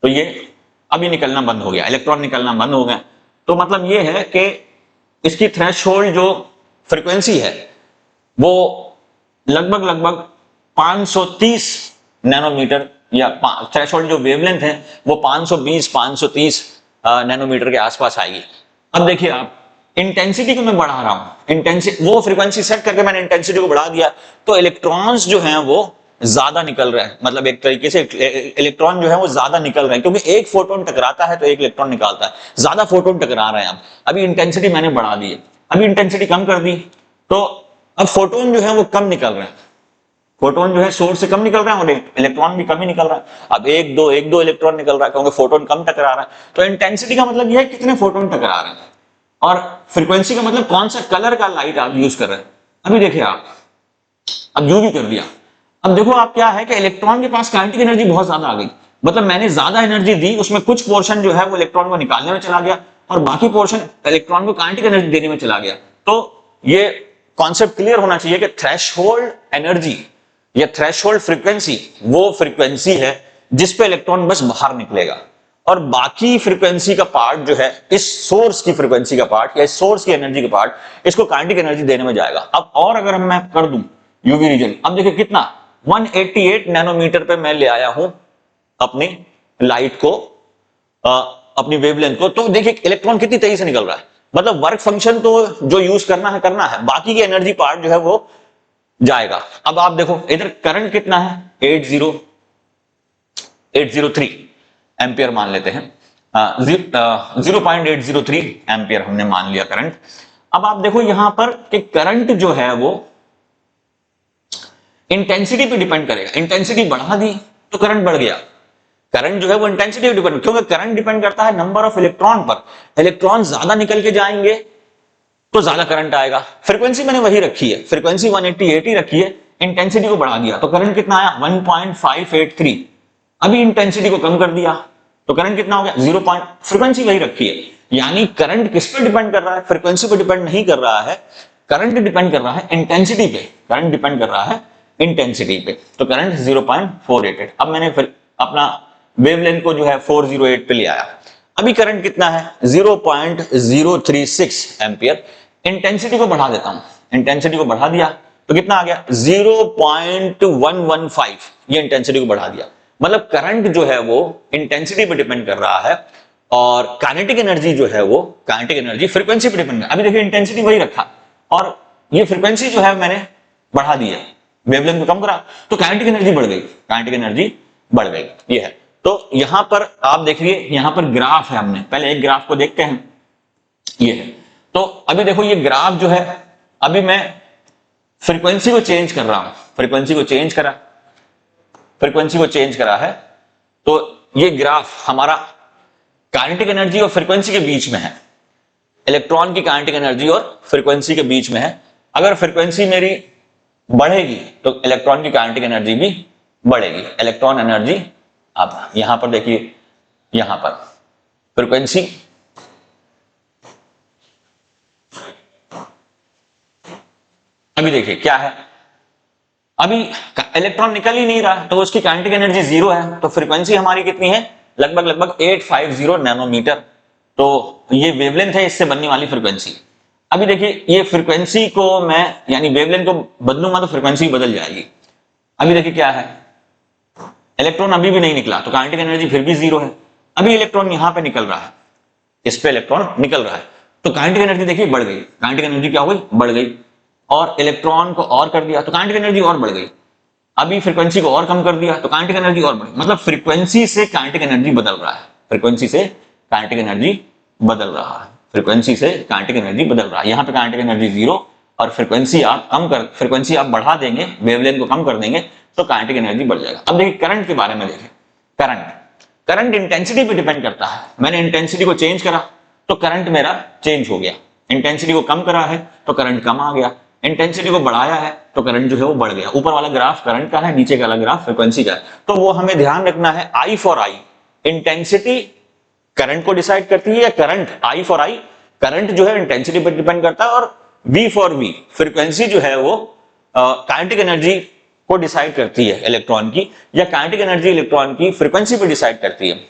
S1: तो ये अभी निकलना बंद हो गया, इलेक्ट्रॉन निकलना बंद हो गया। तो मतलब ये है कि इसकी थ्रेशोल्ड जो फ्रीक्वेंसी है वो लगभग 530 नैनोमीटर, या थ्रेशोल्ड जो वेवलेंथ है वो 520-530 नैनोमीटर के आसपास आएगी। अब देखिए आप, इंटेंसिटी को मैं बढ़ा रहा हूं, इंटेंसिटी वो फ्रीक्वेंसी सेट करके मैंने इंटेंसिटी को बढ़ा दिया, तो इलेक्ट्रॉन्स जो हैं वो ज्यादा निकल रहे हैं, मतलब एक तरीके से इलेक्ट्रॉन जो है वो ज्यादा निकल रहे हैं, क्योंकि एक फोटोन टकराता है तो एक इलेक्ट्रॉन निकालता है, ज्यादा फोटोन टकरा रहे हैं। अभी इंटेंसिटी मैंने बढ़ा दी है, अभी इंटेंसिटी कम कर दी, तो अब फोटोन जो है वो कम निकल रहे हैं, फोटोन जो है सोर्स से कम निकल रहा है और इलेक्ट्रॉन भी कम ही निकल रहा है। अब एक दो इलेक्ट्रॉन निकल रहा है क्योंकि फोटोन कम टकरा रहा है। तो इंटेंसिटी का मतलब यह है कितने फोटोन टकरा रहे हैं, और फ्रीक्वेंसी का मतलब कौन सा कलर का लाइट आप यूज कर रहे हैं। अभी देखिए आप, अब यू भी कर दिया, अब देखो आप क्या है कि इलेक्ट्रॉन के पास काइनेटिक एनर्जी बहुत ज्यादा आ गई, मतलब मैंने ज्यादा एनर्जी दी, उसमें कुछ पोर्शन जो है वो इलेक्ट्रॉन को निकालने में चला गया और बाकी पोर्शन इलेक्ट्रॉन को काइनेटिक एनर्जी देने में चला गया। तो ये कॉन्सेप्ट क्लियर होना चाहिए कि थ्रेशोल्ड एनर्जी या थ्रेशोल्ड फ्रीक्वेंसी वो फ्रीक्वेंसी है जिस पे इलेक्ट्रॉन बस बाहर निकलेगा, और बाकी फ्रीक्वेंसी का पार्ट जो है, इस सोर्स की फ्रीक्वेंसी का पार्ट या इस सोर्स की एनर्जी का पार्ट, इसको काइनेटिक एनर्जी देने में जाएगा। अब और अगर मैं कर दूं यूवी रीजन, अब देखिए कितना 188 नैनोमीटर पे मैं ले आया हूं अपनी लाइट को, अपनी वेवलेंथ को, तो देखिए इलेक्ट्रॉन कितनी तेजी से निकल रहा है। मतलब वर्क फंक्शन तो जो यूज करना है, बाकी की एनर्जी पार्ट जो है वो जाएगा। अब आप देखो इधर करंट कितना है, 803 एम्पियर मान लेते हैं, 0.803 एम्पियर हमने मान लिया करंट। अब आप देखो यहां पर कि करंट जो है वो इंटेंसिटी पे डिपेंड करेगा, इंटेंसिटी बढ़ा दी तो करंट बढ़ गया, करंट जो है वो इंटेंसिटी पे डिपेंड, क्योंकि करंट डिपेंड करता है नंबर ऑफ इलेक्ट्रॉन पर, इलेक्ट्रॉन ज्यादा निकल के जाएंगे तो ज्यादा करंट आएगा। फ्रीक्वेंसी मैंने वही रखी है, फ्रीक्वेंसी 188 ही रखी है, इंटेंसिटी को बढ़ा दिया तो करंट कितना आया 1.583। अभी इंटेंसिटी को कम कर दिया तो करंट कितना हो गया 0. फ्रीक्वेंसी वही रखी है, यानी करंट किस पे डिपेंड कर रहा है, फ्रीक्वेंसी पे डिपेंड नहीं कर रहा है, करंट डिपेंड कर रहा है इंटेंसिटी पे, करंट डिपेंड कर रहा है इंटेंसिटी पे। तो करंट 0.488। अब मैंने फिर अपना वेवलेंथ को जो है 408 पे ले आया, अभी करंट कितना है 0.036 एम्पियर। इंटेंसिटी को बढ़ा देता हूं, इंटेंसिटी को बढ़ा दिया तो कितना आ गया 0.115, ये इंटेंसिटी को बढ़ा दिया। मतलब करंट जो है वो इंटेंसिटी पे डिपेंड कर रहा है, और काइनेटिक एनर्जी जो है वो काइनेटिक एनर्जी फ्रीक्वेंसी पे डिपेंड कर। अभी देखिए इंटेंसिटी वही रखा और ये फ्रीक्वेंसी जो है मैंने बढ़ा दी है, वेवलेंथ को कम करा तो काइनेटिक एनर्जी बढ़ गई, काइनेटिक एनर्जी बढ़ गई, ये है। तो यहां पर आप देखिए, यहां पर ग्राफ है, हमने पहले एक ग्राफ को देखते हैं, ये है। तो अभी देखो ये ग्राफ जो है, अभी मैं फ्रीक्वेंसी को चेंज कर रहा हूं, फ्रीक्वेंसी को चेंज करा, फ्रीक्वेंसी को चेंज करा है, तो ये ग्राफ हमारा काइनेटिक एनर्जी और फ्रीक्वेंसी के बीच में है, इलेक्ट्रॉन की काइनेटिक एनर्जी और फ्रीक्वेंसी के बीच में है। अगर फ्रीक्वेंसी मेरी बढ़ेगी तो इलेक्ट्रॉन की काइनेटिक एनर्जी भी बढ़ेगी, इलेक्ट्रॉन एनर्जी। अब यहां पर देखिए, यहां पर फ्रीक्वेंसी, अभी देखिए क्या है, अभी इलेक्ट्रॉन निकल ही नहीं रहा तो उसकी काइनेटिक एनर्जी 0 है, तो फ्रीक्वेंसी हमारी कितनी है लगभग 850 नैनोमीटर। तो ये वेवलेंथ है इससे बनने वाली फ्रीक्वेंसी। अभी देखिए ये फ्रीक्वेंसी को मैं, यानी वेवलेंथ को बदलूंगा तो फ्रीक्वेंसी बदल जाएगी। अभी देखिए क्या है, इलेक्ट्रॉन अभी भी नहीं निकला तो काइनेटिक एनर्जी फिर भी 0 है। अभी इलेक्ट्रॉन यहां पे निकल रहा है, इस पे इलेक्ट्रॉन निकल रहा है तो काइनेटिक एनर्जी देखिए बढ़ गई, काइनेटिक एनर्जी क्या हो गई, बढ़ गई, और इलेक्ट्रॉन को और कर दिया तो काइनेटिक एनर्जी और बढ़ गई। अभी फ्रीक्वेंसी को और कम कर दिया तो काइनेटिक एनर्जी और बढ़ी। मतलब फ्रीक्वेंसी से काइनेटिक एनर्जी बदल रहा है, फ्रीक्वेंसी से काइनेटिक एनर्जी बदल रहा है, फ्रीक्वेंसी से काइनेटिक एनर्जी बदल रहा है। यहाँ पे काइनेटिक एनर्जी 0 और फ्रीक्वेंसी आप कम कर, फ्रीक्वेंसी आप बढ़ा देंगे, वेवलेंथ को कम कर देंगे तो काइनेटिक एनर्जी बढ़ जाएगा। अब देखिए करंट के बारे में देखें, करंट, करंट इंटेंसिटी पे डिपेंड करता है। मैंने इंटेंसिटी को चेंज करा तो करंट मेरा चेंज हो गया, इंटेंसिटी को कम करा है तो करंट कम आ गया, इंटेंसिटी को बढ़ाया है तो करंट जो है वो बढ़ गया। ऊपर वाला ग्राफ करंट का है, नीचे का ग्राफ फ्रीक्वेंसी का है। तो वो हमें ध्यान रखना है, I for I intensity current को डिसाइड करती है, या current I for I current जो है इंटेंसिटी पर डिपेंड करता है, और वी फॉर वी फ्रीक्वेंसी जो है वो काइनेटिक एनर्जी को डिसाइड करती है इलेक्ट्रॉन की, या काइनेटिक एनर्जी इलेक्ट्रॉन की फ्रीक्वेंसी पे डिसाइड करती है।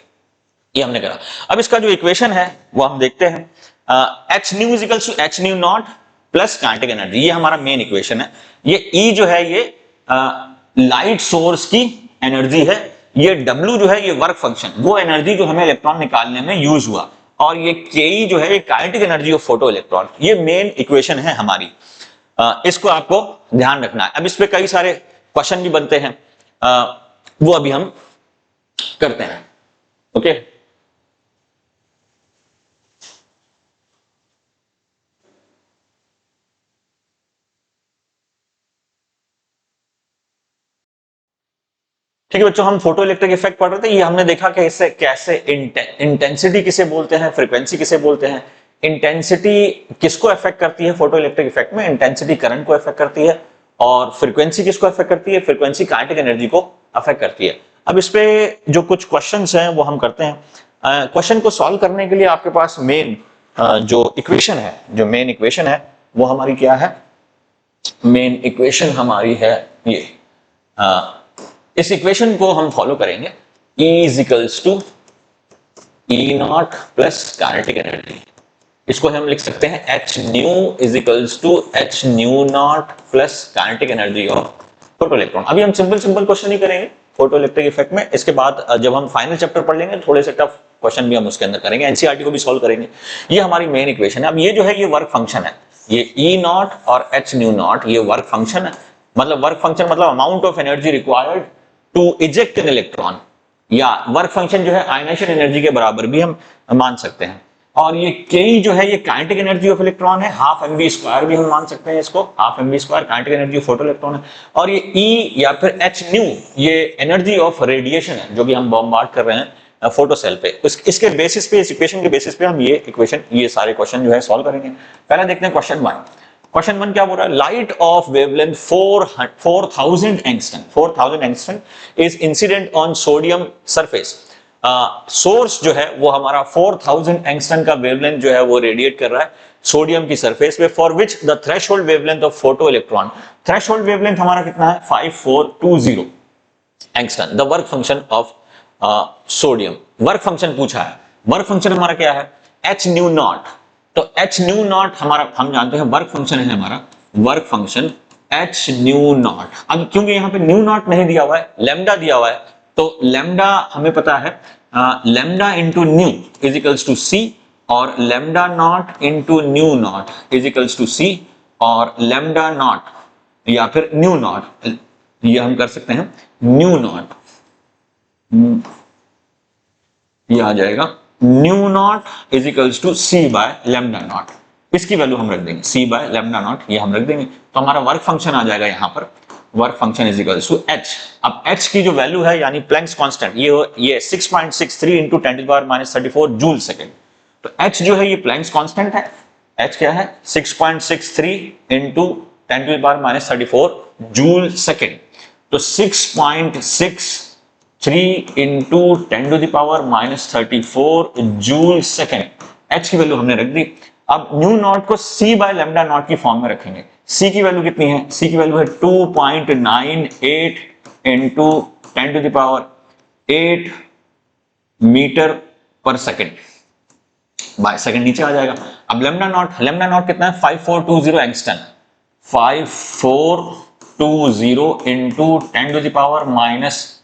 S1: ये हमने करा। अब इसका जो इक्वेशन है वो हम देखते हैं, h nu is equals to H nu not plus kinetic energy, ये हमारा मेन इक्वेशन है। ये ई जो है ये लाइट सोर्स की एनर्जी है, ये डब्ल्यू जो है ये वर्क फंक्शन, वो एनर्जी जो हमें इलेक्ट्रॉन निकालने में यूज हुआ, और ये के ई जो है ये kinetic energy of photo electron. ये मेन इक्वेशन है हमारी, इसको आपको ध्यान रखना है। अब इस पे कई सारे क्वेश्चन भी बनते हैं, वो अभी हम करते हैं। ओके, ठीक है बच्चों, हम फोटो इलेक्ट्रिक इफेक्ट पढ़ रहे थे। ये हमने देखा कि इससे कैसे इंटेंसिटी किसे बोलते हैं, फ्रीक्वेंसी किसे बोलते हैं। इंटेंसिटी किसको अफेक्ट करती है फोटो इलेक्ट्रिक इफेक्ट में? इंटेंसिटी करंट को अफेक्ट करती है, और फ्रीक्वेंसी किसको अफेक्ट करती है? फ्रीक्वेंसी काइनेटिक एनर्जी को अफेक्ट करती है। अब इस पे जो कुछ क्वेश्चंस हैं वो हम करते हैं। क्वेश्चन को सॉल्व करने के लिए आपके पास मेन जो इक्वेशन है, जो मेन इक्वेशन है वो हमारी क्या है? मेन इक्वेशन हमारी है ये, इस इक्वेशन को हम फॉलो करेंगे, E is equals to E not plus kinetic energy. इसको हम लिख सकते हैं h nu is equals to H nu not plus kinetic energy of photo electron. अभी हम सिंपल क्वेश्चन ही करेंगे फोटो इलेक्ट्रिक इफेक्ट में। इसके बाद जब हम फाइनल चैप्टर पढ़ लेंगे थोड़े से टफ क्वेश्चन भी हम उसके अंदर करेंगे, एनसीईआरटी को भी सॉल्व करेंगे। ये हमारी मेन इक्वेशन है। अब ये जो है ये वर्क फंक्शन है, ये ई नॉट और एच न्यू नॉट ये वर्क फंक्शन है। मतलब वर्क फंक्शन मतलब amount of energy required to eject an electron, या वर्क फंक्शन जो है आयनेशन एनर्जी के बराबर भी हम मान सकते हैं। और ये के जो है ये काइनेटिक एनर्जी ऑफ इलेक्ट्रॉन है, हाफ एम वी स्क्वायर भी हम मान सकते हैं इसको, half m v square kinetic energy of photo electron है। और ये ई या फिर एच न्यू ये एनर्जी ऑफ रेडिएशन है जो कि हम बॉम्बार्ड कर रहे हैं फोटो सेल पे। इसके बेसिस पे, इस इक्वेशन के बेसिस पे हम ये इक्वेशन, ये सारे क्वेश्चन जो है सॉल्व करेंगे। पहले देखते हैं क्वेश्चन 1। क्वेश्चन 1 क्या बोल रहा है? Light of wavelength 4000 angstrom, 4000 angstrom is incident on sodium surface. Source जो है वो हमारा 4000 एंगस्ट्रम का वेवलेंथ जो है वो रेडिएट कर रहा है सोडियम की सरफेस पे, for which the threshold wavelength of photo electron, threshold wavelength हमारा कितना है? 5420 angstrom. The work function of sodium, work function पूछा है। वर्क फंक्शन हमारा क्या है? H nu not. तो एच न्यू नॉट हमारा, हम जानते हैं वर्क फंक्शन है हमारा, work function H nu not. अब क्योंकि यहाँ पे न्यू नॉट नहीं दिया हुआ है, लेमडा दिया हुआ है, तो लेमडा हमें पता है lambda into nu is equals to C, और lambda not into nu not is equals to C, और लेमडा नॉट या फिर न्यू नॉट, ये हम कर सकते हैं न्यू नॉट, ये आ जाएगा nu not is equals to c by lambda not. इसकी वैल्यू हम रख देंगे सी बाय लेमडा नॉट, ये हम रख देंगे। तो हमारा वर्क फंक्शन आ जाएगा यहाँ पर, work function is equals to h. अब एच की जो वैल्यू है यानी प्लैंक्स कांस्टेंट, ये 6.63 इंटू 10⁻34 जूल सेकेंड। तो एच जो है ये प्लैंक्स कांस्टेंट है। एच क्या है? 6.63 इंटू 10⁻34 जूल सेकेंड। तो 6.63 इंटू 10⁻34 जूल सेकेंड, एच की वैल्यू हमने रख दी। अब न्यू नॉट को सी बाय लेमडा नॉट की फॉर्म में रखेंगे। सी की वैल्यू कितनी है? सी की वैल्यू है 2.98 इंटू 10⁸ मीटर पर सेकेंड बाय सेकेंड, नीचे आ जाएगा। अब लेमडा नॉट कितना है? 5420 एंगस्ट्रम, 5420 इंटू 10⁻10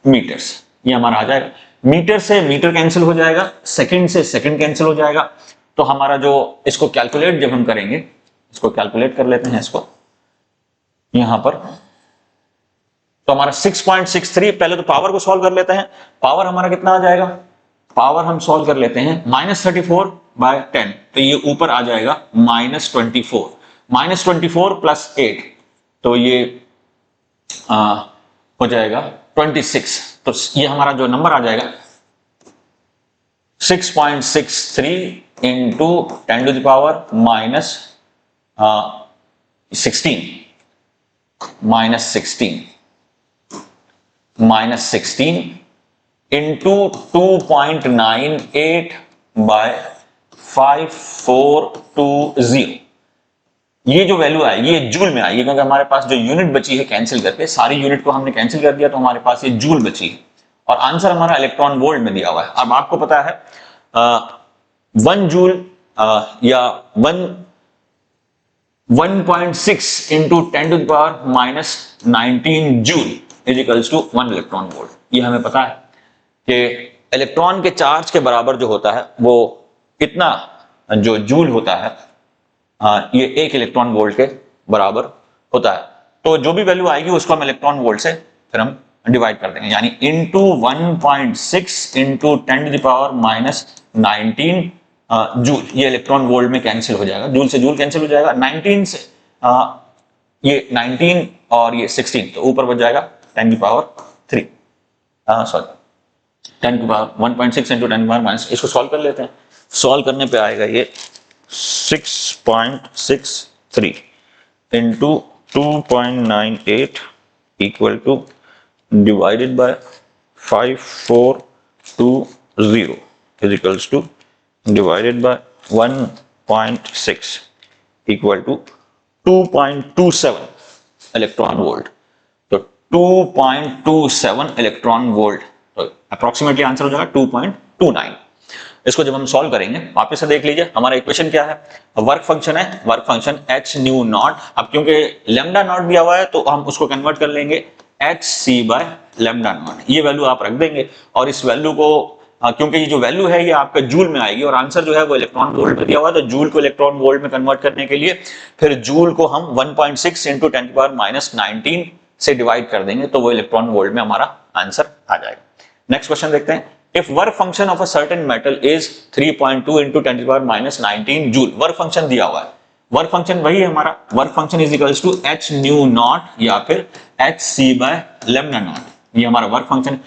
S1: मीटर्स, ये हमारा आ जाएगा। मीटर से मीटर कैंसिल हो जाएगा, सेकंड से सेकंड कैंसिल हो जाएगा। तो हमारा जो, इसको कैलकुलेट जब हम करेंगे, इसको कैलकुलेट कर लेते हैं इसको यहां पर। तो हमारा 6.63, पहले तो पावर को सॉल्व कर लेते हैं। पावर हमारा कितना आ जाएगा? पावर हम सॉल्व कर लेते हैं -34/10, तो ये ऊपर आ जाएगा -24, -24 + 8, तो ये हो जाएगा 26, तो ये हमारा जो नंबर आ जाएगा 6.63 into 10 to the power minus 16 into 2.98 by 5420। ये जो वैल्यू आएगी ये जूल में आएगी, क्योंकि हमारे पास जो यूनिट बची है कैंसिल करके, सारी यूनिट को हमने कैंसिल कर दिया, तो हमारे पास ये जूल बची है और आंसर हमारा इलेक्ट्रॉन वोल्ट में दिया हुआ है। अब आपको पता है 1 जूल या 1.6 into 10 to the power minus 19 joule is equals to 1 electron volt. ये हमें पता है कि इलेक्ट्रॉन के चार्ज के बराबर जो होता है वो इतना जो जूल होता है ये 1 इलेक्ट्रॉन वोल्ट के बराबर होता है। तो जो भी वैल्यू आएगी उसको हम इलेक्ट्रॉन वोल्ट से फिर हम डिवाइड कर देंगे, यानी into 1.6 into 10 to the power minus 19 joule. ये इलेक्ट्रॉन वोल्ट में कैंसिल हो जाएगा, जूल से जूल कैंसिल हो जाएगा, 19 से ये 19 और ये 16, तो ऊपर बच जाएगा 10 की पावर 3, सॉरी 10 की पावर 1.6 इंटू 10 की पावर माइनस। इसको सॉल्व कर लेते हैं। सॉल्व करने पे आएगा ये 6.63 into 2.98 equal to divided by 5420 is equals to divided by 1.6 equal to 2.27 electron volt. तो 2.27 इलेक्ट्रॉन वोल्ट, तो अप्रोक्सीमेटली आंसर हो जाएगा 2.29। इसको जब हम सॉल्व करेंगे वापस से देख लीजिए हमारा इक्वेशन क्या है, वर्क फंक्शन है, work function h nu not. अब क्योंकि लैम्डा नॉट दिया हुआ है तो हम उसको कन्वर्ट कर लेंगे hc बाय लैम्डा नॉट। ये वैल्यू आप रख देंगे और इस वैल्यू को क्योंकि ये जो वैल्यू है ये आपका जूल में आएगी और आंसर जो है वो इलेक्ट्रॉन वोल्ट में दिया हुआ है, तो जूल को इलेक्ट्रॉन वोल्ट में कन्वर्ट करने के लिए फिर जूल को हम 1.6 इंटू 10 की पावर माइनस 19 से डिवाइड कर देंगे, तो वो इलेक्ट्रॉन वोल्ट में हमारा आंसर आ जाएगा। नेक्स्ट क्वेश्चन देखते हैं। If work function of a certain metal is 3.2 into 10 to the power minus 19 joule, work function दिया हुआ है, वर्क फंक्शन वही है हमारा, work function is equals to h nu naught या फिर hc बाय लैम्डा नॉट। ये हमारा वर्क फंक्शन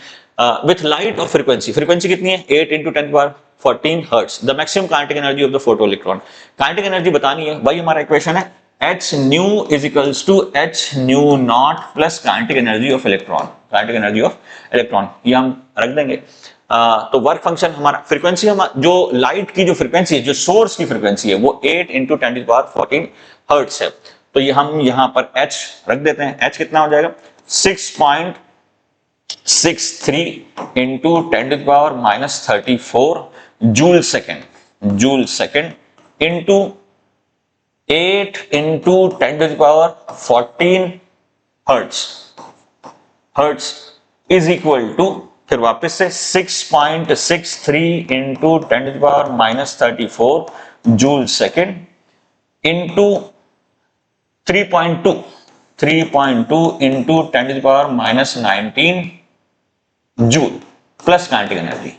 S1: विथ लाइट और फ्रीक्वेंसी, फ्रीक्वेंसी कितनी है 8 into 10 to the power 14 hertz, the maximum kinetic energy of the photo electron. Kinetic energy बतानी है, वही हमारा इक्वेशन है h nu is equals to h nu not plus kinetic energy of electron, kinetic energy of electron ये हम रख देंगे। तो वर्क फंक्शन हमारा, फ्रीक्वेंसी हम जो लाइट की जो फ्रीक्वेंसी है, जो सोर्स की फ्रीक्वेंसी है वो 8 into 10 to the power 14 hertz है, तो ये हम यहां पर h रख देते हैं। h कितना हो जाएगा 6.63 into 10 to the power minus 34 joule second, joule second into 8 into 10 to the power 14 hertz, hertz is equal to फिर वापस से 6.63 into 10 to the power minus 34 joule second into 3.2 into 10 to the power minus 19 joule plus kinetic energy.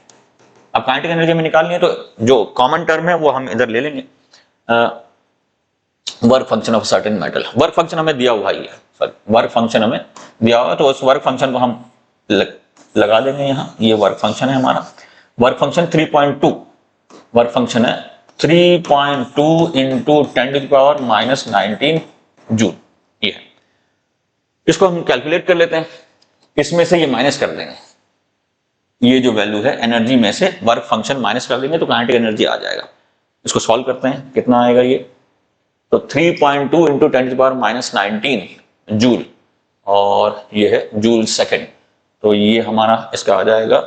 S1: अब kinetic energy में निकालनी है तो जो common term है वो हम इधर ले लेंगे, work function of certain metal. Work function हमें दिया हुआ ही है, वर्क फंक्शन हमें दिया हुआ है, तो उस वर्क फंक्शन को हम लगा देंगे यहां। ये वर्क फंक्शन है हमारा, वर्क फंक्शन 3.2, वर्क फंक्शन है 3.2 into 10 to the power minus 19 joule, ये है। इसको हम कैलकुलेट कर लेते हैं, इसमें से ये माइनस कर देंगे, ये जो वैल्यू है एनर्जी में से वर्क फंक्शन माइनस कर देंगे तो काइनेटिक एनर्जी आ जाएगा। इसको सॉल्व करते हैं, कितना आएगा ये, तो 3.2 into 10 to the power minus 19 joule और ये है जूल सेकेंड, तो ये हमारा इसका आ जाएगा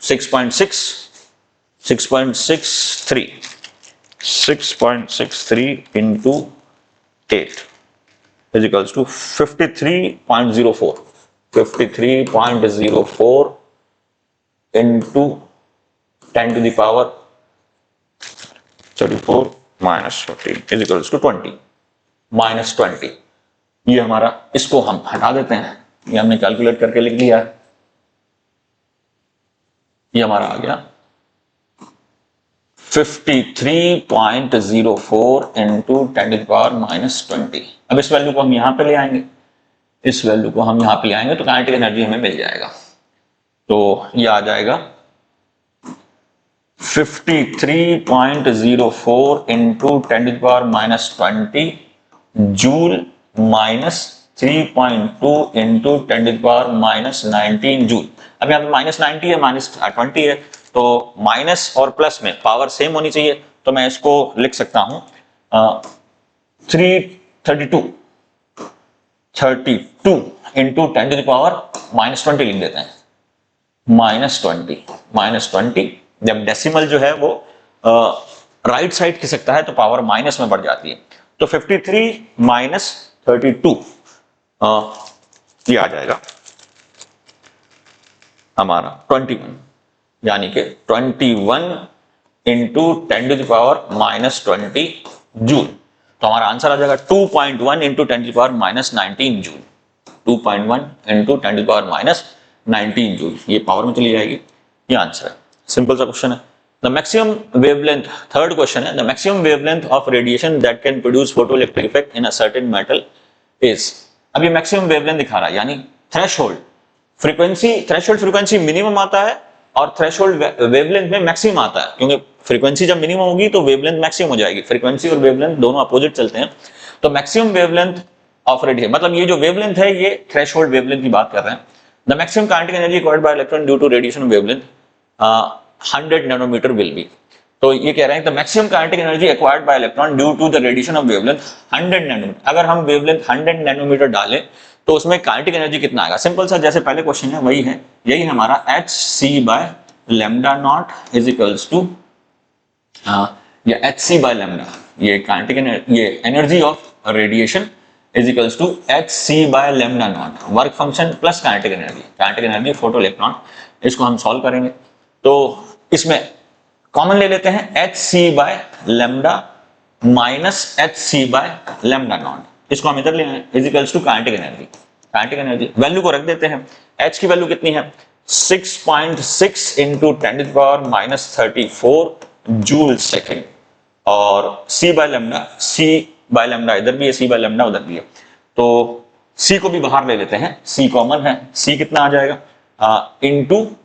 S1: 6.63 into 8 is equals to 53.04 into 10 to the power 34 minus 14 is equals to 20 minus 20। ये हमारा, इसको हम हटा देते हैं, ये हमने कैलकुलेट करके लिख लिया है, ये हमारा आ गया 53.04 into 10 to the power minus 20। अब इस वैल्यू को हम यहां पे ले आएंगे, इस वैल्यू को हम यहाँ पे ले आएंगे तो काइनेटिक एनर्जी हमें मिल जाएगा। तो ये आ जाएगा 53.04 into 10⁻⁻20 joule minus 3.2 into 10⁻⁻19 joule. अब यहाँ पे -90 है, -20 है, तो माइनस और प्लस में पावर सेम होनी चाहिए, तो मैं इसको लिख सकता हूं 32 इंटू 10⁻⁻20 लिख देते हैं, -20 जब डेसिमल जो है वो राइट साइड खिसकता है तो पावर माइनस में बढ़ जाती है, तो 53 माइनस 32 ये आ जाएगा हमारा 21, यानी कि 21 इंटू 10⁻⁻20 जूल। तो हमारा आंसर आ जाएगा 2.1 इंटू 10⁻⁻19 जूल। 2.1 इंटू 10⁻⁻19 जूल, ये पावर में चली जाएगी, ये आंसर है। सिंपल सा क्वेश्चन है। The maximum wavelength, third question है, the maximum wavelength of radiation that can produce photoelectric effect in a certain metal is. अब ये मैक्सिमम वेवलेंथ दिखा रहा है, यानी थ्रेशोल्ड फ्रीक्वेंसी मिनिमम आता है और थ्रेशोल्ड वेवलेंथ में मैक्सिमम आता है, क्योंकि फ्रीक्वेंसी जब मिनिमम होगी तो वेवलेंथ मैक्सिमम हो जाएगी। फ्रीक्वेंसी और वेवलेंथ दोनों अपोजिट चलते हैं, तो मैक्सिमम वेवलेंथ ऑफ रेडिएशन, मतलब ये जो वेवलेंथ है ये थ्रेशोल्ड वेवलेंथ की बात कर रहे हैं। The maximum kinetic energy acquired by electron due to radiation wavelength 100 nanometre will be. तो ये कह रहे हैं the maximum kinetic energy acquired by electron due to the radiation of wavelength 100 nanometre. अगर हम वेवलेंथ 100 नैनोमीटर डालें तो उसमें काइनेटिक एनर्जी कितना आएगा? सिंपल सा, जैसे पहले क्वेश्चन है वही है, यही है हमारा hc/λ0 इज इक्वल्स टू या hc/λ, ये काइनेटिक ये energy of radiation is equals to hc/λ0 work function plus kinetic energy photo electron. इसको हम सॉल्व करेंगे तो इसमें कॉमन ले लेते हैं hc/λ माइनस hc/λ0, इसको हम इधर ले आए is equals to kinetic energy. Value को रख देते हैं, h की वैल्यू कितनी है 6.6 इंटू 10⁻⁻34 जूल सेकेंड, और c/λ इधर भी है, c/λ उधर भी है, तो c को भी बाहर ले लेते हैं, c कॉमन है, c कितना आ जाएगा इंटू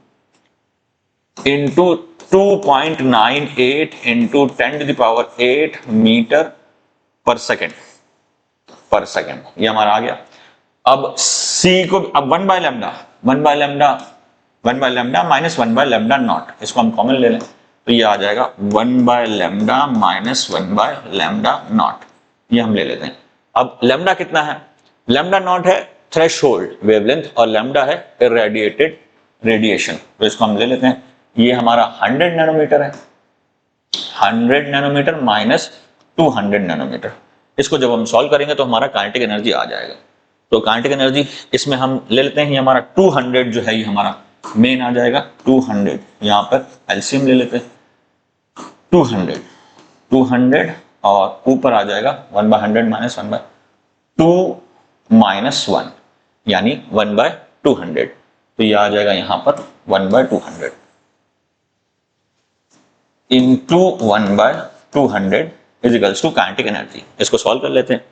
S1: 2.98 इंटू 10⁸ मीटर पर सेकेंड, ये हमारा आ गया। अब c को, अब 1/λ माइनस 1/λ0, इसको हम कॉमन ले लें तो ये आ जाएगा 1/λ माइनस 1/λ0, ये हम ले लेते हैं। अब लैम्डा कितना है? λ0 है थ्रेशोल्ड वेवलेंथ और लैम्डा है इरेडिएटेड रेडिएशन, तो इसको हम ले लेते हैं। ये हमारा 100 नैनोमीटर है, 100 नैनोमीटर माइनस 200 नैनोमीटर। इसको जब हम सॉल्व करेंगे तो हमारा काइनेटिक एनर्जी आ जाएगा। तो काइनेटिक एनर्जी इसमें हम ले लेते हैं, ये हमारा 200 जो है ये हमारा मेन आ जाएगा 200, यहाँ पर एलसीएम ले लेते हैं 200 और ऊपर आ जाएगा 1/100 माइनस 1/2 माइनस 1, यानी 1/200, तो ये आ जाएगा यहाँ पर 1/200 into 1/200 is equals to kinetic energy. इसको सॉल्व कर लेते हैं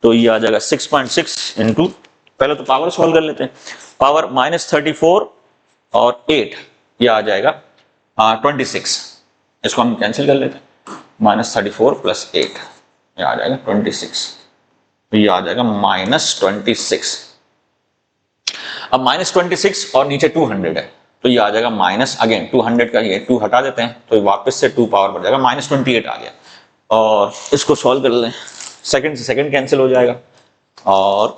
S1: तो ये आ जाएगा 6.6 इंटू, पहले तो पावर सॉल्व कर लेते हैं, पावर -34 और 8, ये आ जाएगा 26, इसको हम कैंसिल कर लेते हैं, -34 प्लस 8 ये आ जाएगा 26, तो ये आ जाएगा -26। अब -26 और नीचे 200 है तो ये आ जाएगा माइनस, अगेन 200 का ये 2 हटा देते हैं तो वापस से 2 पावर बढ़ जाएगा, -28 आ गया। और इसको सॉल्व कर लें, सेकंड से सेकंड कैंसिल हो जाएगा और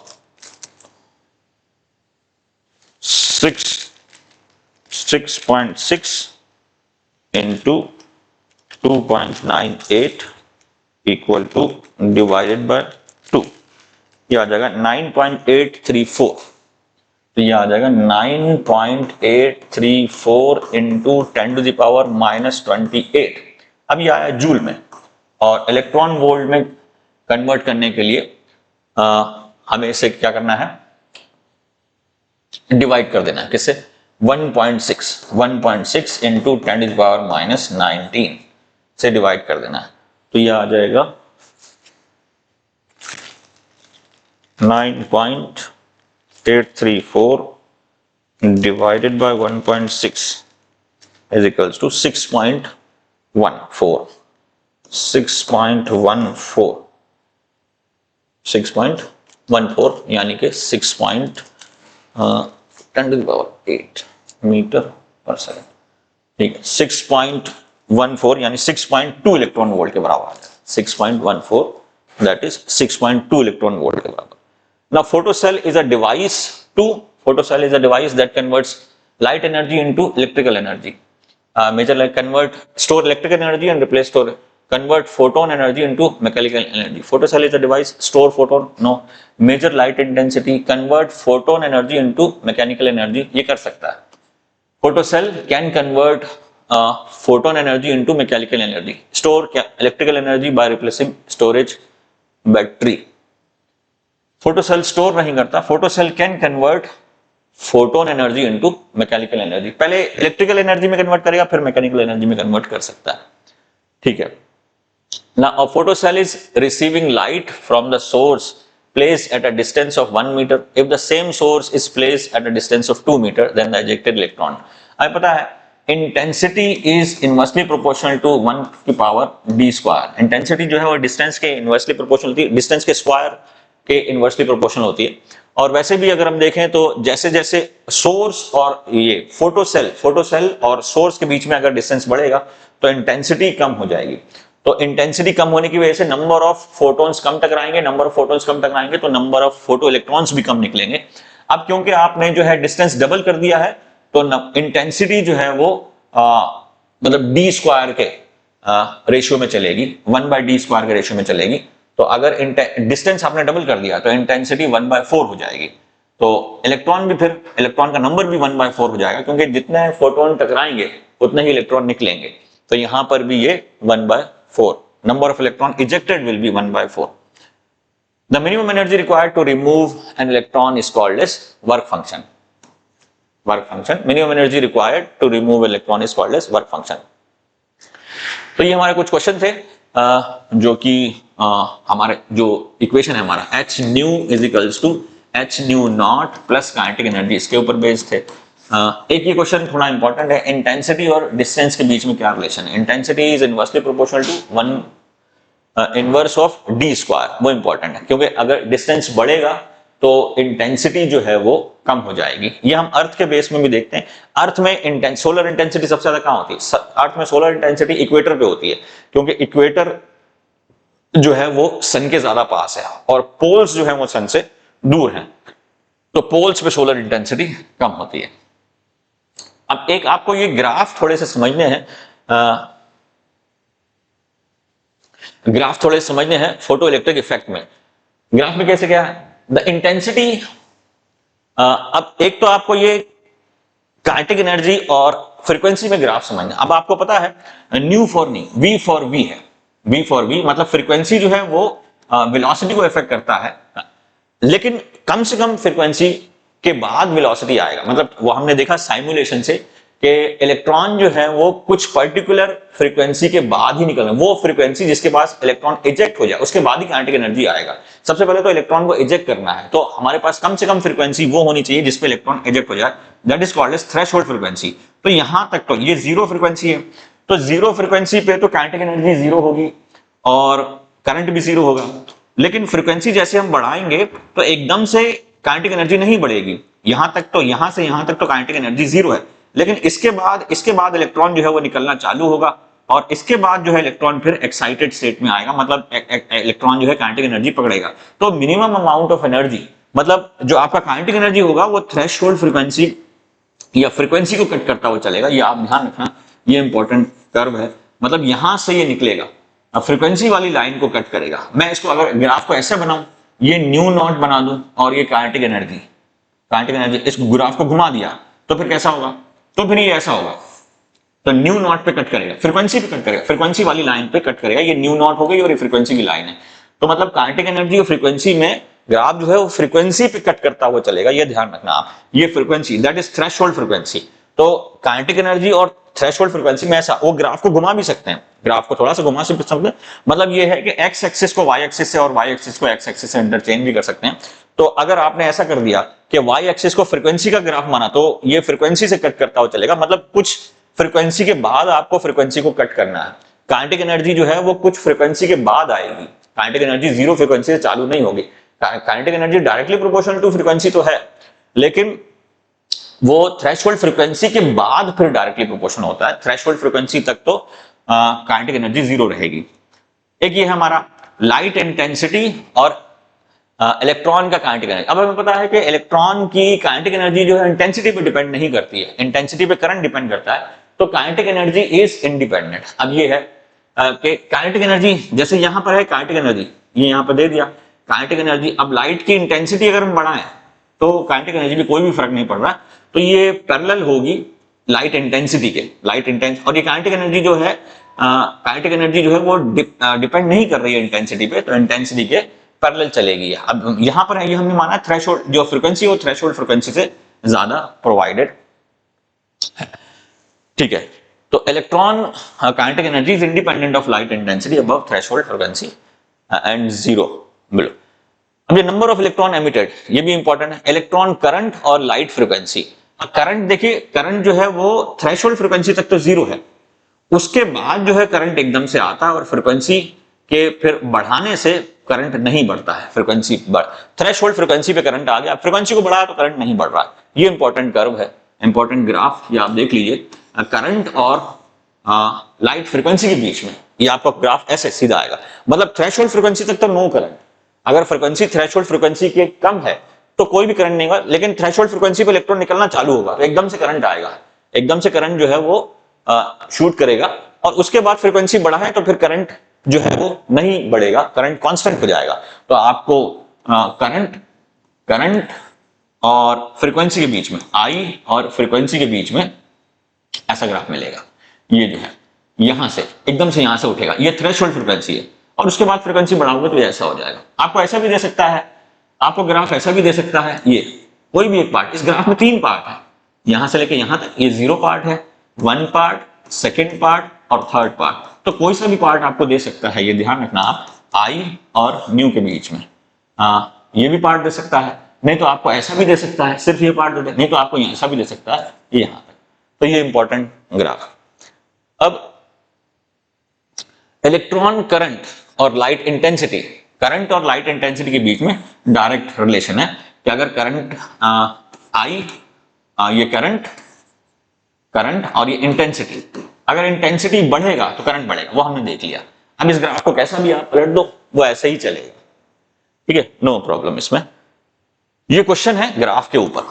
S1: 6.6 into 2.98 equal to divided bye 2, ये आ जाएगा 9.834, तो ये आ जाएगा 9.834 इंटू 10⁻⁻28। अब ये आया जूल में, और इलेक्ट्रॉन वोल्ट में कन्वर्ट करने के लिए हमें इसे क्या करना है, डिवाइड कर देना है, किससे 1.6 इंटू 10⁻⁻19 से डिवाइड कर देना है, तो ये आ जाएगा 9.834 834 divided by 1.6 is equals to 6.14 यानी कि 6.10⁸ मीटर पर सेकंड, ठीक है। 6.14 यानी 6.2 इलेक्ट्रॉन वोल्ट के बराबर है। 6.14 दैट इज 6.2 इलेक्ट्रॉन वोल्ट के बराबर। Now photocell is a device that converts light energy into electrical energy. Major like store electrical energy and convert photon energy into mechanical energy. Photocell is a device store photon, no, measure light intensity, convert photon energy into mechanical energy. ये कर सकता है। Photocell can convert photon energy into mechanical energy. Store electrical energy by replacing storage battery. Photocell store नहीं करता, photocell can convert photon energy into mechanical energy. पहले electrical energy में convert करेगा, फिर मैकेनिकल एनर्जी में कन्वर्ट कर सकता है, ठीक है। Now a photocell is receiving light from the source placed at a distance of 1 meter. If the same source is placed at a distance of 2 meter, then the ejected electron, हमें पता है intensity is inversely proportional to 1 की power d square. Intensity जो है वो distance के inversely proportional होती है, डिस्टेंस के स्क्वायर के इनवर्सली प्रोपोर्शनल होती है। और वैसे भी अगर हम देखें तो जैसे जैसे सोर्स और ये फोटोसेल और सोर्स के बीच में अगर डिस्टेंस बढ़ेगा तो इंटेंसिटी कम हो जाएगी। तो इंटेंसिटी कम होने की वजह से नंबर ऑफ फोटोन्स कम टकराएंगे, नंबर ऑफ फोटोन्स कम टकराएंगे तो नंबर ऑफ फोटो इलेक्ट्रॉन्स भी कम निकलेंगे। अब क्योंकि आपने जो है डिस्टेंस डबल कर दिया है तो इंटेंसिटी जो है वो मतलब d स्क्वायर के रेशियो में चलेगी, 1/d स्क्वायर के रेशियो में चलेगी। तो अगर डिस्टेंस आपने डबल कर दिया तो इंटेंसिटी 1/4 हो जाएगी। तो इलेक्ट्रॉन भी फिर इलेक्ट्रॉन का नंबर भी 1/4 हो जाएगा, क्योंकि जितने फोटोन टकराएंगे उतने ही इलेक्ट्रॉन निकलेंगे। तो यहां पर भी ये 1/4, number of electron ejected will be 1/4। The minimum energy required to remove an electron is called as work function. Minimum energy required to remove electron is called as work function. तो ये हमारे कुछ क्वेश्चन थे जो कि हमारे जो equation है हमारा h nu is equals to h nu not plus kinetic energy, इसके ऊपर बेस्ड थे। एक ये क्वेश्चन थोड़ा इंपॉर्टेंट है, इंटेंसिटी और डिस्टेंस के बीच में क्या रिलेशन है। Intensity is inversely proportional to 1 inverse of d square, वो इंपॉर्टेंट है क्योंकि अगर डिस्टेंस बढ़ेगा तो इंटेंसिटी जो है वो कम हो जाएगी। ये हम अर्थ के बेस में भी देखते हैं। अर्थ में सोलर इंटेंसिटी सबसे ज्यादा कहां होती है? अर्थ में सोलर इंटेंसिटी इक्वेटर पे होती है, क्योंकि इक्वेटर जो है वो सन के ज्यादा पास है और पोल्स जो है वो सन से दूर हैं, तो पोल्स पे सोलर इंटेंसिटी कम होती है। अब एक आपको ये ग्राफ थोड़े से समझने हैं, फोटो इलेक्ट्रिक इफेक्ट में। ग्राफ में कैसे क्या है द इंटेंसिटी, अब एक तो आपको ये काइनेटिक एनर्जी और फ्रीक्वेंसी में ग्राफ समझना। अब आपको पता है न्यू फॉर नी, वी फॉर वी है, वी फॉर वी मतलब फ्रीक्वेंसी जो है वो वेलोसिटी को इफेक्ट करता है, लेकिन कम से कम फ्रीक्वेंसी के बाद वेलोसिटी आएगा। मतलब वो हमने देखा साइमुलेशन से कि इलेक्ट्रॉन जो है वो कुछ पर्टिकुलर फ्रीक्वेंसी के बाद ही निकलना, वो फ्रीक्वेंसी जिसके पास इलेक्ट्रॉन इजेक्ट हो जाए उसके बाद ही काइनेटिक एनर्जी आएगा। सबसे पहले तो इलेक्ट्रॉन को इजेक्ट करना है, तो हमारे पास कम से कम फ्रीक्वेंसी वो होनी चाहिए जिसपे इलेक्ट्रॉन इजेक्ट हो जाए, that is called as threshold frequency. तो यहां तक तो ये जीरो फ्रीक्वेंसी है, तो जीरो फ्रीक्वेंसी पे तो काइनेटिक एनर्जी जीरो होगी और करंट भी जीरो होगा। लेकिन फ्रीक्वेंसी जैसे हम बढ़ाएंगे तो एकदम से काइनेटिक एनर्जी नहीं बढ़ेगी। यहां तक तो, यहां से यहां तक तो काइनेटिक एनर्जी जीरो है, लेकिन इसके बाद इलेक्ट्रॉन जो है वो निकलना चालू होगा और इसके बाद जो है इलेक्ट्रॉन फिर एक्साइटेड स्टेट में आएगा, मतलब इलेक्ट्रॉन जो है काइनेटिक एनर्जी पकड़ेगा। तो मिनिमम अमाउंट ऑफ एनर्जी, मतलब जो आपका काइनेटिक एनर्जी होगा वो थ्रेशोल्ड फ्रीक्वेंसी या फ्रीक्वेंसी को कट करता हुआ चलेगा। ये आप ध्यान रखना, ये इंपॉर्टेंट कर्व है, मतलब यहां से ये निकलेगा, अब फ्रीक्वेंसी वाली लाइन को कट करेगा। मैं इसको अगर ग्राफ को ऐसे बनाऊं, ये न्यू नॉट बना दूं और ये काइनेटिक एनर्जी, इस ग्राफ को घुमा दिया तो फिर कैसा होगा? तो फिर ये ऐसा होगा, तो न्यू नॉट पे कट करेगा, फ्रीक्वेंसी पे कट करेगा, फ्रीक्वेंसी वाली लाइन पे कट करेगा। ये न्यू नॉट हो गई और ये फ्रीक्वेंसी की लाइन है। तो मतलब काइनेटिक एनर्जी और फ्रीक्वेंसी में ग्राफ जो है वो फ्रीक्वेंसी पे कट करता हुआ चलेगा, ये ध्यान रखना आप। ये frequency that is threshold frequency. तो काइनेटिक एनर्जी और थ्रेशोल्ड फ्रीक्वेंसी में ऐसा, वो ग्राफ को घुमा भी सकते हैं, ग्राफ को थोड़ा सा घुमा सकते हैं, मतलब ये है कि एक्स एक्सिस को वाई एक्सिस से और वाई एक्सिस को एक्स एक्सिस से इंटरचेंज भी कर सकते हैं। तो अगर आपने ऐसा कर दिया कि वाई एक्सिस को फ्रीक्वेंसी का ग्राफ माना तो ये फ्रीक्वेंसी से कट करता हुआ चलेगा, मतलब कुछ फ्रीक्वेंसी के बाद आपको फ्रीक्वेंसी को कट करना है। काइनेटिक एनर्जी जो है वो कुछ फ्रीक्वेंसी के बाद आएगी, काइनेटिक एनर्जी जीरो फ्रीक्वेंसी से चालू नहीं होगी। Kinetic energy directly proportional to frequency तो है, लेकिन वो थ्रेशोल्ड फ्रीक्वेंसी के बाद फिर डायरेक्टली प्रोपोर्शनल होता है। थ्रेशोल्ड फ्रीक्वेंसी तक तो काइनेटिक एनर्जी जीरो रहेगी। एक ये है हमारा लाइट इंटेंसिटी और इलेक्ट्रॉन का काइनेटिक एनर्जी। अब हमें पता है कि इलेक्ट्रॉन की काइनेटिक एनर्जी जो है इंटेंसिटी पे डिपेंड नहीं करती है, इंटेंसिटी पे करंट डिपेंड करता है, तो काइनेटिक एनर्जी इज इंडिपेंडेंट। अब ये है कि काइनेटिक एनर्जी जैसे यहां पर है, काइनेटिक एनर्जी ये यहां पर दे दिया काइनेटिक एनर्जी। अब लाइट की इंटेंसिटी अगर हम बढ़ाएं तो काइनेटिक एनर्जी में कोई भी फर्क नहीं पड़ रहा, तो ये पैरेलल होगी लाइट इंटेंसिटी के, लाइट इंटेंस। और ये काइनेटिक एनर्जी जो है, काइनेटिक एनर्जी जो है वो डिपेंड नहीं कर रही है इंटेंसिटी पे, तो इंटेंसिटी के पैरेलल चलेगी। अब यहां पर है, ये हमने माना थ्रेशोल्ड जो फ्रीक्वेंसी वो थ्रेशोल्ड फ्रीक्वेंसी से ज्यादा प्रोवाइडेड है, ठीक है। तो electron kinetic energy is independent of light intensity above threshold frequency and zero below. अब ये नंबर ऑफ इलेक्ट्रॉन एमिटेड, ये भी इंपॉर्टेंट है। इलेक्ट्रॉन करंट और लाइट फ्रीक्वेंसी। करंट देखिए, करंट जो है वो थ्रेशोल्ड फ्रीक्वेंसी तक तो जीरो है, उसके बाद जो है करंट एकदम से आता है और फ्रीक्वेंसी के फिर बढ़ाने से करंट नहीं बढ़ता है। फ्रीक्वेंसी थ्रेशोल्ड फ्रीक्वेंसी पे करंट आ गया, फ्रीक्वेंसी को बढ़ाया तो करंट नहीं बढ़ रहा है। ये इंपॉर्टेंट कर्व है, इंपॉर्टेंट ग्राफ, ये आप देख लीजिए। करंट और लाइट फ्रीक्वेंसी के बीच में ये आपका ग्राफ ऐसे सीधा आएगा, मतलब थ्रेशोल्ड फ्रीक्वेंसी तक तो नो करंट। अगर फ्रीक्वेंसी थ्रेशोल्ड फ्रीक्वेंसी के कम है तो कोई भी करंट नहीं होगा, लेकिन थ्रेशोल्ड फ्रीक्वेंसी पे इलेक्ट्रॉन निकलना चालू होगा तो एकदम से करंट आएगा, एकदम से करंट जो है वो शूट करेगा। और उसके बाद फ्रीक्वेंसी बढ़ा है तो फिर करंट जो है वो नहीं बढ़ेगा, करंट कांस्टेंट हो जाएगा। तो आपको करंट और फ्रीक्वेंसी के बीच में, आई और फ्रीक्वेंसी के बीच में ऐसा ग्राफ मिलेगा। ये जो है यहां से एकदम से यहां से उठेगा, ये थ्रेशोल्ड फ्रीक्वेंसी है, और उसके बाद फ्रीक्वेंसी बढ़ाओगे तो ऐसा हो जाएगा। आपको ऐसा भी दे सकता है, आपको ग्राफ ऐसा भी दे सकता है, ये कोई भी एक पार्ट। इस ग्राफ में 3 पार्ट है, यहां से लेके यहां तक, ये 0 पार्ट है, 1 पार्ट, सेकेंड पार्ट और थर्ड पार्ट। तो कोई सा भी पार्ट आपको दे सकता है, ये ध्यान रखना आप, आई और न्यू के बीच में ये भी पार्ट दे सकता है, नहीं तो आपको ऐसा भी दे सकता है, सिर्फ ये पार्ट दे, नहीं तो आपको ऐसा भी दे सकता है यहां तक। तो ये इंपॉर्टेंट ग्राफ। अब इलेक्ट्रॉन करंट और लाइट इंटेंसिटी, करंट और लाइट इंटेंसिटी के बीच में डायरेक्ट रिलेशन है कि अगर करंट आई, ये करंट और ये इंटेंसिटी, अगर इंटेंसिटी बढ़ेगा तो करंट बढ़ेगा, वो हमने देख लिया। अब इस ग्राफ को कैसा भी आप पलट दो वो ऐसे ही चलेगा, ठीक है, नो प्रॉब्लम इसमें। ये क्वेश्चन है ग्राफ के ऊपर,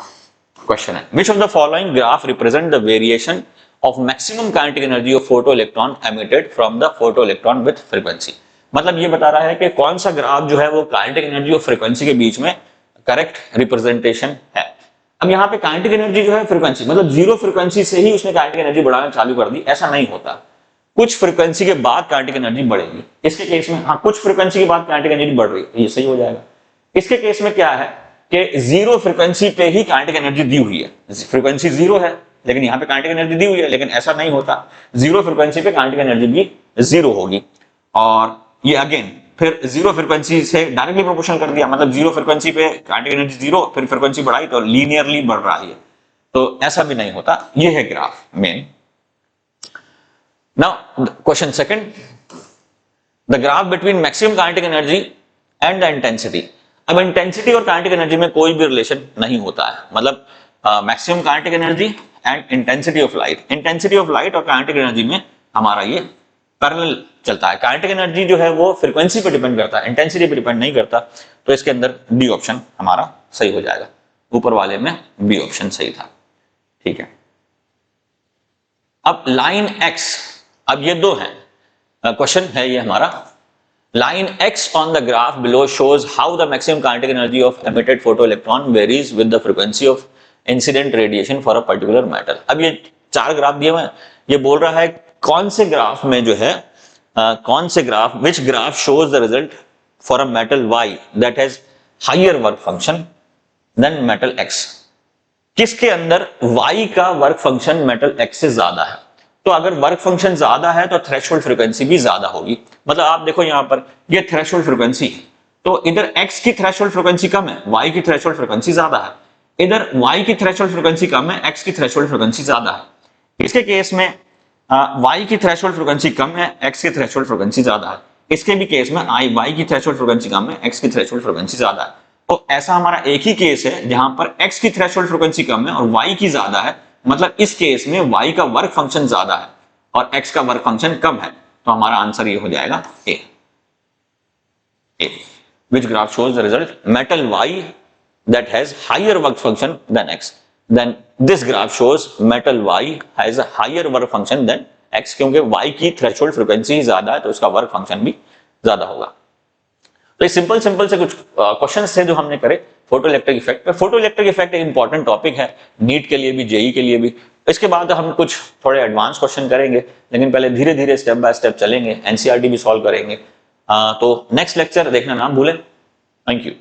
S1: क्वेश्चन है which of the following graph represent the variation of maximum kinetic energy of photoelectron emitted from the photoelectron with frequency। मतलब ये बता रहा है कि कौन सा ग्राफ जो है वो काइनेटिक एनर्जी और फ्रीक्वेंसी के बीच में करेक्ट रिप्रेजेंटेशन है। अब यहाँ पे काइनेटिक एनर्जी जो है फ्रीक्वेंसी, मतलब जीरो फ्रीक्वेंसी से ही उसने काइनेटिक एनर्जी बढ़ाना चालू कर दी, ऐसा नहीं होता। कुछ फ्रीक्वेंसी के बाद काइनेटिक एनर्जी बढ़ेगी। इसके केस में हाँ, कुछ फ्रीक्वेंसी के बाद काइनेटिक एनर्जी बढ़ रही है, ये सही हो जाएगा। इसके केस में क्या है कि जीरो फ्रीक्वेंसी पे ही काइनेटिक एनर्जी दी हुई है, फ्रीक्वेंसी जीरो है लेकिन यहाँ पे काइनेटिक एनर्जी दी हुई है, लेकिन ऐसा नहीं होता, जीरो फ्रीक्वेंसी पे काइनेटिक एनर्जी भी जीरो होगी। और ये अगेन फिर जीरो फ्रीक्वेंसी से डायरेक्टली प्रोपोर्शनल कर दिया, मतलब जीरो फ्रीक्वेंसी पे काइनेटिक एनर्जी जीरो, फिर फ्रीक्वेंसी बढ़ाई तो लीनियरली बढ़ रहा है, तो ऐसा भी नहीं होता। ये है graph main. Now question second, the graph between maximum kinetic energy and the intensity. अब इंटेंसिटी और काइनेटिक एनर्जी में कोई भी रिलेशन नहीं होता है, मतलब maximum kinetic energy and intensity of light, intensity of light और काइनेटिक एनर्जी में हमारा ये पैरेलल चलता है। काइनेटिक एनर्जी जो है वो फ्रीक्वेंसी पे डिपेंड करता है, इंटेंसिटी पे डिपेंड नहीं करता, तो इसके अंदर डी ऑप्शन हमारा सही हो जाएगा। ऊपर वाले में बी ऑप्शन सही था, ठीक है। अब लाइन एक्स, अब ये दो हैं, क्वेश्चन है ये हमारा, line x on the graph below shows how the maximum kinetic energy of emitted photoelectron varies with the frequency of incident radiation for a particular metal। अब ये 4 ग्राफ दिए हुए हैं, ये बोल रहा है कौन से ग्राफ में जो है कौन से graph, which graph shows the result for a metal y that has higher work function than metal x। किसके अंदर y का वर्क फंक्शन मेटल x से ज्यादा है। तो अगर वर्क फंक्शन ज्यादा है तो थ्रेशोल्ड फ्रीक्वेंसी भी ज्यादा होगी। मतलब आप देखो यहाँ पर ये थ्रेशोल्ड फ्रीक्वेंसी, तो इधर x की थ्रेशोल्ड फ्रीक्वेंसी कम है, y की थ्रेशोल्ड फ्रीक्वेंसी ज्यादा है। इधर y की थ्रेशोल्ड फ्रीक्वेंसी कम है, x की थ्रेशोल्ड फ्रीक्वेंसी ज्यादा है। इसके केस में y की थ्रेशोल्ड फ्रीक्वेंसी कम है, x की थ्रेशोल्ड फ्रीक्वेंसी ज्यादा है। इसके भी केस में y की थ्रेशोल्ड फ्रीक्वेंसी कम है, x की थ्रेशोल्ड फ्रीक्वेंसी ज्यादा है। तो ऐसा हमारा एक ही केस है जहां पर x की थ्रेशोल्ड फ्रीक्वेंसी कम है और y की ज्यादा है। मतलब इस केस में y का वर्क फंक्शन ज्यादा है और x का वर्क फंक्शन कम है। तो हमारा आंसर ये हो जाएगा A। Which graph shows the result? Metal Y that has higher work function than X. Then this graph shows metal Y has a higher work function than X, क्योंकि Y की threshold frequency ज्यादा है तो उसका work function भी ज्यादा होगा। तो ये सिंपल से कुछ क्वेश्चंस थे जो हमने करे फोटो इलेक्ट्रिक इफेक्ट पे। फोटो इलेक्ट्रिक इफेक्ट एक इंपॉर्टेंट टॉपिक है नीट के लिए भी, जेई के लिए भी। इसके बाद हम कुछ थोड़े एडवांस क्वेश्चन करेंगे, लेकिन पहले धीरे धीरे स्टेप बाय स्टेप चलेंगे, एनसीईआरटी भी सॉल्व करेंगे। तो नेक्स्ट लेक्चर देखना ना भूलें। Thank you.